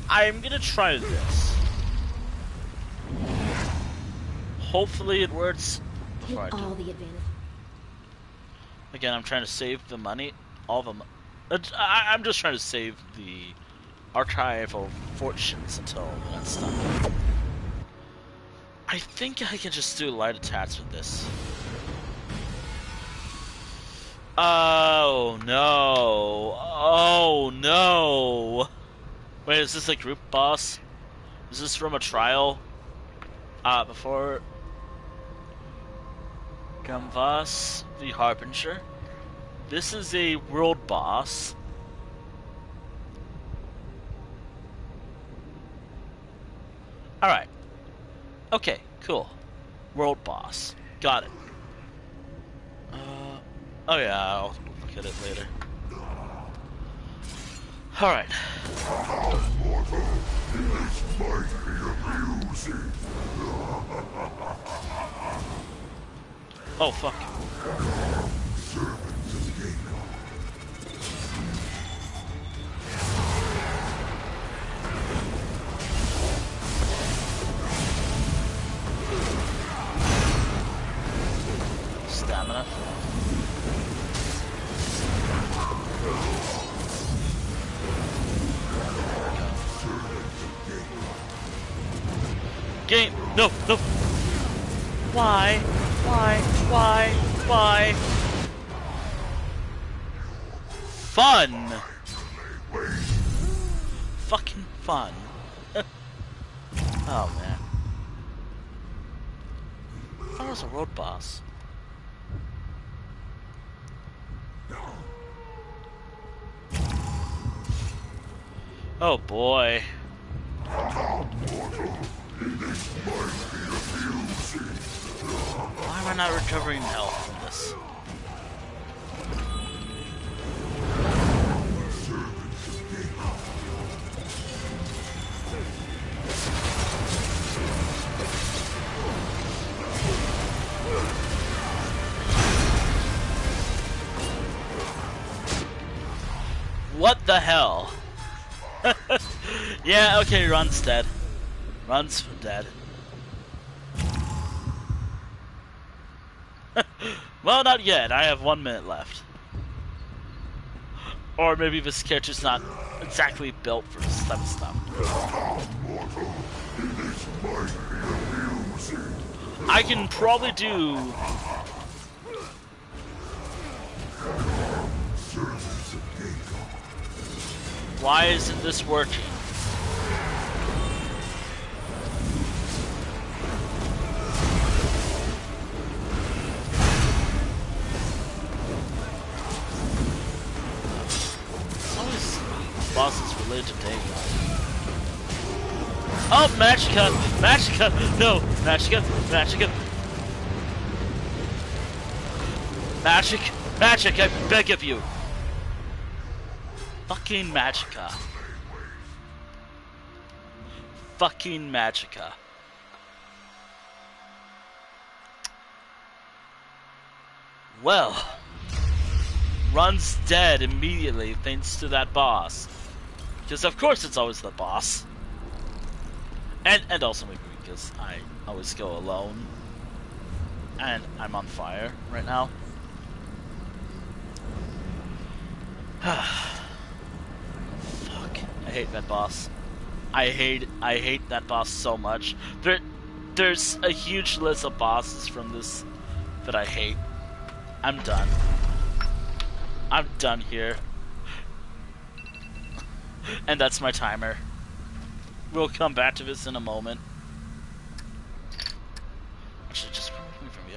I'm gonna try this. Hopefully it works before I do. All the advantage. Again, I'm trying to save the money. All the I'm just trying to save the archive of fortunes until that's done. I think I can just do light attacks with this. Oh no. Oh no. Wait, is this a group boss? Is this from a trial? Before Canvas the Harbinger. This is a world boss. Alright. Okay, cool. World boss. Got it. Oh yeah, I'll look at it later. Alright. Oh, fuck. Stamina. Game! No! No! Why? Why? Fun! Fucking fun. Oh, man. I thought it was a road boss. Oh, boy. Why am I not recovering health from this? What the hell? Yeah, okay, Run's dead. Run's dead. Well, not yet. I have 1 minute left. Or maybe this character's not exactly built for this type of stuff. I can probably do... Why isn't this working? Bosses related to Dagon. Oh, Magica! Magica! No! Magica! Magica! Magic! I beg of you! Fucking Magica. Fucking Magica. Well, Run's dead immediately thanks to that boss. Because of course it's always the boss. And also maybe because I always go alone. And I'm on fire right now. Fuck. I hate that boss. I hate that boss so much. There's a huge list of bosses from this that I hate. I'm done. I'm done here. And that's my timer. We'll come back to this in a moment. I should just remove me from the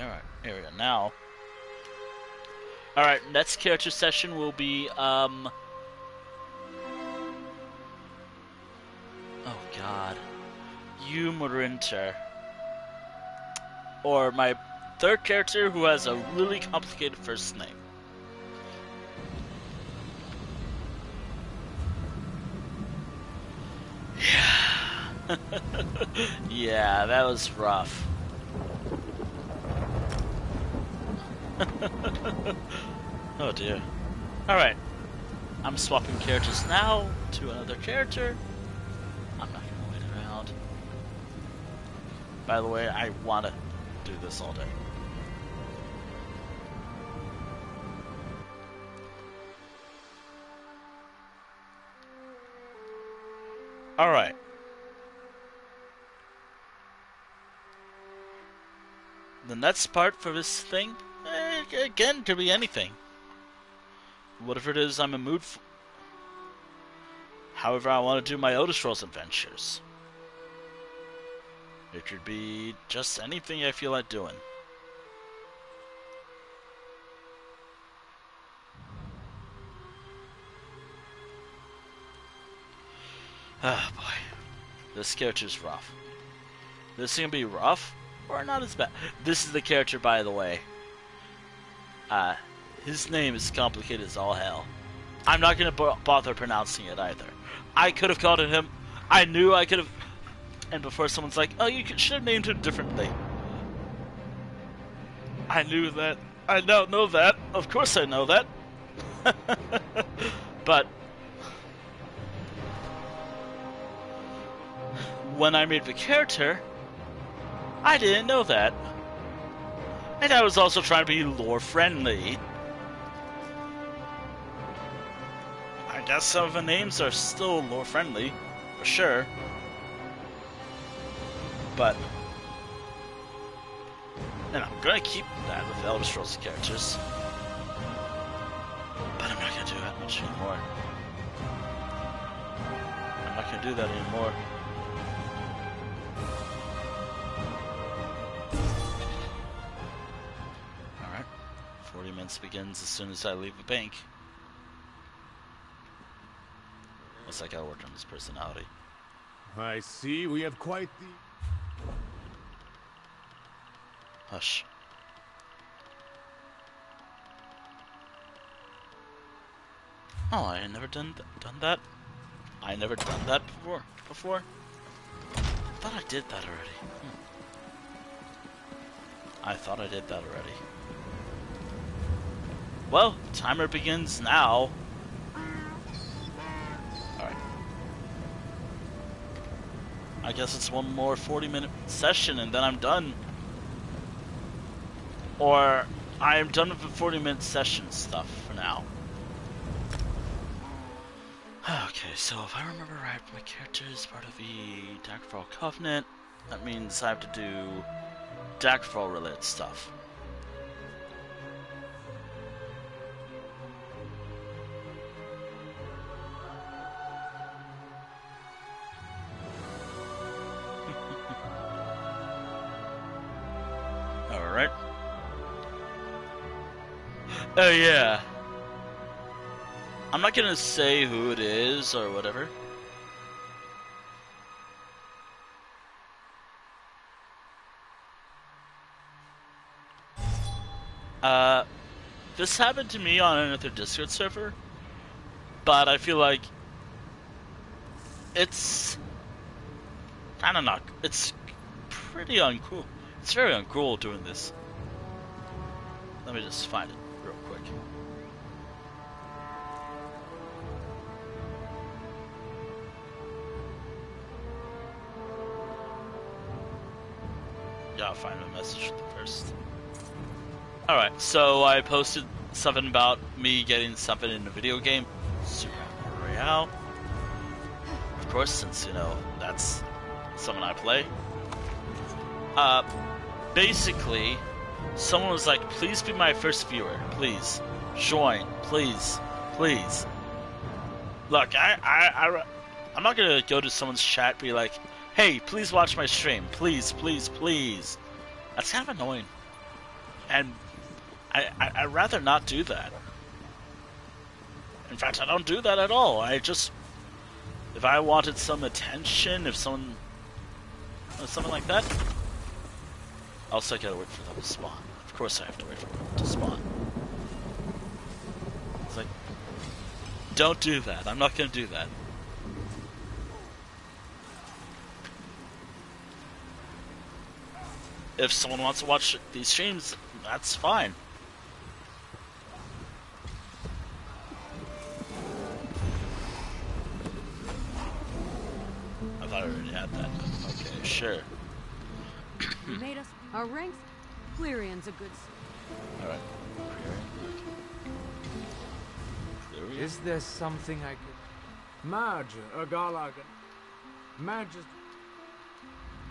area now. Alright, next character session will be, oh god. Umrinter. Or my third character who has a really complicated first name. Yeah. Yeah, that was rough. Oh dear. Alright. I'm swapping characters now to another character. I'm not gonna wait around. By the way, I wanna do this all day. Alright. The next part for this thing, again, could be anything. Whatever it is I'm in mood for. However, I want to do my Otis Rolls adventures. It could be just anything I feel like doing. Ah, boy. This character's rough. This is gonna be rough, or not as bad. This is the character, by the way. His name is complicated as all hell. I'm not gonna bother pronouncing it either. I could have called it him. I knew I could have. And before someone's like, "Oh, you should have named him differently." I knew that. I don't know that. Of course I know that. But when I made the character, I didn't know that. And I was also trying to be lore friendly. I guess some of the names are still lore friendly, for sure. But, and I'm gonna keep that with Elder Scrolls characters. But I'm not gonna do that much anymore. I'm not gonna do that anymore. Alright. 40 minutes begins as soon as I leave the bank. Looks like I gotta work on his personality. I see we have quite the... Hush. Oh, I had never done that. I never done that before. I thought I did that already. I thought I did that already. Well, timer begins now. Alright. I guess it's one more 40-minute session and then I'm done. Or I am done with the 40-minute session stuff for now. Okay, so if I remember right, my character is part of the Daggerfall Covenant. That means I have to do Daggerfall related stuff. Alright. Oh yeah. I'm not gonna say who it is or whatever. This happened to me on another Discord server, but I feel like it's kind of not. It's pretty uncool. It's very uncool doing this. Let me just find it real quick. Yeah, I'll find a message first. Alright, so I posted something about me getting something in a video game. Super Royale. Of course, since, you know, that's something I play. Basically, someone was like, please be my first viewer. Please. Join. Please. Please. Look, I'm not gonna go to someone's chat and be like, hey, please watch my stream. Please, please, please. That's kind of annoying. And I'd rather not do that. In fact, I don't do that at all. I just... If I wanted some attention, if someone... something like that... Also, I gotta wait for them to spawn. Of course I have to wait for them to spawn. It's like... Don't do that. I'm not gonna do that. If someone wants to watch these streams, that's fine. I thought I already had that. Okay, sure. You made us our ranks. Clerion's a good. Alright. Is there something I could... Marge, Agalagan. Majesty.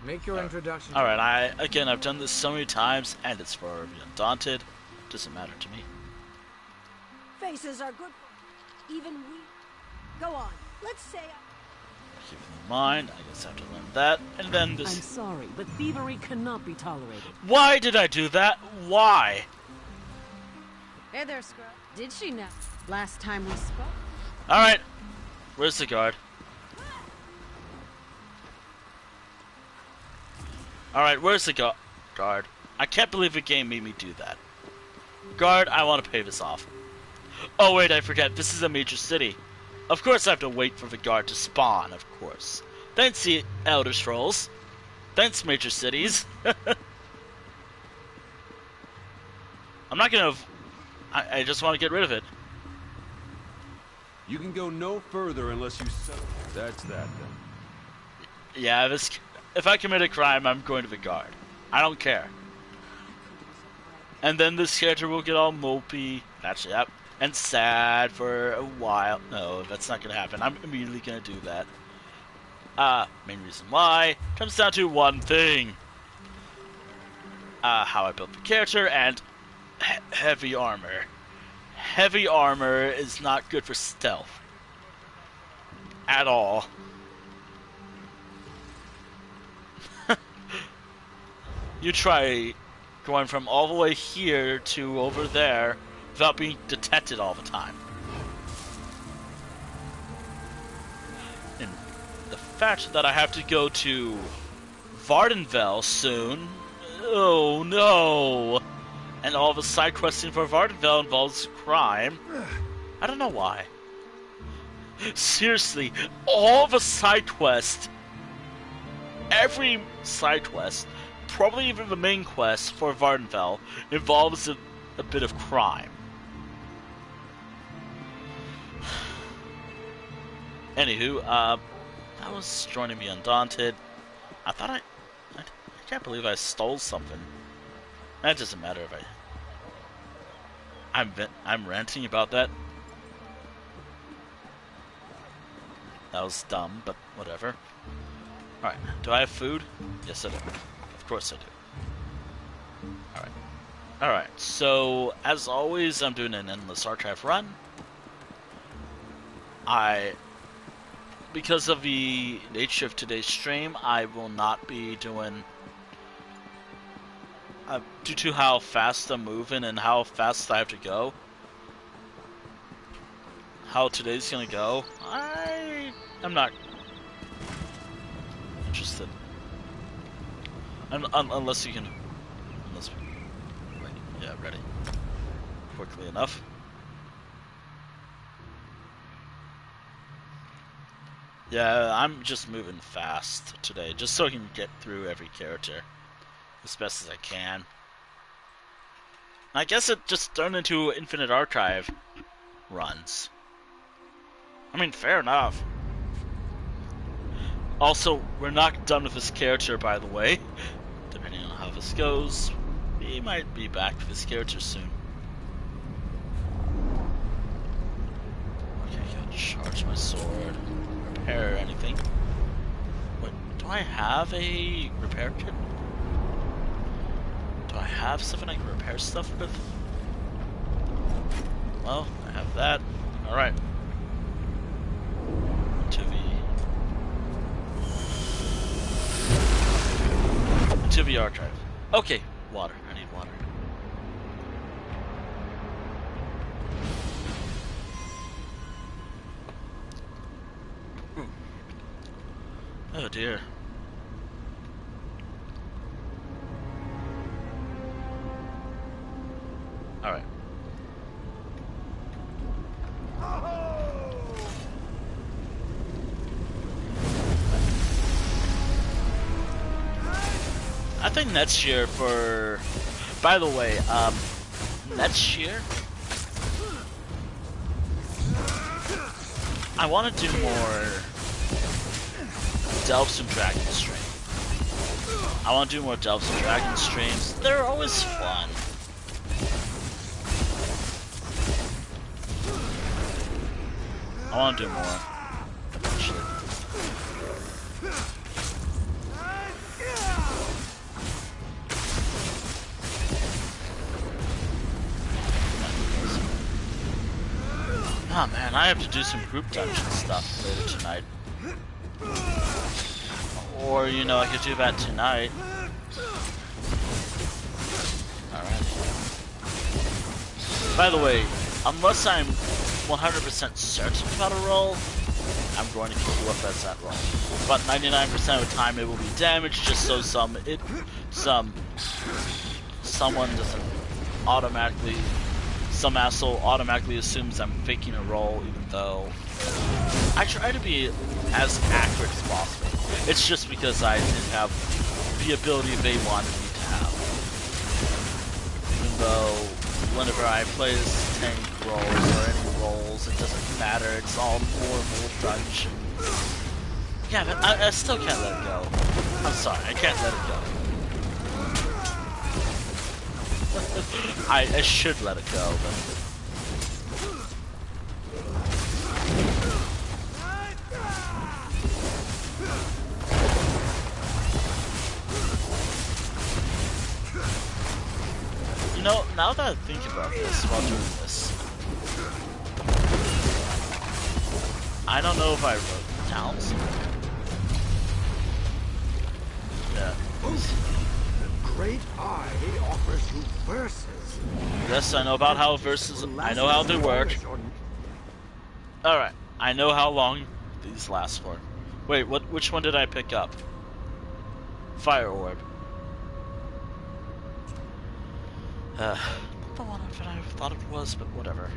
Make your introduction. Alright, I've done this so many times, and it's for the Undaunted. Doesn't matter to me. Faces are good. Even we. Go on. Let's say. Keep in mind, I guess I have to learn that, and then this. I'm sorry, but thievery cannot be tolerated. Why did I do that? Why? Hey there, Scrub. Did she know? Last time we spoke. Alright. Where's the guard? Alright, where's the guard? I can't believe a game made me do that. Guard, I want to pay this off. Oh wait, I forget, this is a major city. Of course I have to wait for the guard to spawn, of course. Thanks, the Elder Scrolls. Thanks, major cities. I'm not gonna... I just want to get rid of it. You can go no further unless you settle. That's that, then. Yeah, if I commit a crime, I'm going to the guard. I don't care. And then this character will get all mopey. Actually, yep. And sad for a while. No, that's not gonna happen. I'm immediately gonna do that. Main reason why comes down to one thing. How I built the character and heavy armor. Heavy armor is not good for stealth. At all. You try going from all the way here to over there without being detected all the time. And the fact that I have to go to Vardenfell soon, oh no! And all the side questing for Vardenfell involves crime. I don't know why. Seriously, all the side quests, every side quest, probably even the main quest for Vardenfell, involves a bit of crime. Anywho, that was joining the Undaunted. I thought I can't believe I stole something. That doesn't matter if I'm ranting about that. That was dumb, but whatever. Alright, do I have food? Yes, I do. Of course I do. Alright. Alright, so, as always, I'm doing an endless archive run. Because of the nature of today's stream, I will not be doing... due to how fast I'm moving and how fast I have to go, how today's gonna go, I'm not interested. Unless you can... Yeah, ready. Quickly enough. Yeah, I'm just moving fast today, just so I can get through every character as best as I can. I guess it just turned into infinite archive runs. I mean, fair enough. Also, we're not done with this character, by the way. Depending on how this goes, we might be back with this character soon. Okay, gotta charge my sword. Repair anything. Wait, do I have a repair kit? Do I have something I can repair stuff with? Well, I have that. Alright. To the archive. Okay, water. I need water. Oh dear. Alright. I think next year for... By the way, next year... I want to do more Delves and Dragons stream. I want to do more Delves and Dragons streams. They're always fun. I want to do more. Eventually. Oh man, I have to do some group dungeon stuff later tonight. Or, you know, I could do that tonight. Alright. By the way, unless I'm 100% certain about a roll, I'm going to kick you up as that roll. But 99% of the time it will be damage, just so someone doesn't automatically, some asshole automatically assumes I'm faking a roll, even though I try to be as accurate as possible. It's just because I didn't have the ability they wanted me to have. Even though whenever I play this tank rolls or any rolls, it doesn't matter, it's all normal dungeon. Yeah, but I still can't let it go. I'm sorry, I can't let it go. I should let it go, but... You know, now that I think about this while doing this, I don't know if I wrote down something. Yeah. Great Eye offers you verses. Yes, I know about how verses. I know how they work. Alright, I know how long these last for. Wait, which one did I pick up? Fire Orb. Not the one that I thought it was, but whatever.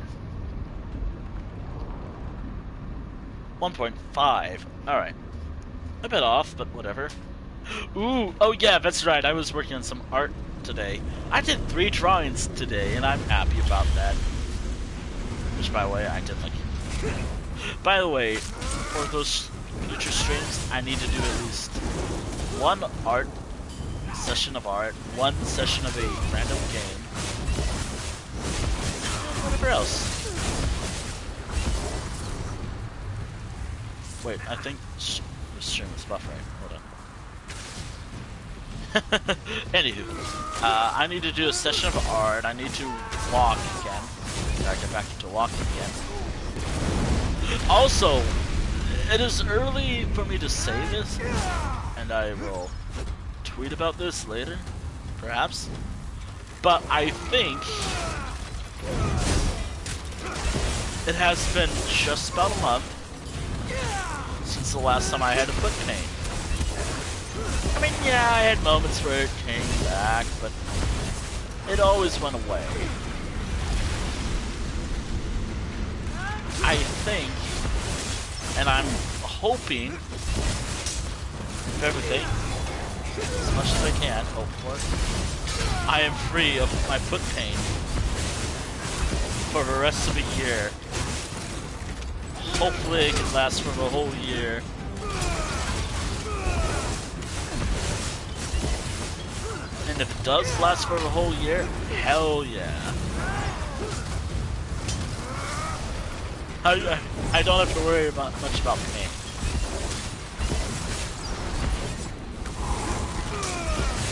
1.5. Alright. A bit off, but whatever. Ooh, oh yeah, that's right. I was working on some art today. I did 3 drawings today, and I'm happy about that. Which, by the way, I did like... By the way, for those future streams, I need to do at least 1 art session of art, 1 session of a random game, and whatever else. Wait, I think the stream is buffering. Hold on. Anywho, I need to do a session of art. I need to walk again. Gotta get back into walking again. Also, it is early for me to say this, and I will tweet about this later, perhaps. But I think it has been just about a month since the last time I had a foot pain. I mean, yeah, I had moments where it came back, but it always went away. I think, and I'm hoping, if everything, as much as I can, hope for it, I am free of my foot pain for the rest of the year. Hopefully it can last for the whole year. And if it does last for the whole year, hell yeah. I don't have to worry much about pain.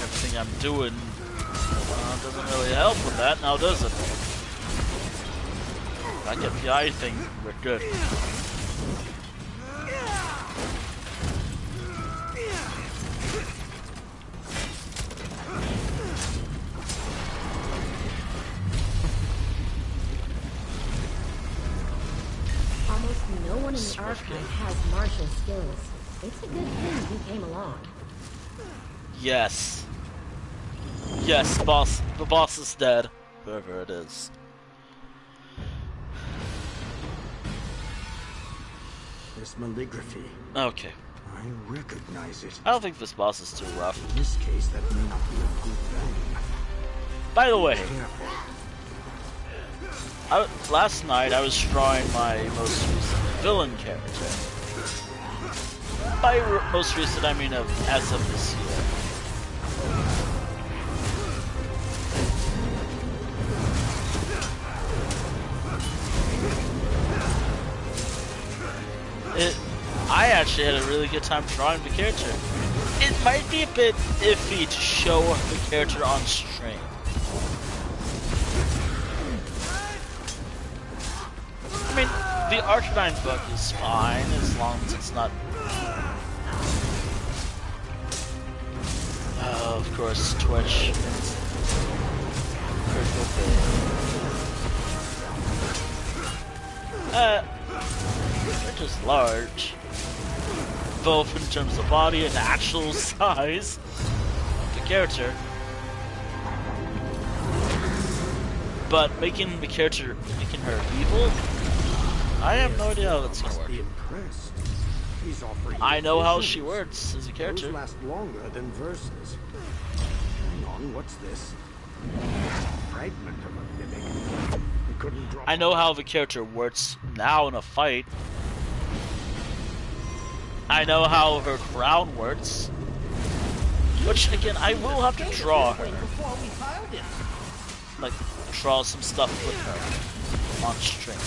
Everything I'm doing doesn't really help with that, now does it? If I get the eye thing, we're good. Almost no one in the archive has martial skills. It's a good thing you came along. Yes. Yes, boss. The boss is dead. Whoever it is. This calligraphy. Okay. I recognize it. I don't think this boss is too rough. In this case, that may not be a good thing. By the way, last night I was drawing my most recent villain character. By most recent, I mean as of this year. I actually had a really good time drawing the character. It might be a bit iffy to show the character on stream. I mean, the Arcanine book is fine as long as it's not... of course, Twitch. Critical fail. Twitch is large. both in terms of body and actual size of the character. But making her evil, I have no idea how that's gonna work. I know how she works as a character. Those last longer than verses. Hang on, what's this? Fragment of a mimic. We couldn't drop. I know how the character works now in a fight. I know how her crown works. Which, again, I will have to draw her. Like, draw some stuff with her on string.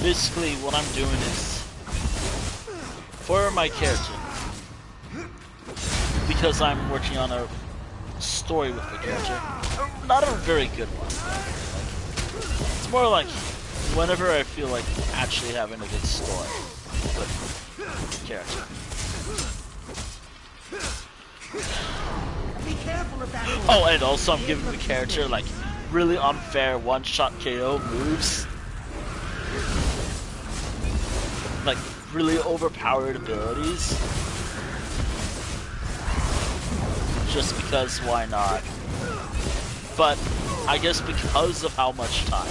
Basically, what I'm doing is, for my character, because I'm working on a story with the character, not a very good one. It's more like whenever I feel like actually having a good story with the character. Be careful of that. Oh, and also I'm giving the character like really unfair one-shot KO moves. Like really overpowered abilities. Just because why not? But I guess because of how much time.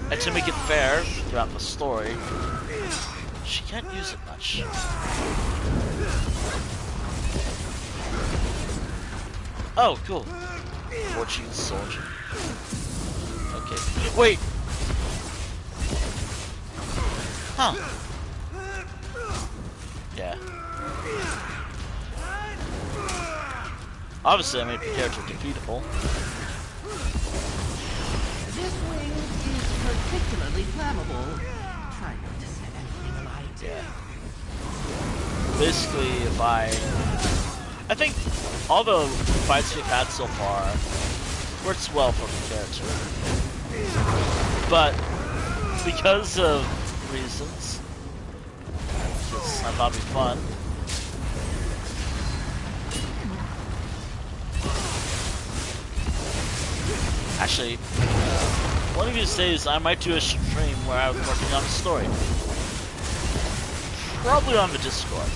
And to make it fair throughout the story, she can't use it much. Oh, cool. Portuguese soldier. Okay. Wait! Huh. Yeah. Obviously, I made the character defeatable. This wing is particularly flammable. Try not to set anything alight. Yeah. Basically, if I think all the fights we've had so far works well for the character. But because of reasons, I thought it'd be fun. Actually, one of these days I might do a stream where I'm working on a story. Probably on the Discord.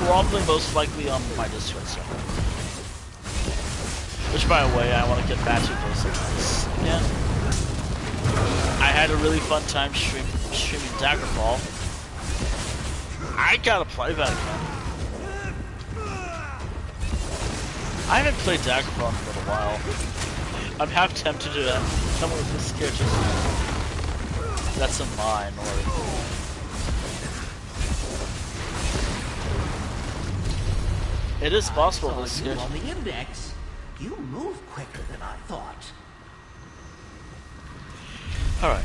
Probably most likely on my Discord server. Which, by the way, I want to get back to those events again. I had a really fun time streaming Daggerfall. I gotta play that again. I haven't played Daggerfall in a little while. I'm half tempted to come up with this character that's in mine, or it is possible this character. On the index, you move quicker than I thought. Alright.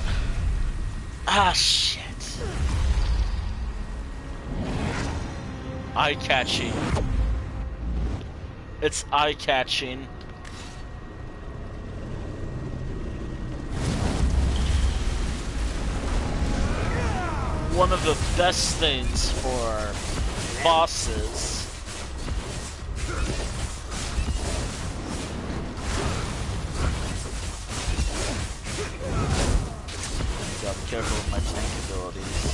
Ah, shit. Eye-catching. It's eye-catching. One of the best things for bosses gotta be careful with my tank abilities.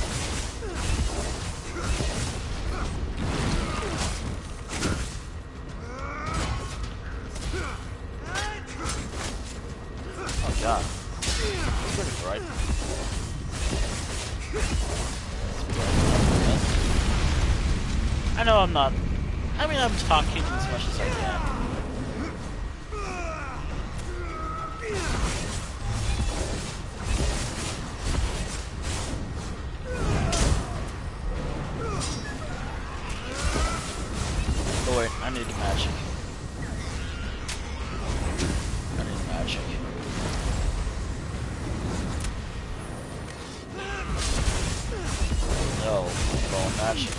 Oh god. It's pretty bright. I know I'm not. I mean, I'm talking as much as I can. Oh wait, I need magic. I need magic. No, I'm going magic.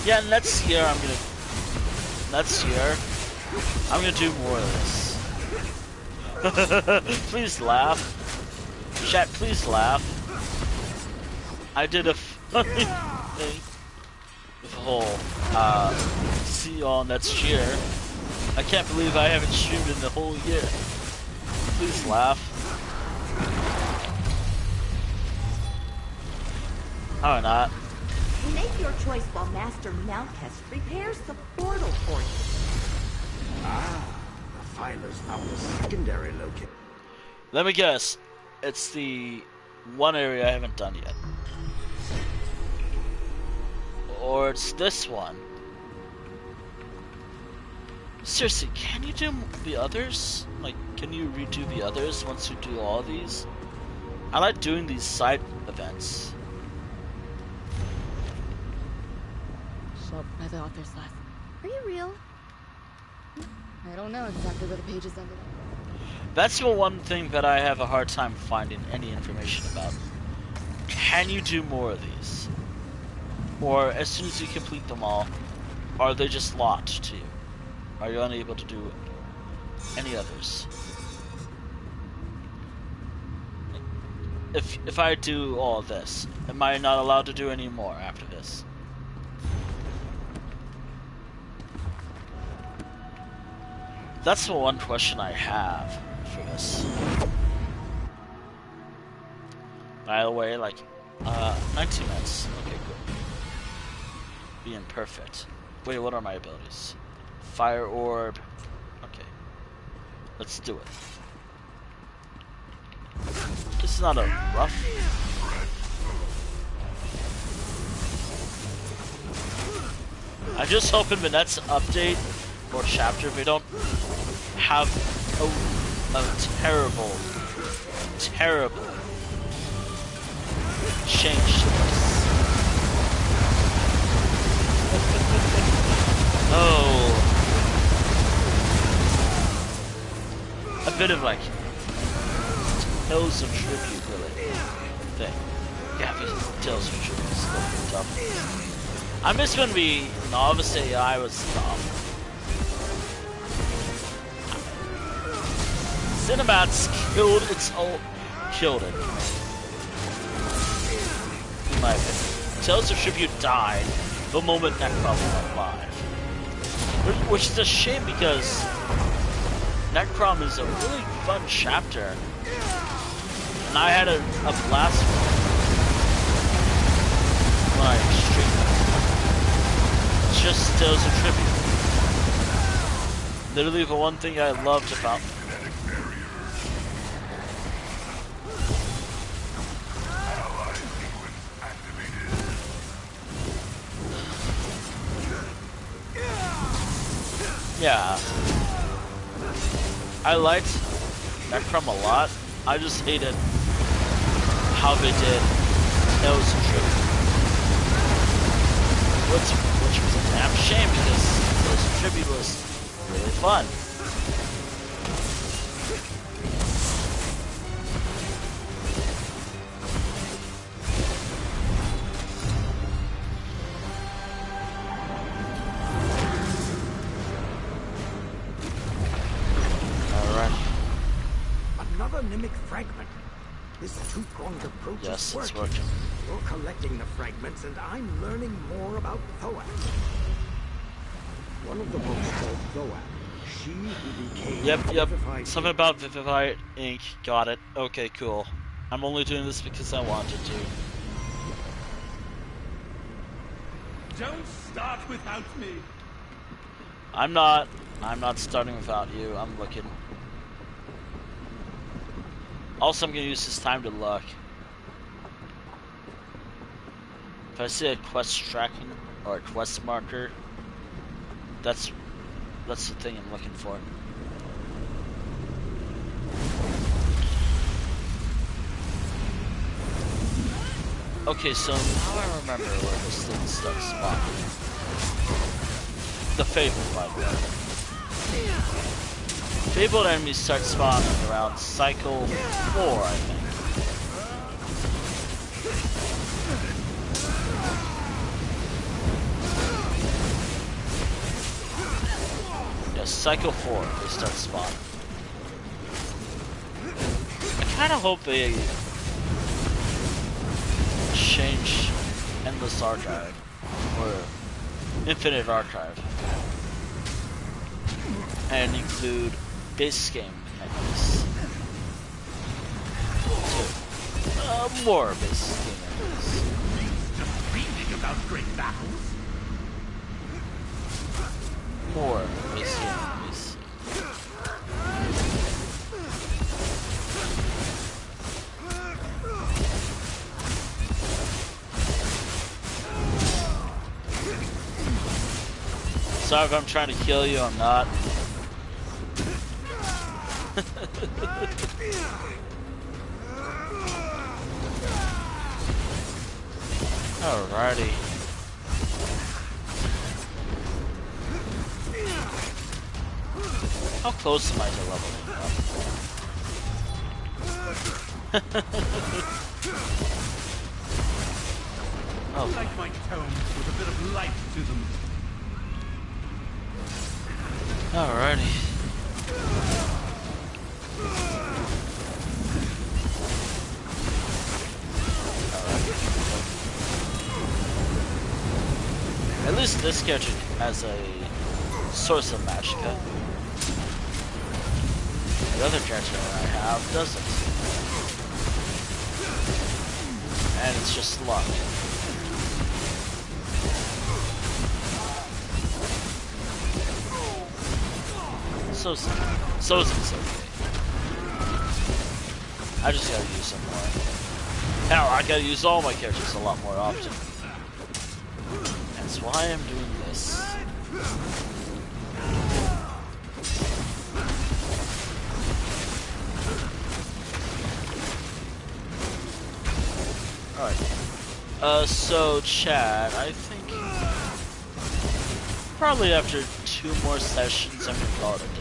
Yeah, next year I'm gonna do more of this. Please laugh. Chat, please laugh. I did a funny thing with the whole, see y'all next year. I can't believe I haven't streamed in the whole year. Please laugh. Or not. Make your choice while Master Malchus repairs the portal for you. Ah, the filer's found a secondary location. Let me guess. It's the one area I haven't done yet. Or it's this one. Seriously, can you do the others? Like, can you redo the others once you do all these? I like doing these side events. Shelved by the author's last. Are you real? I don't know exactly where the pages ended up. That's the one thing that I have a hard time finding any information about. Can you do more of these? Or as soon as you complete them all, are they just locked to you? Are you unable to do any others? If I do all of this, am I not allowed to do any more after this? That's the one question I have for this. By the way, like, 19 minutes. Okay, good. Being perfect. Wait, what are my abilities? Fire orb. Okay. Let's do it. This is not a rough. I just hope in the next update or chapter we don't have a terrible change to this. Oh. A bit of like Tales of Tribute really thing. Yeah, Tales of Tribute is gonna be tough. I miss when the novice AI was tough. Cinemats killed it. In my opinion. Tales of Tribute died the moment Necrom went live. Which is a shame because Necrom is a really fun chapter. And I had a blast when I streamed it. It's just Tales of Tribute. Literally the one thing I loved about yeah. I liked Necrom a lot. I just hated how they did Tales of Tribute. Which was a damn shame because Tales of Tribute was really fun. Mimic fragment. This two-pronged approach is working. It's working. You're collecting the fragments, and I'm learning more about Thoak. One of the books called Thoak. She who became Yep. Something about Vivified Ink. Got it. Okay, cool. I'm only doing this because I wanted to. Don't start without me. I'm not starting without you. I'm looking. Also, I'm gonna use this time to look. If I see a quest tracking or a quest marker, that's the thing I'm looking for. Okay, so now I remember where this thing starts spawning. The Fabled, by the way. Fabled enemies start spawning around cycle 4, I think. Cycle 4, they start spawning. I kind of hope they change Endless Archive or Infinite Archive and include base game enemies. More base game enemies. Just dreaming about great battles. More base game enemies. Sorry if I'm trying to kill you, I'm not. Alrighty. How close am I to leveling up? Oh. Like my tomes with a bit of life to them. Alrighty. At least this character has a source of magicka. The other character that I have doesn't. And it's just luck. So it's okay. I just gotta use some more. Hell, I gotta use all my characters a lot more often. That's why I'm doing this. Alright. So Chad, I think probably after 2 more sessions I'm gonna call it a day.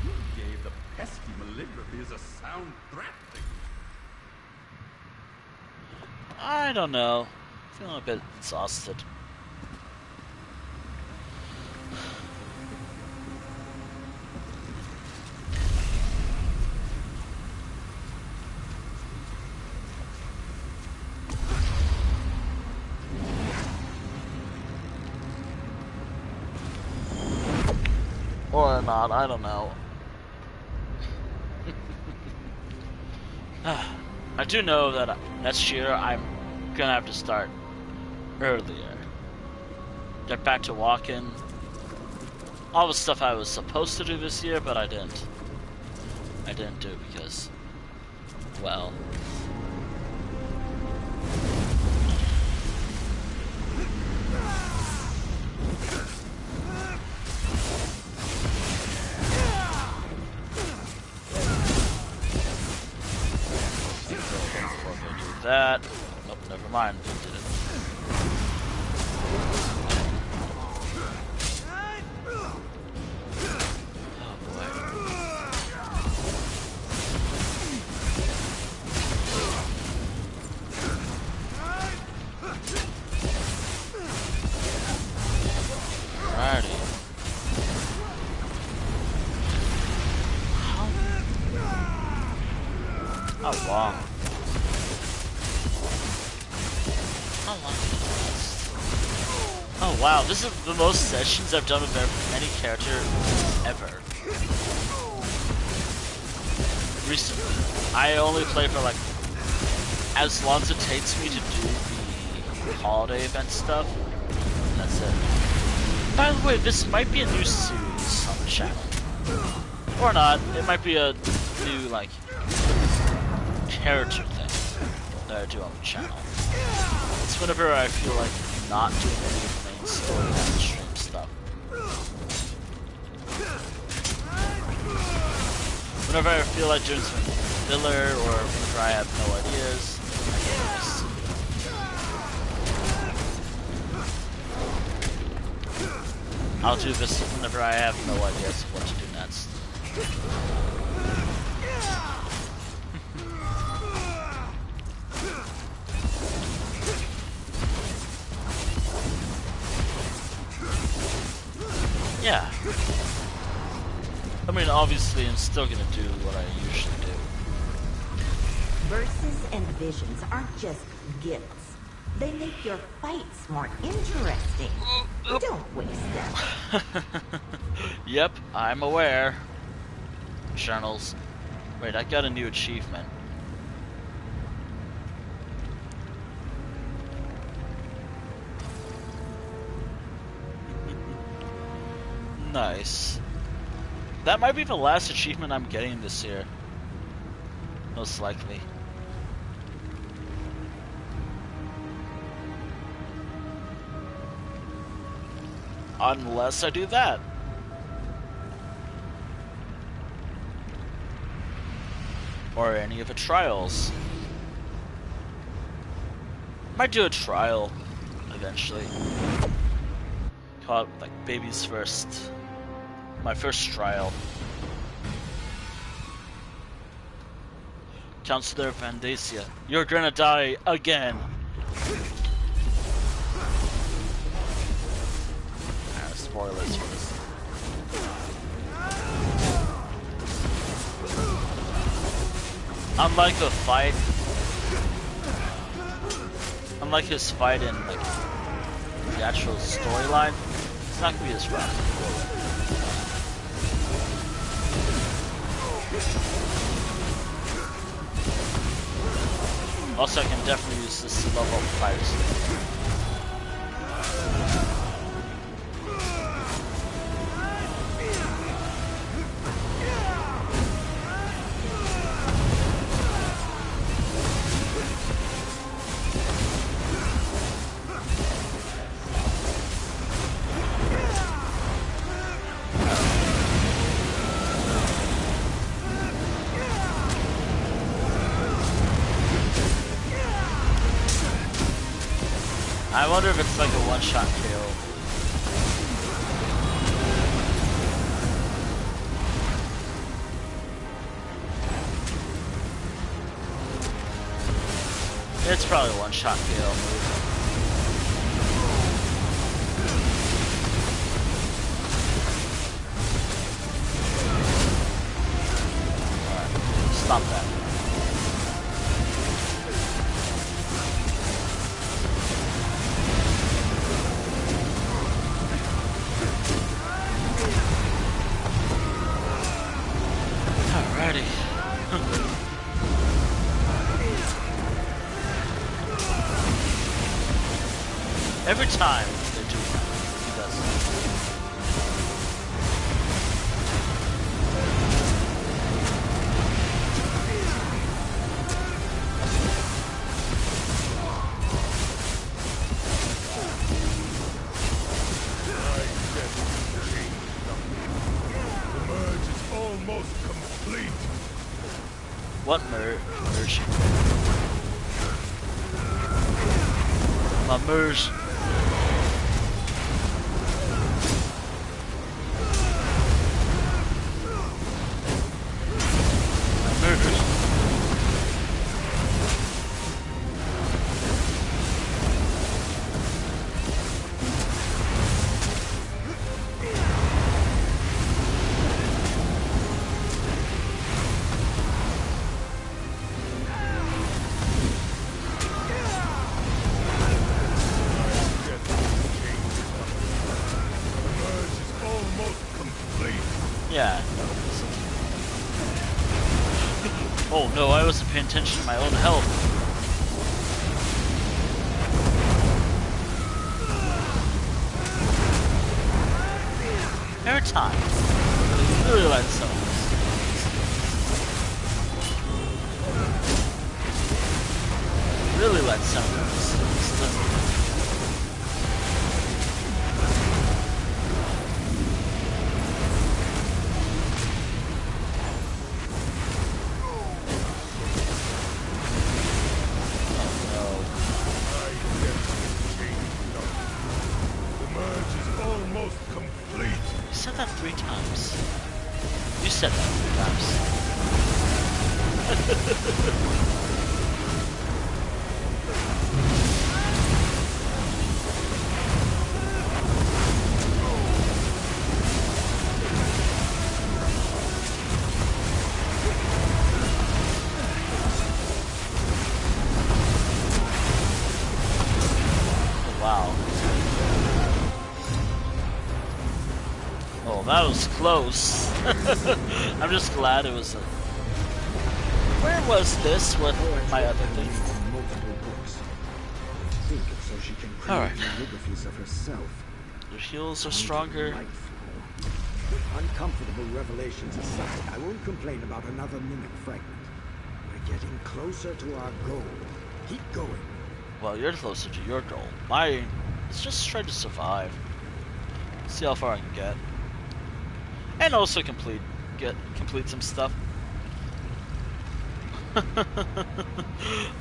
You gave the pesky Maligraphy a sound threat. I don't know. Feeling a bit exhausted. Or not, I don't know. I do know that next year I'm gonna have to start earlier. Get back to walking. All the stuff I was supposed to do this year, but I didn't. I didn't do because, well. That. Nope, never mind. Did it. Oh boy. Alrighty. How long? Oh wow, this is the most sessions I've done with any character ever. Recently. I only play for like as long as it takes me to do the holiday event stuff. That's it. By the way, this might be a new series on the channel. Or not. It might be a new like character thing that I do on the channel. It's whenever I feel like not doing any of the main story and stream stuff. Whenever I feel like doing some filler or whenever I have no ideas, I do this. I'll do this whenever I have no ideas of what to do next. Yeah. I mean, obviously, I'm still gonna do what I usually do. Verses and visions aren't just gifts. They make your fights more interesting. Don't waste them. Yep, I'm aware. Journals. Wait, I got a new achievement. Nice. That might be the last achievement I'm getting this year. Most likely. Unless I do that. Or any of the trials. Might do a trial eventually. Call it like baby's first. My first trial. Counselor Vandacia, you're gonna die again. Spoilers for this. Unlike the fight, unlike his fight in like the actual storyline, it's not gonna be as rough. Also, I can definitely use this to level up fighters. I wonder if it's like a one-shot KO. It's probably a one-shot KO move. Alright, stop that. Every time they do that, he does it. The merge is almost complete. What merge? My merge. Yeah. Oh no, I wasn't paying attention to my own health. Every time. I really like some of this. Really like some of this. That 3 times. You said that 3 times. Wow. Oh, that was close. I'm just glad it was a... Where was this with my other thing? Alright. Your heels are stronger. Uncomfortable revelations aside, I won't complain about another mimic fragment. We're getting closer to our goal. Keep going. Well, you're closer to your goal. Mine is just try to survive. See how far I can get. And also complete some stuff.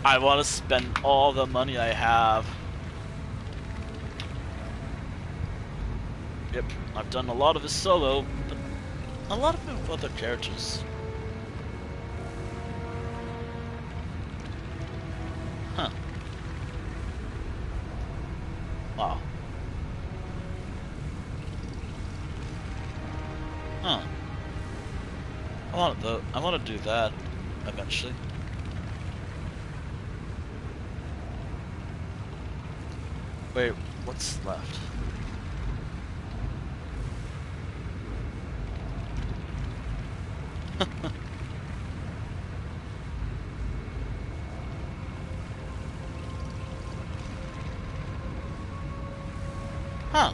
I want to spend all the money I have. Yep, I've done a lot of it solo, but a lot of it with other characters. Huh. Wow. Huh. I want to do that eventually. Wait, what's left? Huh.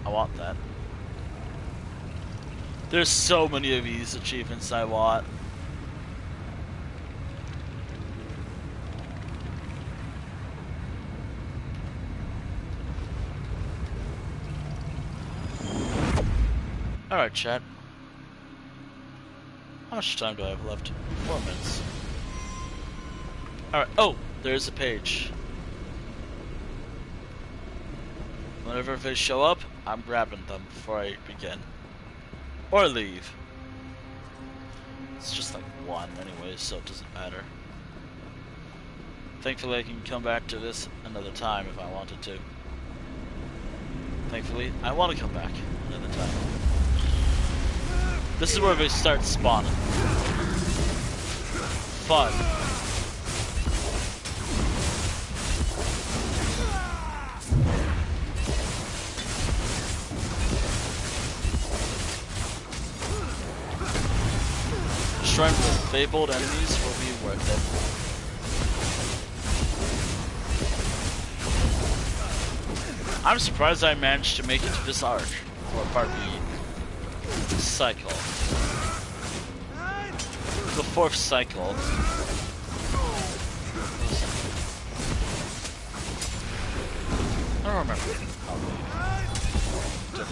I want that. There's so many of these achievements I want. Alright, chat. How much time do I have left? 4 minutes. Alright, oh! There's a page. Whenever they show up, I'm grabbing them before I begin. Or leave. It's just like one anyway, so it doesn't matter. Thankfully I can come back to this another time if I wanted to. Thankfully, I want to come back another time. This is where they start spawning. Fun. Destroying the fabled enemies will be worth it. I'm surprised I managed to make it to this arc, or part B. Cycle. The 4th cycle. I don't remember how we did it.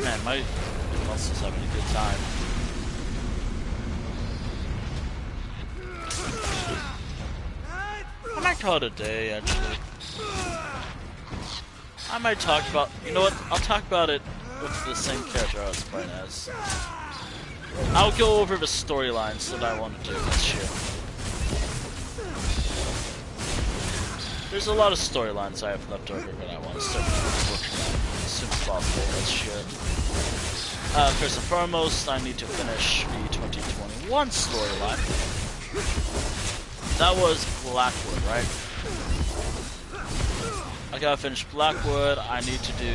Man, my muscles having a good time. I might call it a day, actually. I might talk about... You know what? I'll talk about it with the same character I was playing as. I'll go over the storylines that I want to do this year. There's a lot of storylines I have left over that I want to start working on as soon as possible this year. First and foremost, I need to finish the 2021 storyline. That was Blackwood, right? I gotta finish Blackwood. I need to do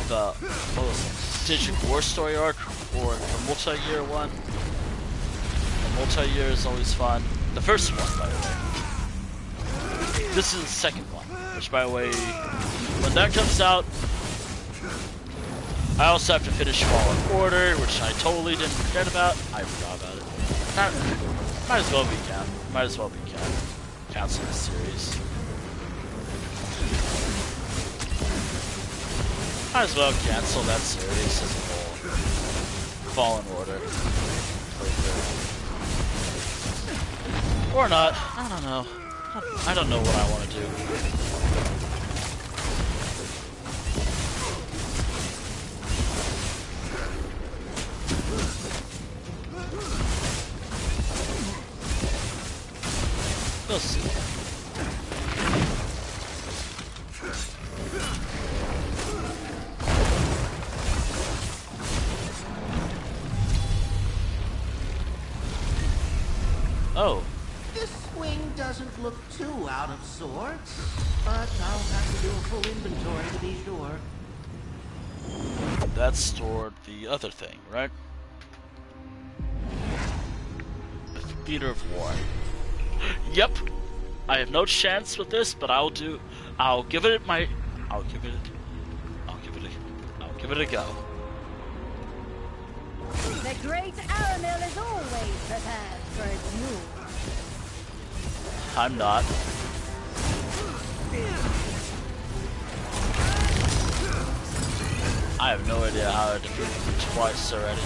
the what was it? Digital War story arc, or the multi-year one. The multi-year is always fun. The first one, by the way. This is the second one, which, by the way, when that comes out, I also have to finish Fallen Order, which I totally didn't forget about. I forgot about it. Might as well be cancel the series. Might as well cancel that series as a whole. Fallen Order. Or not. I don't know. I don't know what I want to do. We'll see. Oh. This swing doesn't look too out of sorts, but I'll have to do a full inventory to be sure. That's stored the other thing, right? The theater of war. Yep. I have no chance with this, but I'll give it a go. The great Aramil is always prepared for its move. I'm not. I have no idea how to defeat him twice already.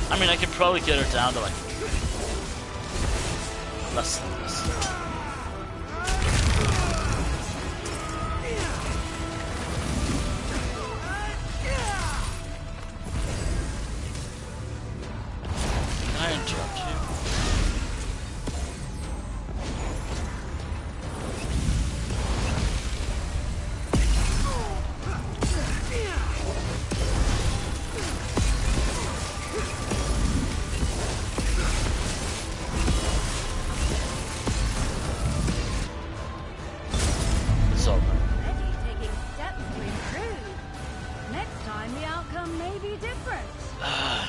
I mean, I can probably get her down to like less than this. Can I interrupt you?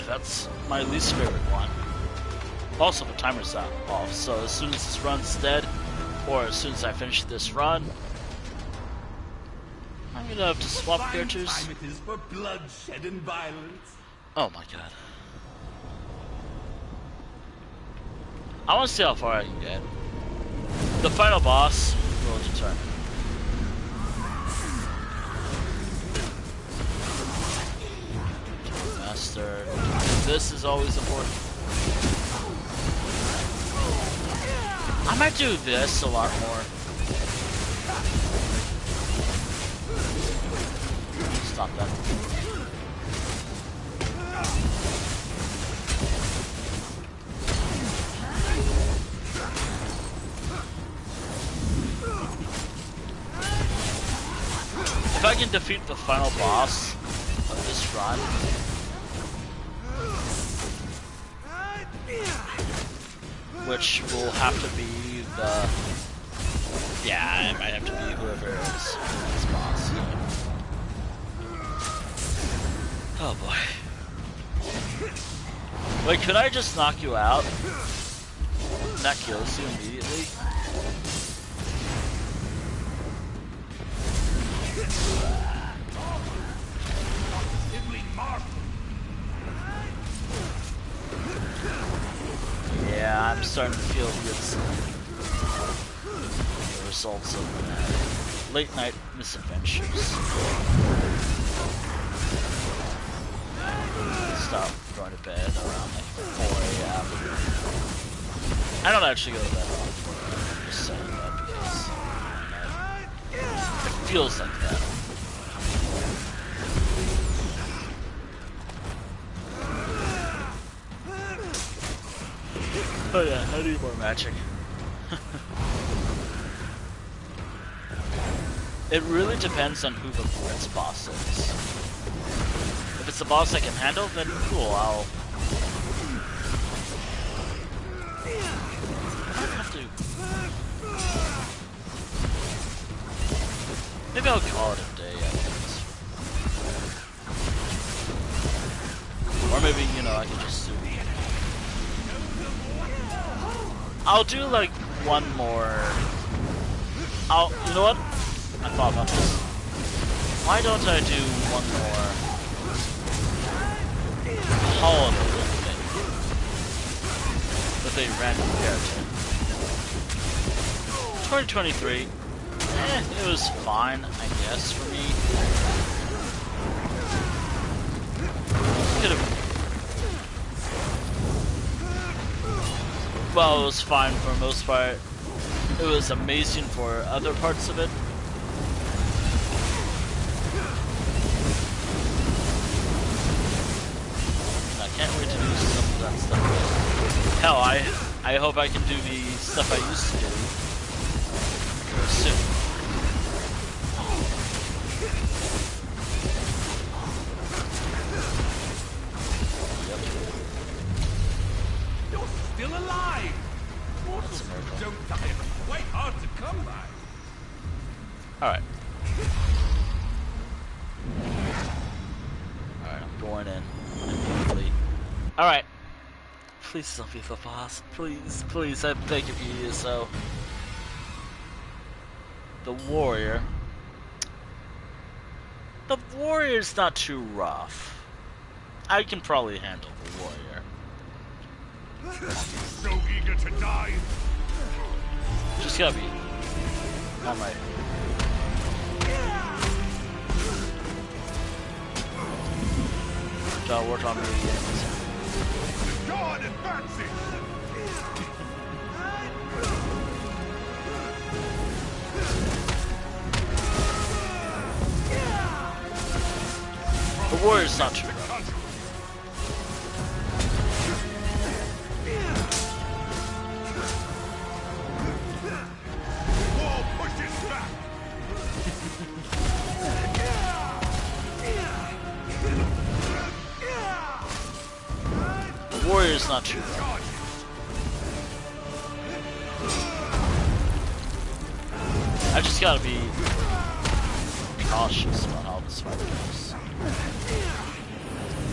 That's my least favorite one. Also, the timer's off, so as soon as this run's dead, or as soon as I finish this run, I'm gonna have to swap characters. Time it is for bloodshed and violence. Oh my god. I want to see how far I can get. The final boss will determine. Master. This is always important. I might do this a lot more. Stop that. If I can defeat the final boss of this run, which will have to be the... Yeah, it might have to be whoever is this boss. Oh boy. Wait, could I just knock you out? And that kills you immediately? Yeah, I'm starting to feel the results of late night misadventures. Stop going to bed around like 4 a.m. I don't actually go to bed around 4 a.m. I'm just saying that because it feels like that. Oh yeah, I need more matching. It really depends on who the next boss is. If it's a boss I can handle, then cool, I'll have to... Maybe I'll call it a day, I guess. Or maybe, you know, I can just do... I'll do like one more... you know what? I thought about this. Why don't I do one more holiday thing with a random character? 2023. It was fine, I guess, for me. Well, it was fine for the most part. It was amazing for other parts of it. I can't wait to do some of that stuff. Hell, I hope I can do the stuff I used to do soon. Alright. Alright, I'm going in immediately. Alright. Please don't be the boss. Please, please, I'm begging you, so. The warrior. The warrior's not too rough. I can probably handle the warrior. So eager to die. Just gotta be. Alright. Gotta work on me again. God advancing. The warrior's not too rough. The warrior's not too rough. I just gotta be cautious about how this fight goes.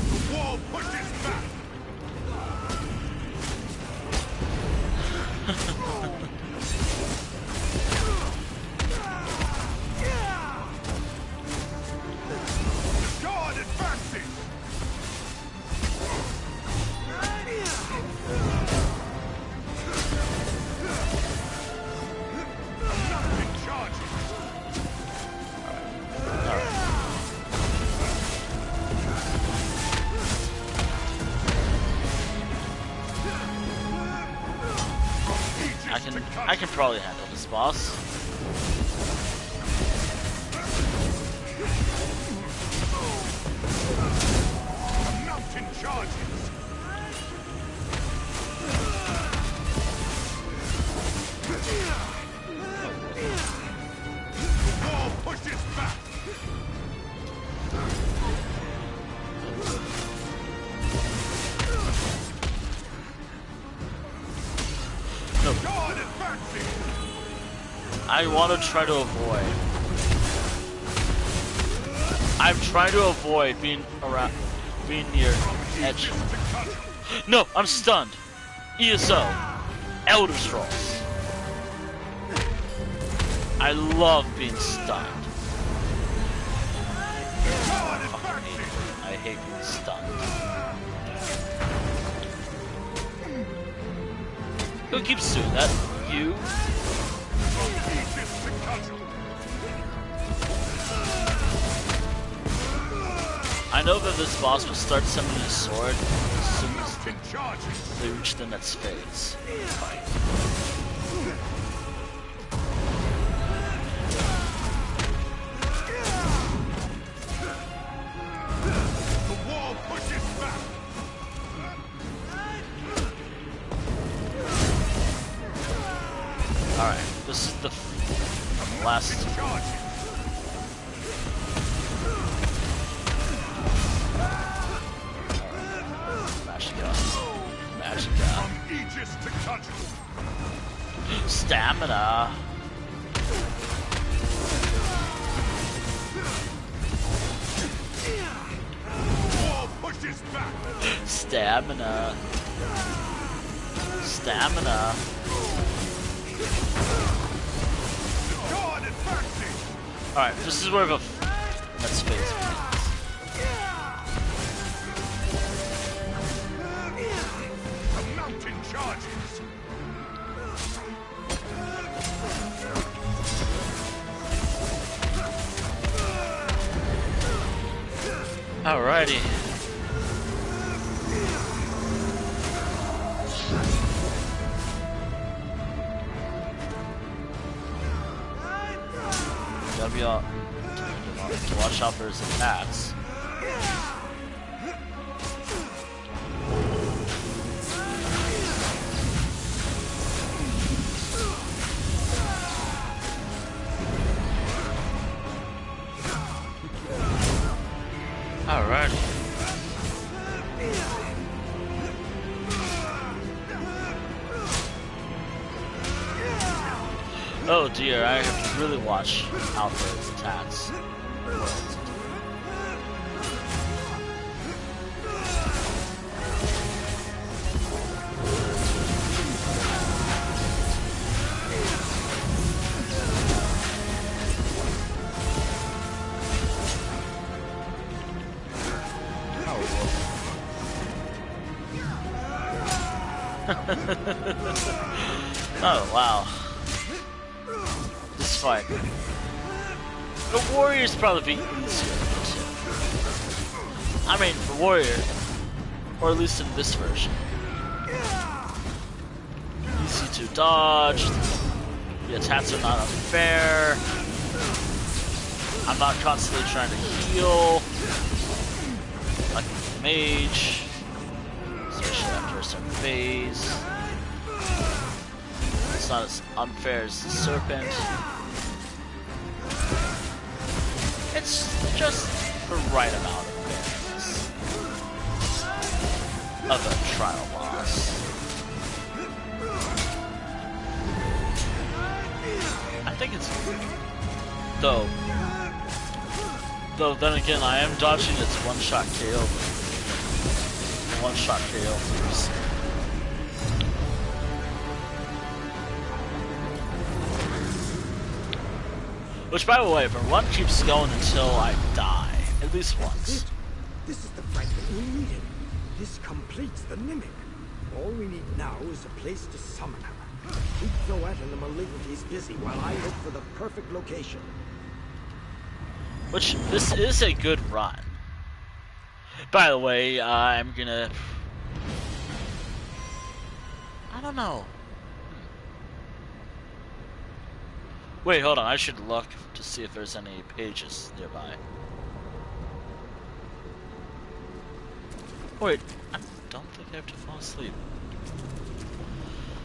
The wall pushes back. God advancing. Nothing charging. I can probably handle this boss. Mountain charges. The wall pushes back. No. God advancing. I want to try to avoid. I'm trying to avoid being near edge. No, I'm stunned. ESO, Elder Scrolls. I love being stunned. I hate being stunned. Who keeps doing that? You? I know that this boss will start summoning his sword as soon as they reach the next phase. The wall pushes back. Alright, this is the last. Stamina. Wall pushes back. Stamina. Stamina. Alright, this is where the next phase begins. The mountain charges. Alrighty. Gotta be all to watch out for his attacks. Alrighty. Oh dear, I have to really watch out for his attacks. Oh wow. This fight. The Warrior's probably be easier. I mean, the Warrior, or at least in this version. Easy to dodge, the attacks are not unfair, I'm not constantly trying to heal, like a mage, especially after a certain phase. It's not as unfair as the Serpent. It's just the right amount of fairness of a trial boss. I think it's though then again I am dodging its one-shot KO. One-shot KO moves. Which, by the way, the run keeps going until I die. At least once. This is the fragment we needed. This completes the Mimic. All we need now is a place to summon her. Keep Zoet and the Malignanties busy while I look for the perfect location. Which, this is a good run. By the way, I'm gonna... I don't know. Wait, hold on, I should look to see if there's any pages nearby. Wait, I don't think I have to fall asleep.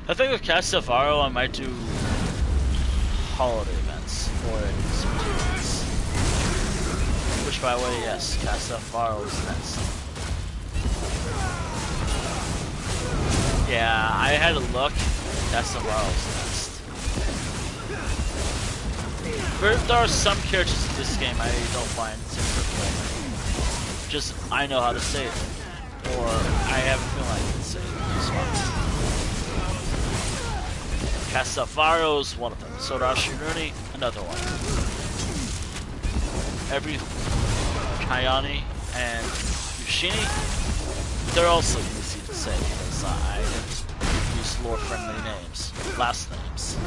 I think with Castelvaro I might do holiday events, or certain events. Which, by the way, yes, Castelvaro is next. Yeah, I had to look. Castelvaro's next. There are some characters in this game I don't find super cool. Just, I know how to say it. Or, I have a feeling I can say it. Castelvaro's one of them. Sodashi Runi, another one. Every Kayane and Yushini, they're also easy to say because I use lore-friendly names, last names.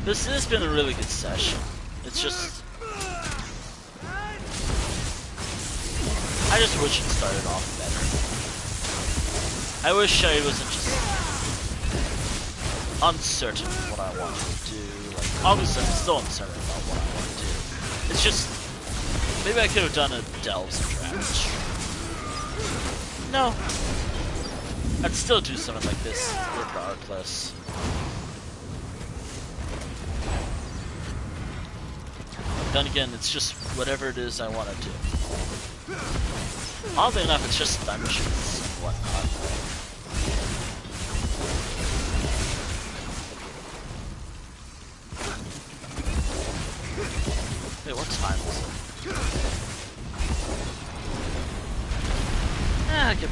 This has been a really good session. It's just... I just wish it started off better. I wish I wasn't just uncertain what I wanted to do. Like, obviously I'm still uncertain about what I want to do. It's just... maybe I could have done a Delves and Drafts. No. I'd still do something like this regardless. Then again, it's just whatever it is I want to do. Oddly enough, it's just dungeons and whatnot. Wait, what time is it?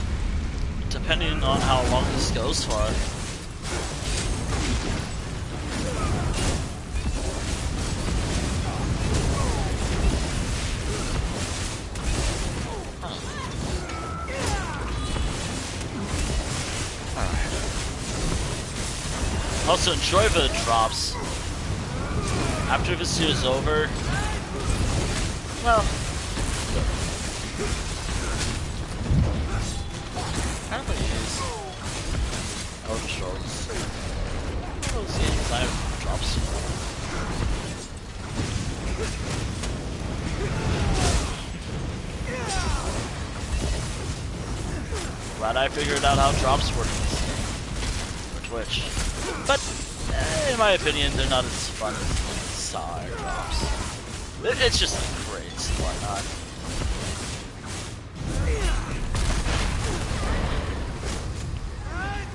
Depending on how long this goes for. Also, enjoy the drops. After this is over, well, apparently it is. Elder Scrolls. Those games I have drops. glad I figured out how drops work in this game. For Twitch. But, in my opinion, they're not as fun as Saw drops. It's just great, so why not?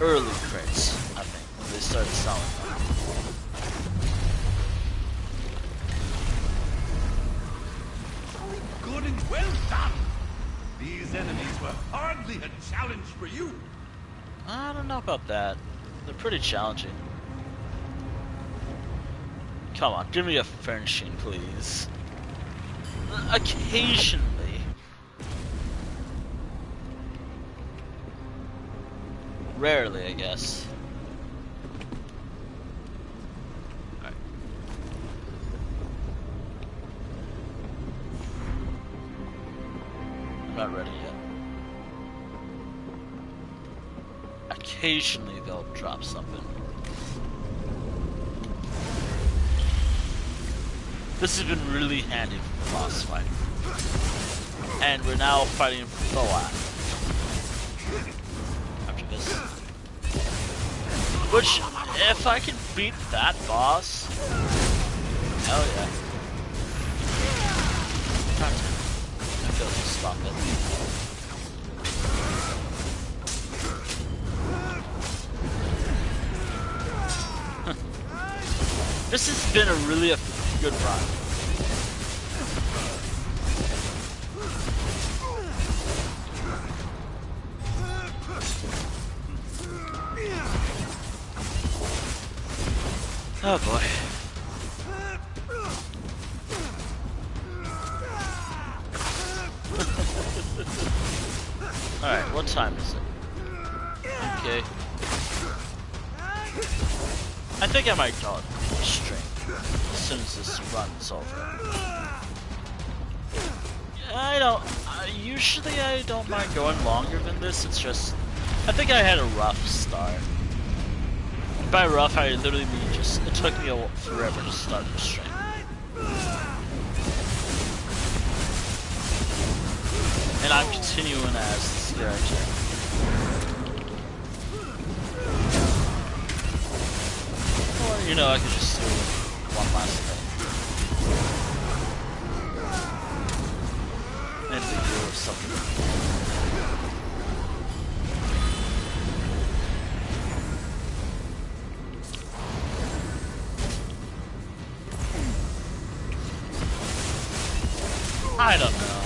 Early crates, I think, when they started selling them. Good and well done! These enemies were hardly a challenge for you. I don't know about that. They're pretty challenging. Come on, give me a furnishing, please. Occasionally. Rarely, I guess. Alright. I'm not ready yet. Occasionally they'll drop something. This has been really handy for the boss fight. And we're now fighting Thoat. After this. Which, if I can beat that boss, hell yeah. I feel like stop it. This has been a really good run. Oh boy. Alright, what time is it? Okay. I think I might call it strength as soon as this run's over. Usually I don't mind going longer than this, it's just, I think I had a rough start. And by rough, I literally mean just, it took me forever to start the strength. And I'm continuing as this character. Or, you know, I could just do one last thing. And the year of something. I don't know.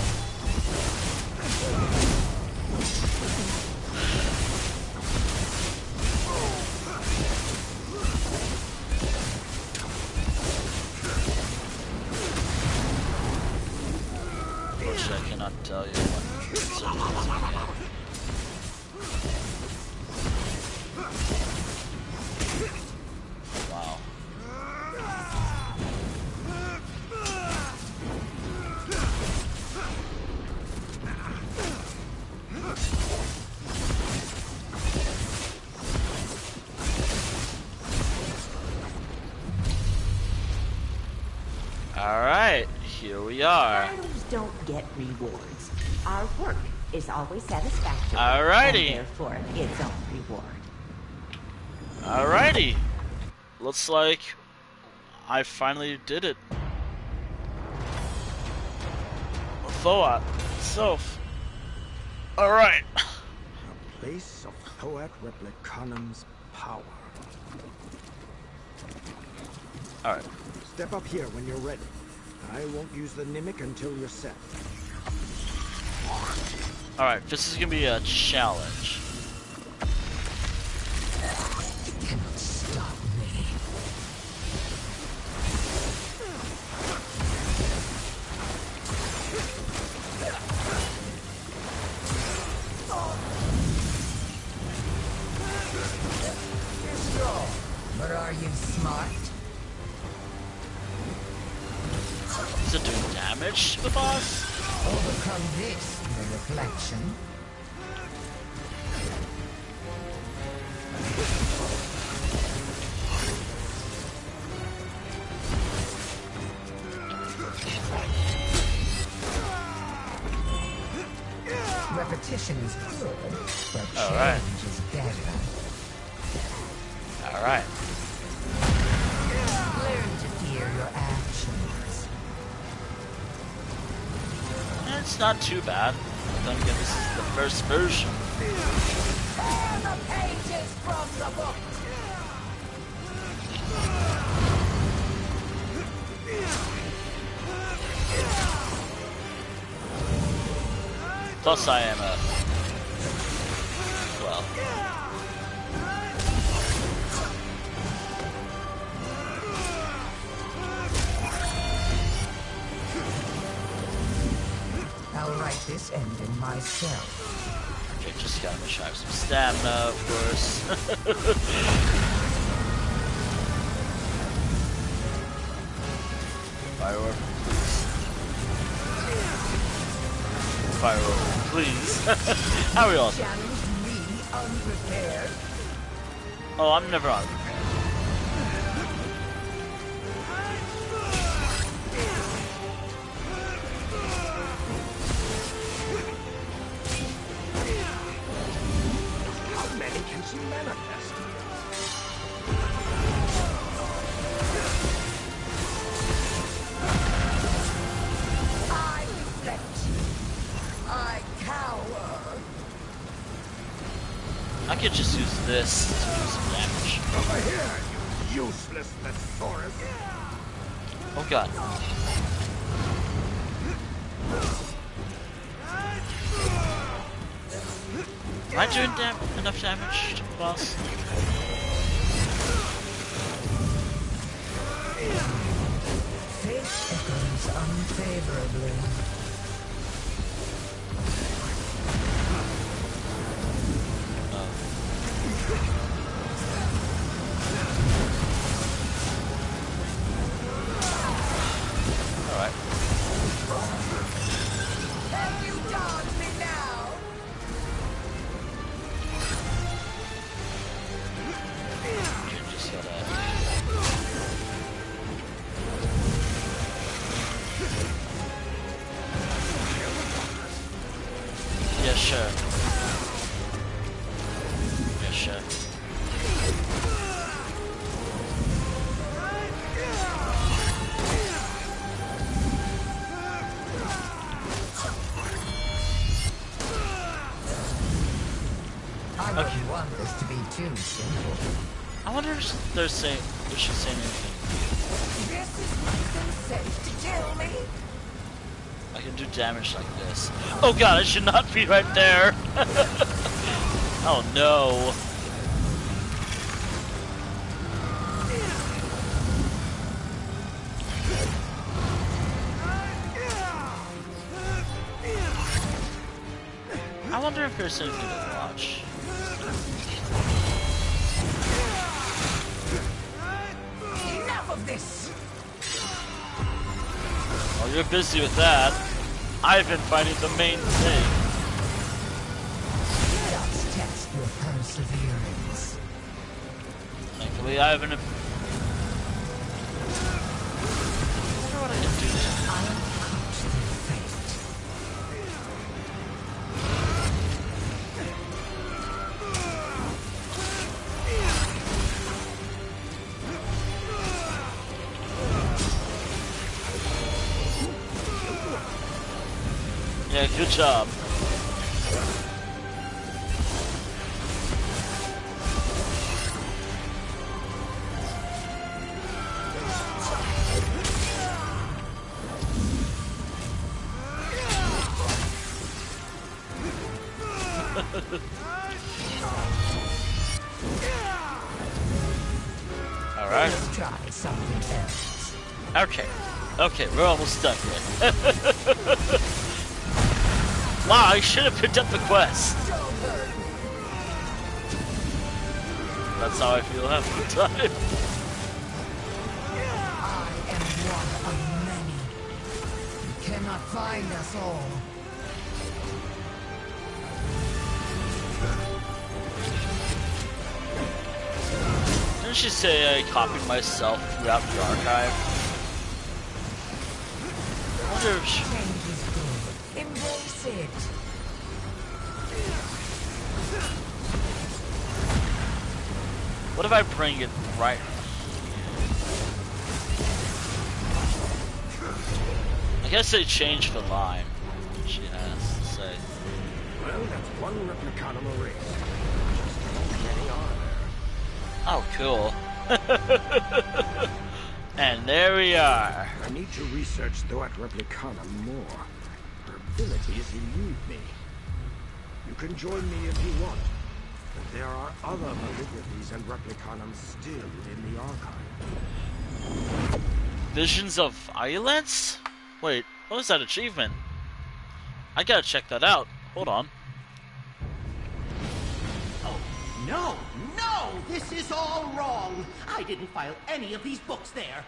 Unfortunately, I cannot tell you what surgery is again. Wow. Alright, here we are. Items don't get rewards. Our work is always satisfactory. Alrighty. And therefore, its own reward. Alrighty. Looks like I finally did it. Thoat itself. Alright. A place of Thoat Replicanum's power. Alright. Step up here when you're ready. I won't use the Mimic until you're set. Alright, this is gonna be a challenge. You cannot stop me. But are you smart? Is it doing damage to the boss? Overcome this, the reflection. Repetition is good, but Alright. Alright. Learn to fear your actions. It's not too bad. Then again, this is the first version. Tear the pages from the book. Plus, I am a well. I'll write this ending myself. Okay, just gotta make sure I have some stamina, of course. Firework, please. Firework, please. How are we all? Challenge me unprepared. Oh, I'm never unprepared. How many can she manifest? I reflect. I cower. I could just use this to do some damage. Over here, you useless thesaurus. Oh god. Am I doing enough damage to the boss? Fate echoes unfavorably. Alright. Can you dodge me now? Just gotta... Yeah, sure. Yeah, sure. I don't want this to be too simple. I wonder if they're saying, if she's saying anything. This is nothing safe to kill me. I can do damage like this. Oh god, I should not be right there. Oh no. I wonder if there's anything to watch. Enough of this. Oh, you're busy with that. I've been fighting the main thing. Let us test your perseverance. Thankfully, I haven't. I wonder what I can do there. I'll coach their fate. Yeah, good job. Alright. Let's try something else. Okay. Okay, we're almost done here. Wow, I should have picked up the quest. That's how I feel half the time. I am one of many. You cannot find us all. Didn't she say I copied myself throughout the archive? I wonder if she... Change is good. Embrace it. What if I bring it right? I guess they changed the line. She has to say. Well, that's one Replicanum erased. Just how many are there? Oh, cool. And there we are. I need to research that Replicanum more. Her abilities elude me. You can join me if you want, but there are other malignancies and Replicanums still in the archive. Visions of Violence? Wait, what was that achievement? I gotta check that out. Hold on. Oh, no! No! This is all wrong! I didn't file any of these books there!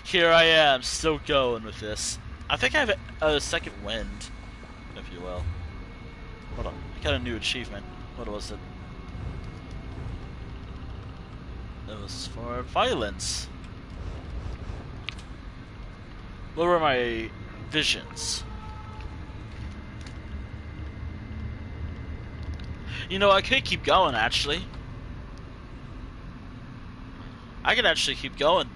Here I am, still going with this. I think I have a second wind, if you will. Hold on, I got a new achievement. What was it? It was for violence. What were my visions? You know, I could keep going, actually. I could actually keep going.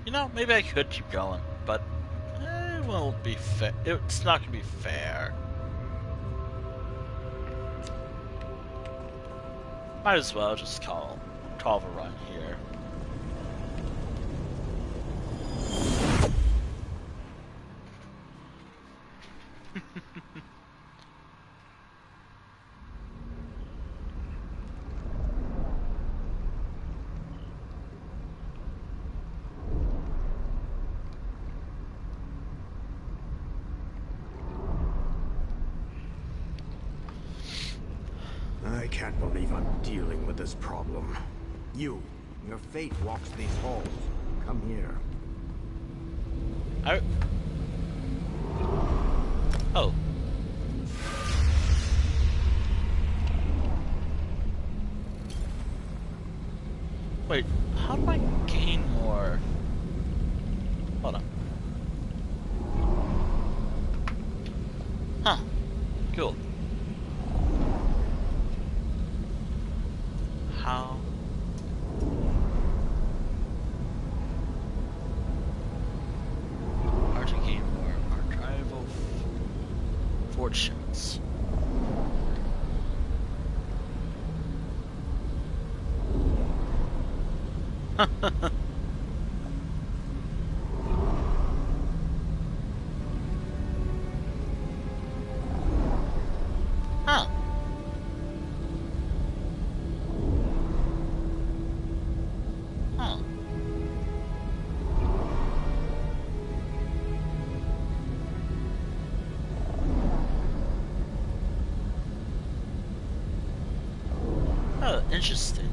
You know, maybe I could keep going, but it won't be fair. It's not gonna be fair. Might as well just call the run here. I can't believe I'm dealing with this problem. Your fate walks these halls. Come here. Oh. Wait, how do I gain more? Hold on. Huh. Cool. How? Hard to gain more archival fortunes. Huh. Huh. Oh, interesting.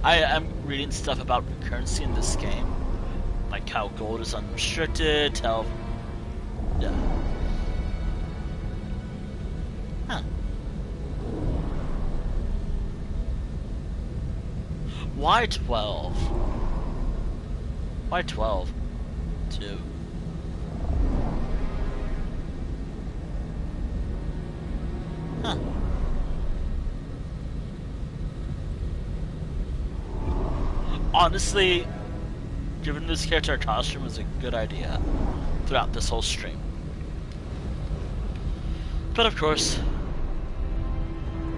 I am reading stuff about recurrency in this game. Like how gold is unrestricted, how... Yeah. Huh. Why 12? Why 12? 2. Huh. Honestly, giving this character a costume was a good idea throughout this whole stream. But of course...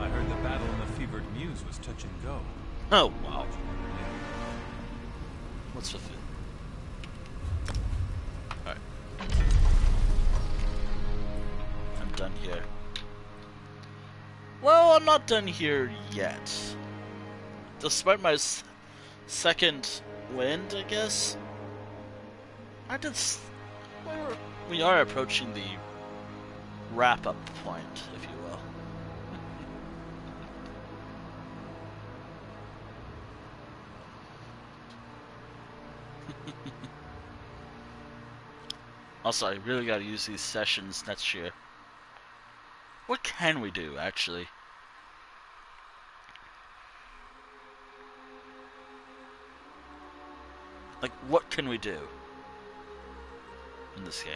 I heard the battle in the fevered muse was touch and go. Oh, wow. What's with it? Alright. I'm done here. Well, I'm not done here yet. Despite my second wind, I guess. We are approaching the wrap-up point, if you will. Also, I really gotta use these sessions next year. What can we do, actually? Like, what can we do in this game?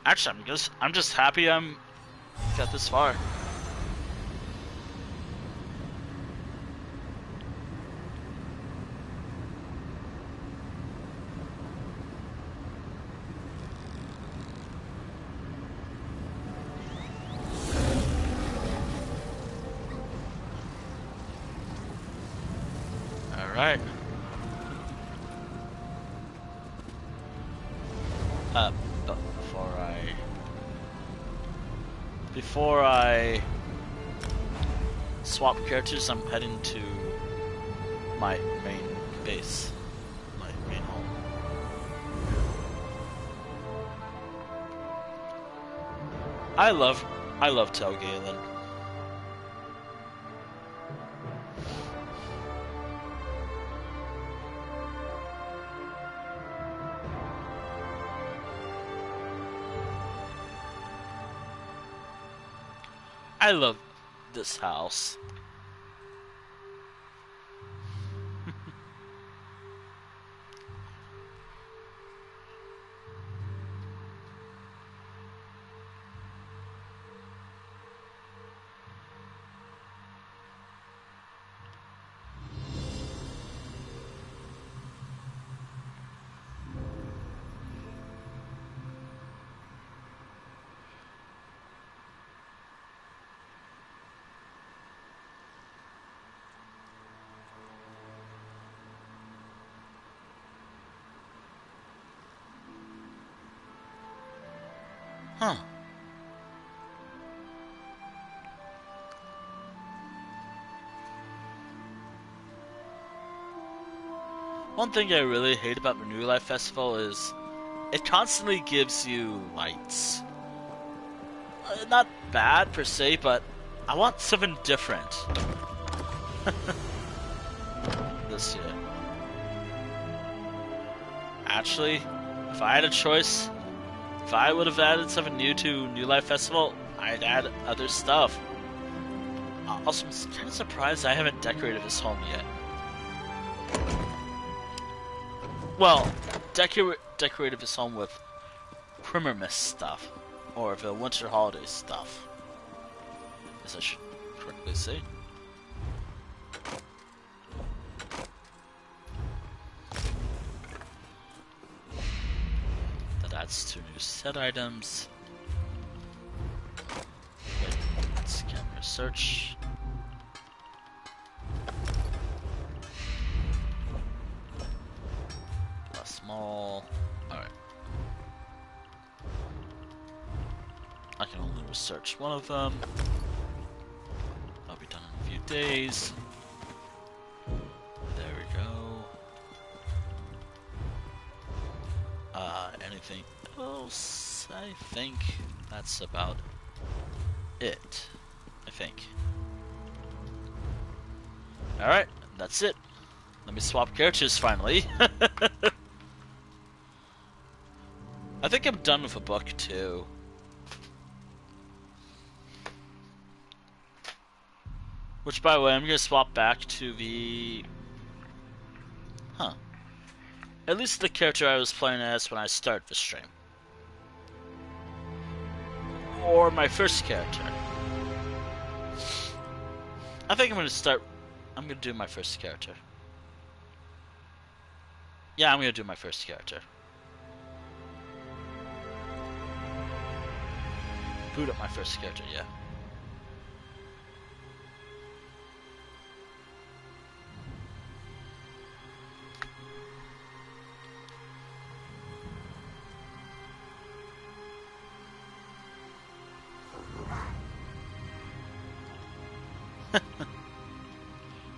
Actually, I'm just happy I'm got this far. All right. But before I swap characters, I'm heading to my main base, my main home. I love Tel Galen. I love this house. Huh. One thing I really hate about the New Life Festival is it constantly gives you lights. Not bad per se, but I want something different this year. Actually, if I had a choice, if I would have added something new to New Life Festival, I'd add other stuff. Also, I'm kind of surprised I haven't decorated this home yet. Well, decorated this home with Christmas stuff, or the winter holiday stuff, as I should correctly say. That adds 2 new set items. Wait, let's camera search. Small. Alright. I can only research one of them. I'll be done in a few days. There we go. Anything else? I think that's about it. I think. Alright, that's it. Let me swap characters finally. I think I'm done with a book too. Which, by the way, I'm gonna swap back to the... At least the character I was playing as when I started the stream. Or my first character. I think I'm gonna do my first character. Yeah, I'm gonna do my first character. Boot up my first character, yeah.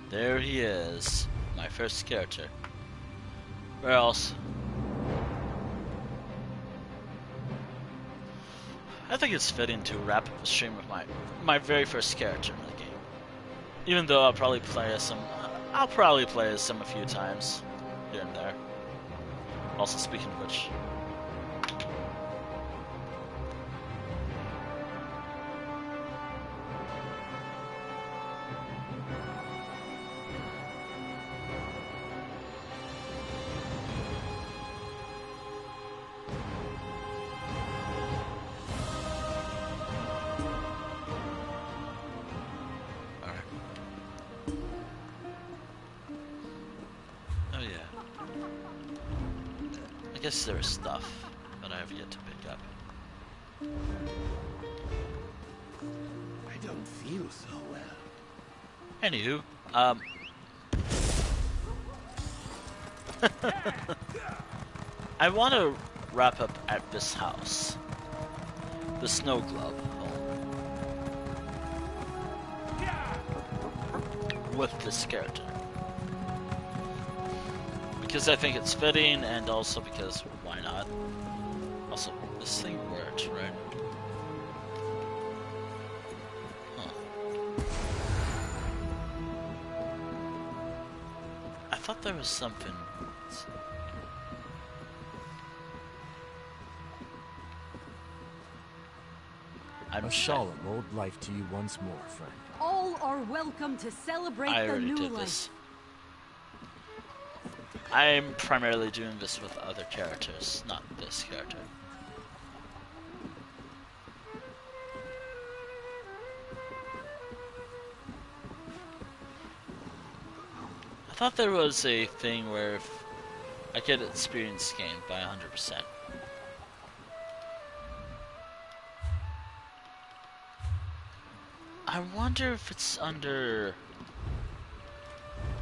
There he is, my first character. Where else? I think it's fitting to wrap up the stream with my very first character in the game. Even though I'll probably play as some a few times here and there. Also, speaking of which... I guess there's stuff that I have yet to pick up. I don't feel so well. Anywho, I want to wrap up at this house. The Snow Globe home. With this character. Because I think it's fitting, and also because why not? Also, this thing worked, right? Huh. I thought there was something. A solemn old life to you once more, friend. All are welcome to celebrate the new life. I'm primarily doing this with other characters, not this character. I thought there was a thing where if I get experience gained by 100%. I wonder if it's under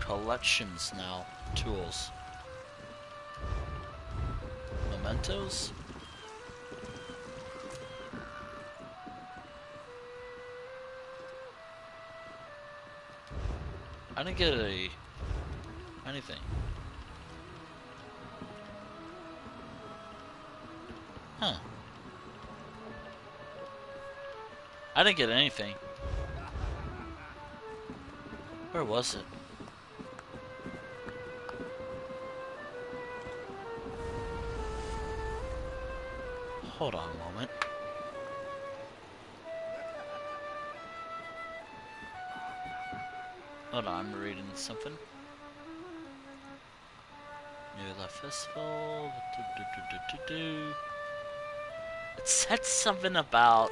collections now, tools. Mementos? I didn't get anything. Huh. I didn't get anything. Where was it? Hold on a moment. Hold on, I'm reading something. New Life Festival. It said something about...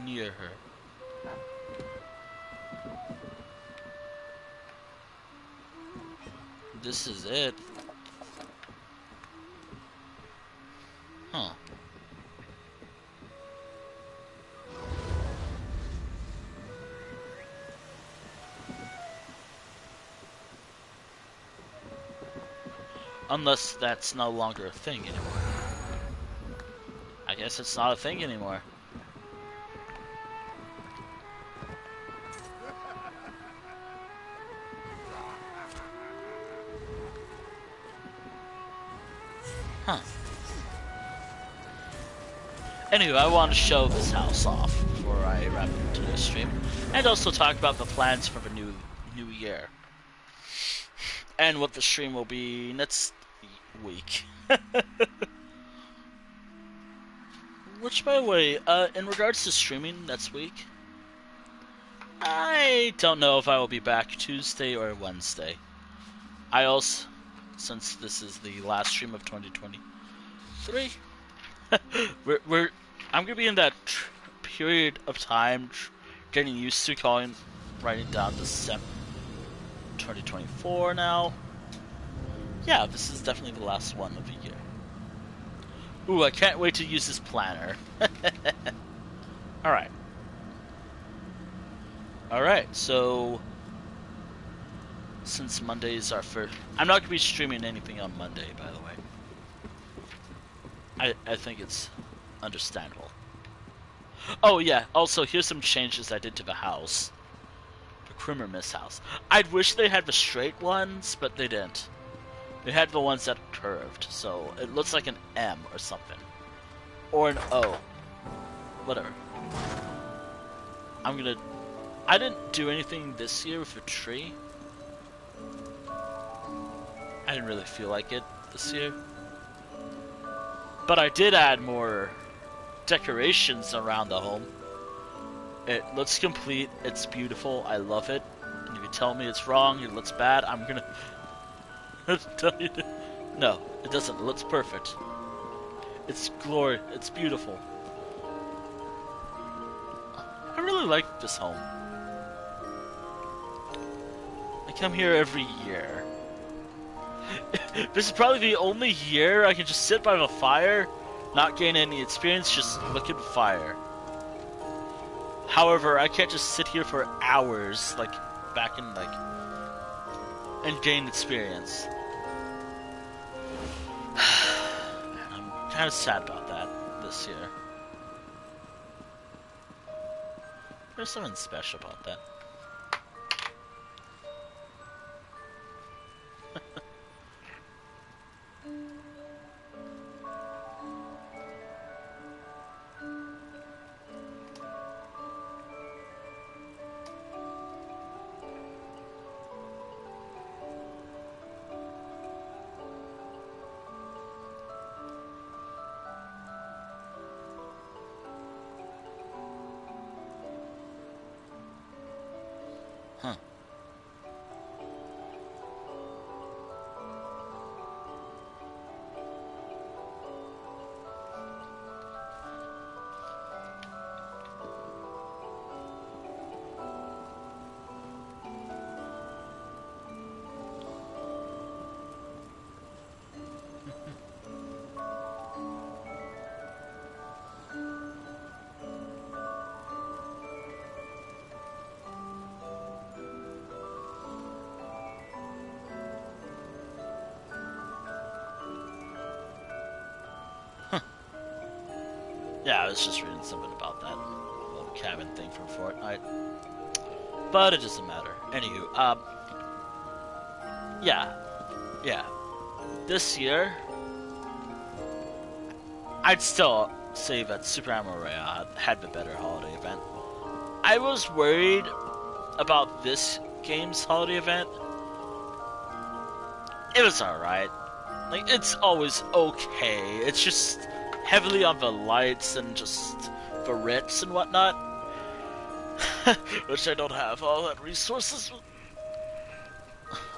near her. This is it. Huh. Unless that's no longer a thing anymore. I guess it's not a thing anymore. Huh. Anyway, I want to show this house off before I wrap up today's stream, and also talk about the plans for the new year, and what the stream will be next week. Which, by the way, in regards to streaming next week, I don't know if I will be back Tuesday or Wednesday. I also, since this is the last stream of 2023, I'm gonna be in that period of time getting used to writing down December 2024 now. Yeah, this is definitely the last one of the year. Ooh, I can't wait to use this planner. Alright. Alright, so... since Mondays are for... I'm not going to be streaming anything on Monday, by the way. I think it's understandable. Oh yeah, also here's some changes I did to the house. The Krimmer Miss house. I'd wish they had the straight ones, but they didn't. It had the ones that curved, so it looks like an M or something. Or an O. Whatever. I didn't do anything this year with a tree. I didn't really feel like it this year. But I did add more decorations around the home. It looks complete, it's beautiful, I love it. And if you tell me it's wrong, it looks bad, I'm gonna tell you no, it doesn't, it looks perfect. It's glory, it's beautiful. I really like this home. I come here every year. This is probably the only year I can just sit by the fire, not gain any experience, just look at fire. However, I can't just sit here for hours, like, back in, like, and gain experience. I'm kind of sad about that this year. There's something special about that. Huh. Yeah, I was just reading something about that little cabin thing from Fortnite. But it doesn't matter. Anywho, yeah. This year, I'd still say that Super Ammo Royale had the better holiday event. I was worried about this game's holiday event. It was alright. Like, it's always okay. It's just heavily on the lights and just the Ritz and whatnot. Which I don't have all that resources.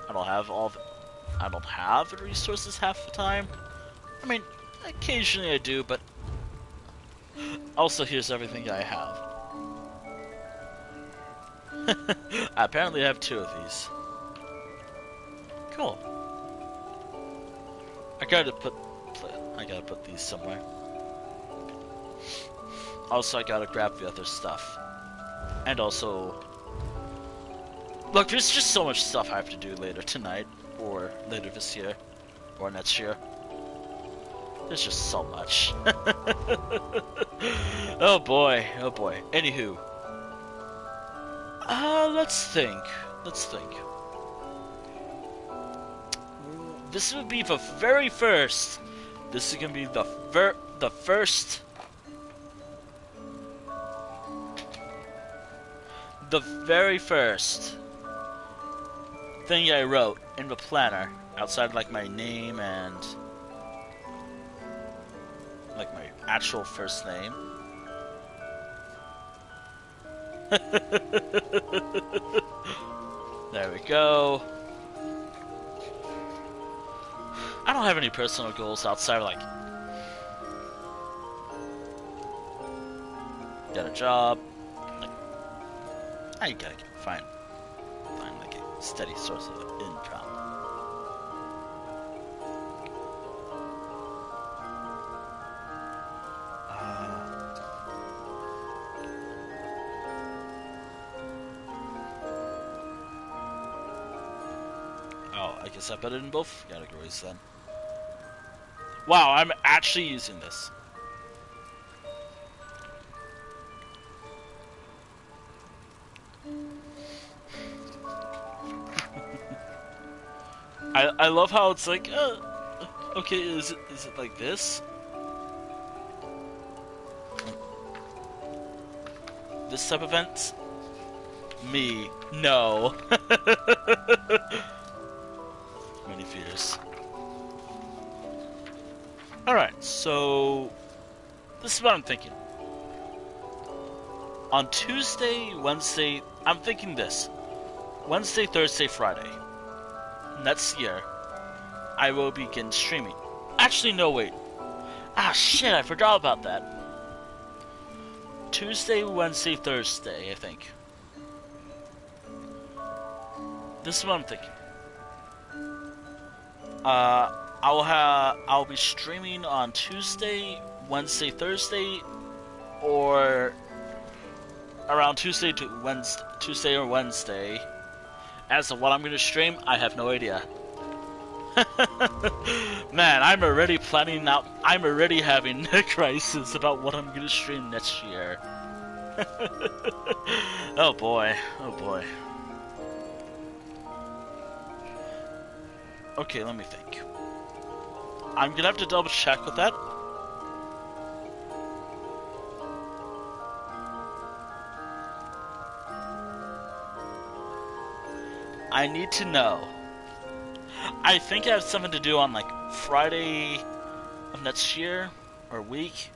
I don't have the resources half the time. I mean, occasionally I do, but also here's everything I have. I apparently have 2 of these. Cool. I gotta put these somewhere. Also, I gotta grab the other stuff. And also, look, there's just so much stuff I have to do later tonight, or later this year, or next year. There's just so much. Oh boy. Anywho. Let's think. This would be the very first. This is gonna be the first. The very first thing I wrote in the planner, outside like my name and like my actual first name. There we go. I don't have any personal goals outside of like get a job. I gotta find like a steady source of income. Oh, I guess I put it in both categories then. Wow, I'm actually using this. I love how it's like, okay, is it like this? This type of event? Me, no. Many fears. Alright, so this is what I'm thinking. On Tuesday, Wednesday, I'm thinking this. Wednesday, Thursday, Friday. Next year, I will begin streaming. Actually, no, wait. Ah, shit, I forgot about that. Tuesday, Wednesday, Thursday, I think. This is what I'm thinking. I'll be streaming on Tuesday, Wednesday, Thursday, or around Tuesday or Wednesday. As of what I'm gonna stream, I have no idea. Man, I'm already planning out. I'm already having a crisis about what I'm gonna stream next year. Oh boy, oh boy. Okay, let me think. I'm gonna have to double check with that. I need to know. I think I have something to do on like Friday of next year or week.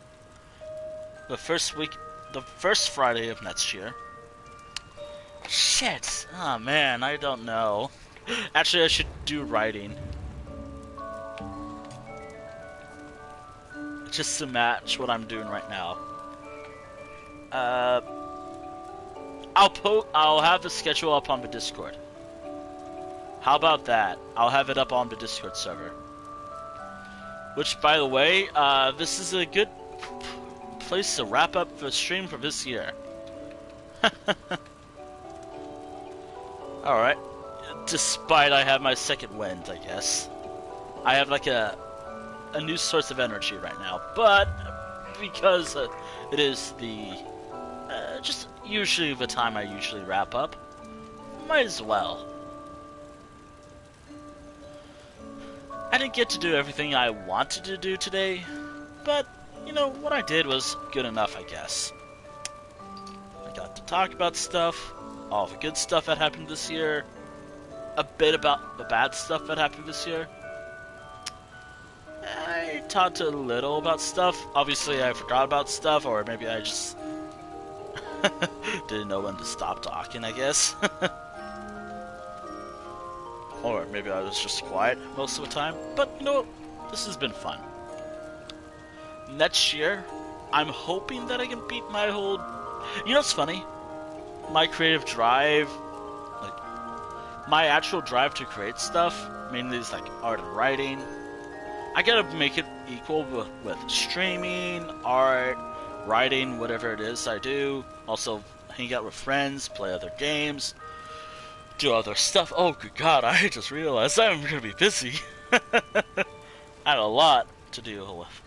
The first Friday of next year. Shit. Oh man, I don't know. Actually, I should do writing. Just to match what I'm doing right now. I'll have the schedule up on the Discord. How about that? I'll have it up on the Discord server. Which, by the way, this is a good place to wrap up the stream for this year. Alright. Despite I have my second wind, I guess. I have like a new source of energy right now. But, because it is the... just usually the time I usually wrap up, might as well. I didn't get to do everything I wanted to do today, but, you know, what I did was good enough, I guess. I got to talk about stuff, all the good stuff that happened this year, a bit about the bad stuff that happened this year. I talked a little about stuff. Obviously, I forgot about stuff, or maybe I just didn't know when to stop talking, I guess. Or maybe I was just quiet most of the time. But, you know what? This has been fun. Next year, I'm hoping that I can beat my whole... You know what's funny? My creative drive... Like, my actual drive to create stuff, mainly is like art and writing. I gotta make it equal with streaming, art, writing, whatever it is I do. Also, hang out with friends, play other games, do other stuff. Oh, good God, I just realized I'm gonna be busy. I had a lot to deal with.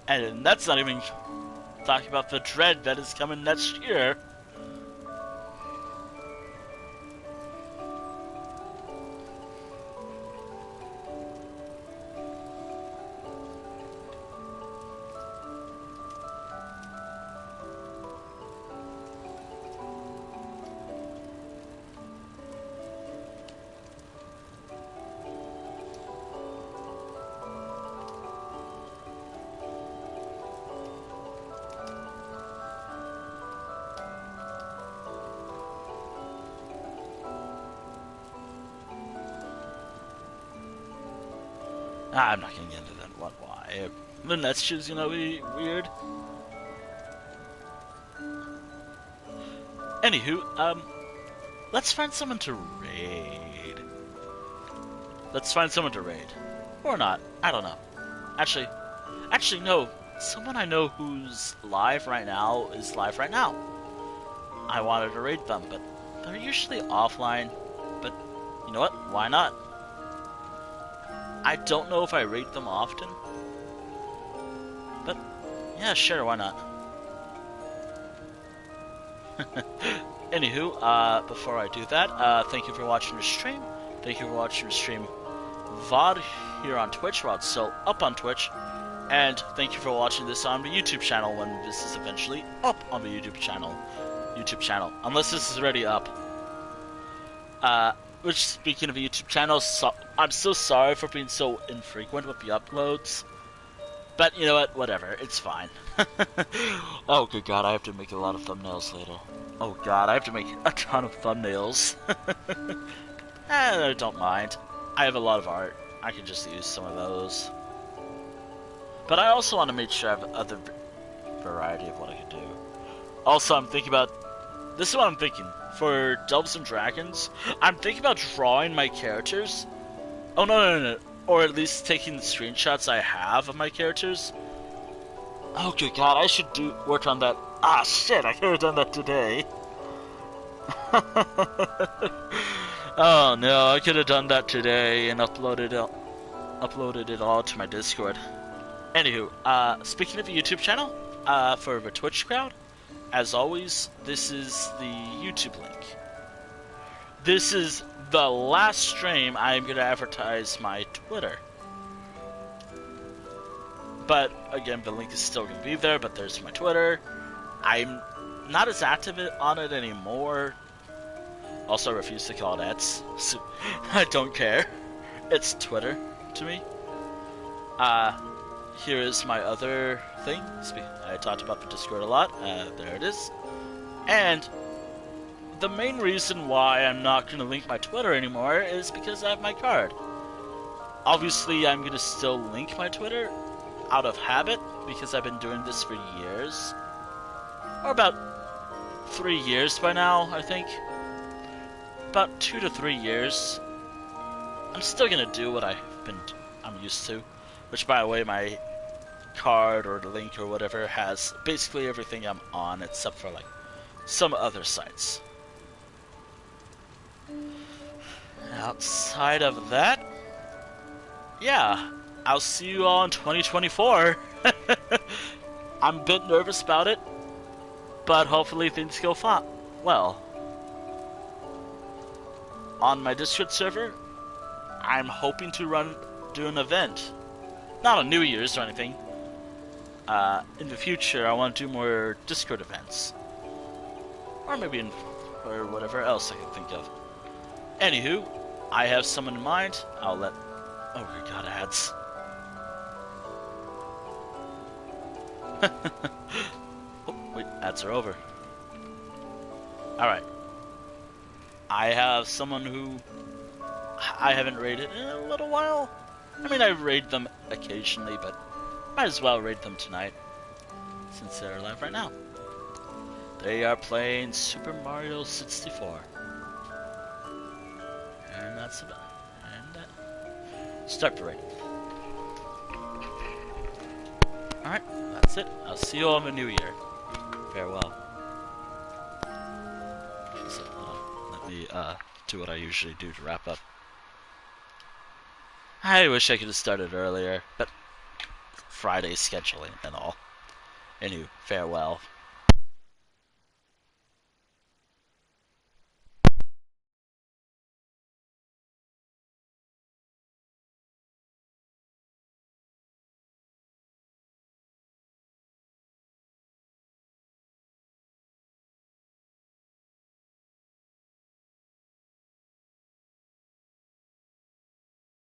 And that's not even talking about the dread that is coming next year. I'm not gonna get into that. Why? The next show's gonna be weird. Anywho, let's find someone to raid. Let's find someone to raid. Or not. I don't know. Actually, no. Someone I know who's live right now is live right now. I wanted to raid them, but they're usually offline. But, you know what? Why not? I don't know if I rate them often, but yeah, sure, why not? Anywho, before I do that, thank you for watching the stream. Thank you for watching the stream VOD here on Twitch while it's still up on Twitch. And thank you for watching this on the YouTube channel when this is eventually up on the YouTube channel. Unless this is already up. Which, speaking of the YouTube channel, I'm so sorry for being so infrequent with the uploads. But you know what? Whatever. It's fine. Oh, good God. I have to make a lot of thumbnails later. Oh, God. I have to make a ton of thumbnails. I don't mind. I have a lot of art. I can just use some of those. But I also want to make sure I have other variety of what I can do. Also, I'm thinking about... This is what I'm thinking. For Delves and Dragons, I'm thinking about drawing my characters. Oh, no. Or at least taking the screenshots I have of my characters. Oh, good God, I should work on that. Ah, shit, I could have done that today. Oh, no, I could have done that today and uploaded it all to my Discord. Anywho, speaking of the YouTube channel, for the Twitch crowd, as always, this is the YouTube link. This is the last stream I'm going to advertise my Twitter. But, again, the link is still going to be there, but there's my Twitter. I'm not as active on it anymore. Also, I refuse to call it X. So I don't care. It's Twitter to me. Here is my other thing. I talked about the Discord a lot. There it is. And the main reason why I'm not going to link my Twitter anymore is because I have my card. Obviously, I'm going to still link my Twitter out of habit because I've been doing this for years. Or about 3 years by now, I think. About 2 to 3 years. I'm still going to do what I'm used to. Which, by the way, my card or the link or whatever has basically everything I'm on except for like some other sites. Outside of that, yeah, I'll see you all in 2024. I'm a bit nervous about it, but hopefully things go well. On my Discord server, I'm hoping to do an event. Not on New Year's or anything. In the future, I want to do more Discord events. Or maybe or whatever else I can think of. Anywho, I have someone in mind. I'll let... Oh my God, ads. Oh, wait, ads are over. Alright. I have someone who I haven't raided in a little while. I mean, I raid them occasionally, but might as well raid them tonight, since they're live right now. They are playing Super Mario 64. And that's about it. And start the raid. Alright, that's it. I'll see you all in the new year. Farewell. So, let me do what I usually do to wrap up. I wish I could have started earlier, but Friday scheduling and all. Anyway, farewell.